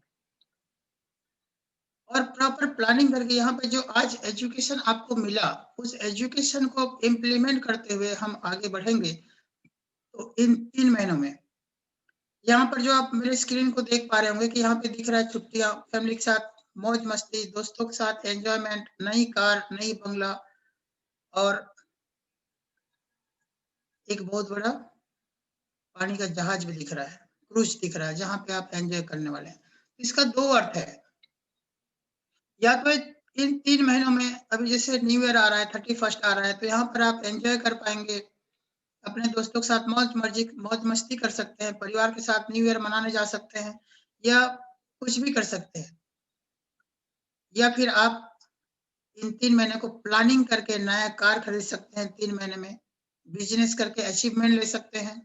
और प्रॉपर प्लानिंग करके यहाँ पे जो आज एजुकेशन आपको मिला, उस एजुकेशन को इम्प्लीमेंट करते हुए हम आगे बढ़ेंगे, तो इन 3 महीनों में यहाँ पर जो आप मेरे स्क्रीन को देख पा रहे होंगे कि यहाँ पे दिख रहा है छुट्टियाँ, फैमिली के साथ मौज-मस्ती, दोस्तों के साथ एन्जॉयमेंट, नई कार, नई बंगला और एक बहुत बड़ा पानी का जहाज भी दिख रहा है, क्रूज़ दिख रहा है, जहाँ पे आप एन्जॉय करने वाले हैं। इसका 2 अर्थ है, या तो इन 3 महीनों में अभी जैसे न्यू ईयर आ रहा है, 31st आ रहा है, तो यहाँ पर आप एन्जॉय कर पाएँगे, अपने दोस्तों के साथ मौज-मस्ती कर सकते हैं, परिवार के साथ न्यू ईयर मनाने जा सकते हैं या कुछ भी कर सकते हैं। या फिर आप इन 3 महीने को प्लानिंग करके नया कार खरीद सकते हैं 3 महीने में, बिज़नेस करके अचीवमेंट ले सकते हैं,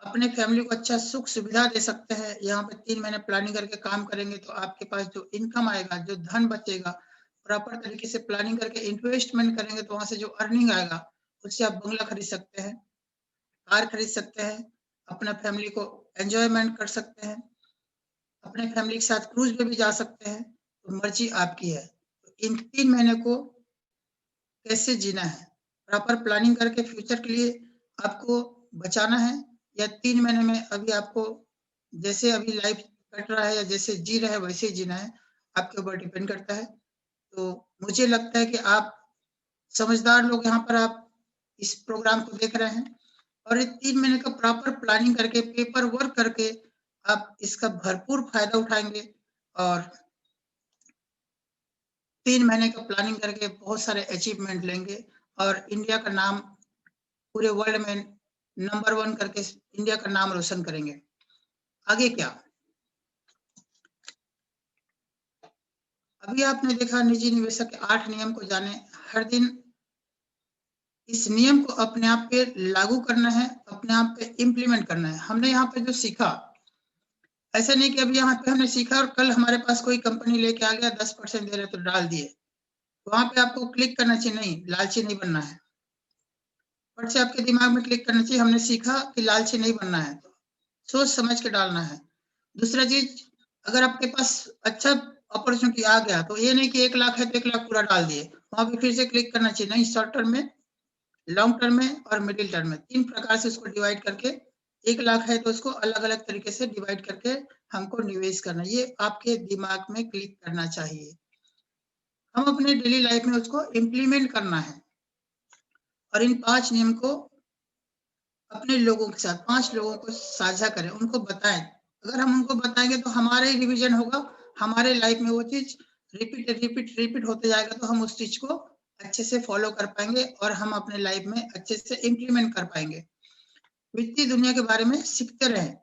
अपने फैमिली को अच्छा सुख-सुविधा दे सकते हैं। यहाँ पे 3 महीने प्लानिंग करके काम करेंगे तो आपके पास जो इनकम आएगा, जो धन बचेगा, प्रॉपर तरीके से प्लानिंग करके इन्वेस्टमेंट करेंगे तो वहाँ से जो अर्निंग आएगा, उससे आप बंगला खरीद सकते हैं, कार खरीद सकते हैं, अपना फैमिली को एन्जॉयमेंट कर सकते हैं, अपने फैमिली के साथ क्रूज़ पे भी जा सकते हैं, तो मर्ज़ी आपकी है। तो इन 3 महीने को कैसे जीना है, प्रॉपर प्लानिंग करके फ्यूचर के लिए आपको बचाना है या 3 महीने में अभी आपको जैसे अभी लाइफ कट रहा है या जैसे जी रहे हैं वैसे ही जीना है, आपके ऊपर डिपेंड करता है। तो मुझे लगता है कि आप समझदार लोग यहाँ पर आप इस प्रोग्राम को देख रहे हैं और ये 3 महीने का प्रॉपर प्लानिंग करके, पेपर वर्क करके आप इसका भरपूर फ़ायदा उठाएँगे और 3 महीने का प्लानिंग करके बहुत सारे अचीवमेंट लेंगे और इंडिया का नाम पूरे वर्ल्ड में नंबर 1 करके इंडिया का नाम रोशन करेंगे। आगे क्या? अभी आपने देखा निजी निवेशक के 8 नियम को जानें, हर दिन इस नियम को अपने आप पे लागू करना है, अपने आप पे इम्प्लीमेंट करना है। हमने यहाँ पे जो सीखा, ऐसा नहीं कि अभी यहाँ पे हमने सीखा और कल हमारे पास कोई कंपनी लेके आ गया 10% दे रहे तो डाल दिए। वहाँ पे आपको क्लिक करना चाहिए, नहीं, लालची नहीं बनना है। फट से आपके दिमाग में क्लिक करना चाहिए, हमने सीखा कि लालची नहीं बनना है, सोच समझ के डालना है। दूसरा चीज़, अगर आपके पास अच्छा अपॉर्च्युनिटी आ गया, तो ये नहीं कि 1 लाख है तो 1 लाख पूरा डाल दिए। वहाँ पे फिर से क्लिक करना चाहिए, नहीं, शॉर्ट टर्म में, लॉन्ग टर्म में और मिडिल टर्म में 3 प्रकार से उसको डिवाइड करके 1 लाख है तो उसको अलग-अलग तरीके से डिवाइड करके हमको निवेश करना है। ये आपके दिमाग में क्लिक करना चाहिए। हम अपने डेली लाइफ में उसको इम्प्लीमेंट करना है और इन 5 नियम को अपने लोगों के साथ 5 लोगों को साझा करें, उनको बताएँ। अगर हम उनको बताएँगे तो हमारा ही रिवीजन होगा, हमारे लाइफ में वो चीज़ रिपीट होते जाएगा तो हम उस चीज़ को अच्छे से फ़ॉलो कर पाएँगे और हम अपने लाइफ में अच्छे से इम्प्लीमेंट कर पाएँगे। वित्तीय दुनिया के बारे में सीखते रहें,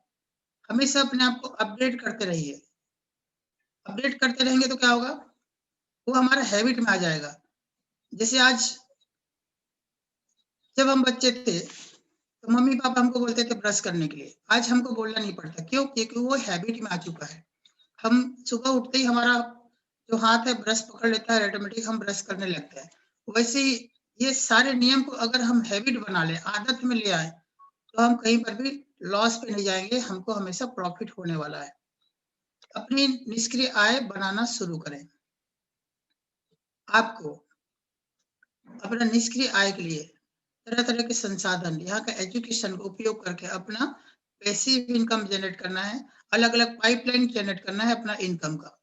हमेशा अपने आप को अपडेट करते रहिए। अपडेट करते रहेंगे तो क्या होगा? वो हमारा हैबिट में आ जाएगा। जैसे आज जब हम बच्चे थे, तो मम्मी-पापा हमको बोलते थे ब्रश करने के लिए। आज हमको बोलना नहीं पड़ता, क्यों? क्योंकि वो हैबिट में आ चुका है। हम सुबह उठते ही हमारा जो हाथ है ब्रश पकड़ लेता है, ऑटोमेटिक हम ब्रश करने लगते हैं। वैसे ही ये सारे नियम को अगर हम हैबिट बना लें, आदत में ले आएँ, तो हम कहीं पर भी लॉस पे नहीं जाएँगे, हमको हमेशा प्रॉफ़िट होने वाला है। अपनी निष्क्रिय आय बनाना शुरू करें। आपको अपना निष्क्रिय आय के लिए तरह-तरह के संसाधन, यहाँ का एजुकेशन का उपयोग करके अपना पैसिव इनकम जनरेट करना है, अलग-अलग पाइपलाइन जनरेट करना है अपना इनकम का।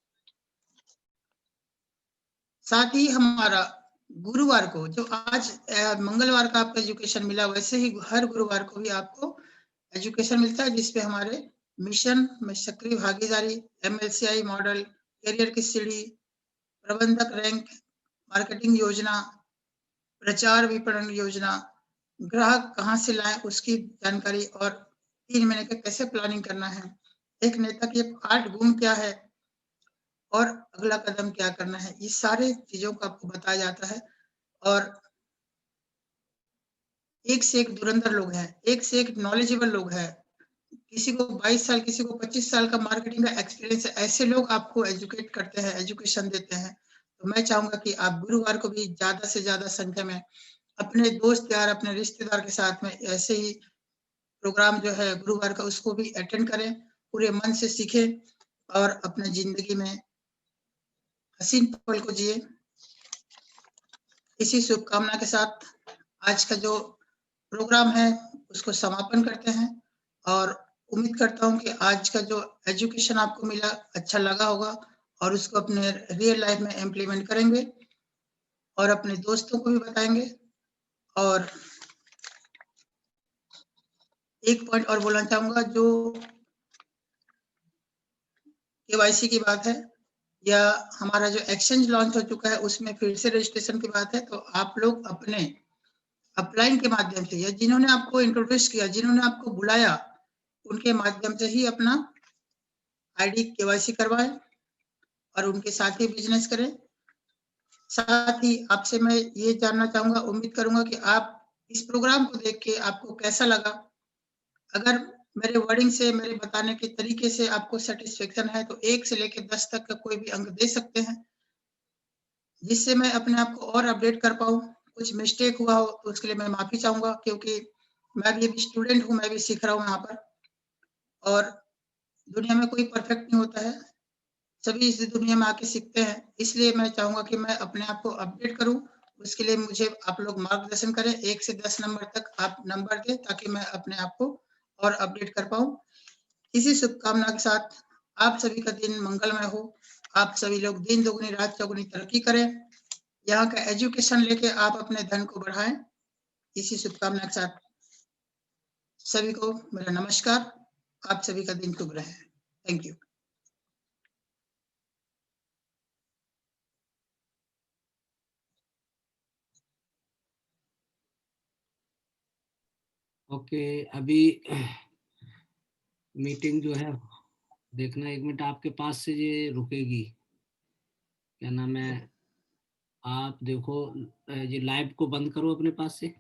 साथ ही हमारा गुरुवार को जो आज मंगलवार का आपको एजुकेशन मिला, वैसे ही हर गुरुवार को भी आपको एजुकेशन मिलता है, जिसपे हमारे मिशन में सक्रिय भागीदारी, एमएलसीआई मॉडल, करियर की सीढ़ी, प्रबंधक रैंक, मार्केटिंग योजना, प्रचार विपणन योजना, ग्राहक कहाँ से लाएँ उसकी जानकारी और 3 महीने का कैसे प्लानिंग करना है, एक नेता के 8 गुण क्या है और अगला कदम क्या करना है, ये सारे चीज़ों को आपको बताया जाता है और एक से एक धुरंधर लोग हैं, एक से एक नॉलेजेबल लोग हैं। किसी को 22 साल, किसी को 25 साल का मार्केटिंग का एक्सपीरियंस है, ऐसे लोग आपको एजुकेट करते हैं, एजुकेशन देते हैं। तो मैं चाहूँगा कि आप गुरुवार को भी ज़्यादा से ज़्यादा संख्या में अपने दोस्त यार, अपने रिश्तेदार के साथ में ऐसे ही प्रोग्राम जो है गुरुवार का उसको भी अटेंड करें, पूरे मन से सीखें और अपने ज़िंदगी में हसीन पल को जिए। इसी शुभकामना के साथ आज का जो प्रोग्राम है उसको समापन करते हैं और उम्मीद करता हूँ कि आज का जो एजुकेशन आपको मिला अच्छा लगा होगा और उसको अपने रियल लाइफ में इम्प्लीमेंट करेंगे और अपने दोस्तों को भी बताएँगे। और एक पॉइंट और बोलना चाहूँगा, जो केवाईसी की बात है या हमारा जो एक्सचेंज लॉन्च हो चुका है उसमें फिर से रजिस्ट्रेशन की बात है, तो आप लोग अपने अपलाइन के माध्यम से या जिन्होंने आपको इंट्रोड्यूस किया, जिन्होंने आपको बुलाया, उनके माध्यम से ही अपना आईडी केवाईसी करवाएं और उनके साथ ही बिजनेस करें। साथ ही आपसे मैं ये जानना चाहूँगा, उम्मीद करूँगा कि आप इस प्रोग्राम को देख के आपको कैसा लगा? अगर मेरे वर्डिंग से, मेरे बताने के तरीके से आपको सैटिस्फैक्शन है, तो 1 से लेके 10 तक का कोई भी अंक दे सकते हैं, जिससे मैं अपने आप को और अपडेट कर पाऊँ। कुछ मिस्टेक हुआ हो, तो उसके लिए मैं माफ़ी चाहूँगा क्योंकि मैं भी अभी स्टूडेंट हूँ, मैं भी सीख रहा हूँ यहाँ पर और दुनिया में कोई परफेक्ट नहीं होता है। सभी इस दुनिया में आके सीखते हैं, इसलिए मैं चाहूँगा कि मैं अपने आप को अपडेट करूँ, उसके लिए मुझे आप लोग मार्गदर्शन करें, 1 से 10 नंबर तक आप नंबर दें ताकि मैं अपने आप को और अपडेट कर पाऊँ। इसी शुभकामना के साथ आप सभी का दिन मंगलमय हो, आप सभी लोग दिन दोगुनी रात चौगुनी तरक्की करें, यहाँ का एजुकेशन लेके आप अपने धन को बढ़ाएँ। इसी शुभकामना के साथ सभी को मेरा नमस्कार, आप सभी का दिन शुभ रहे। Thank you. ओके, अभी मीटिंग जो है देखना, 1 मिनट आपके पास से ये रुकेगी, क्या नाम है, आप देखो ये लाइव को बंद करो अपने पास से।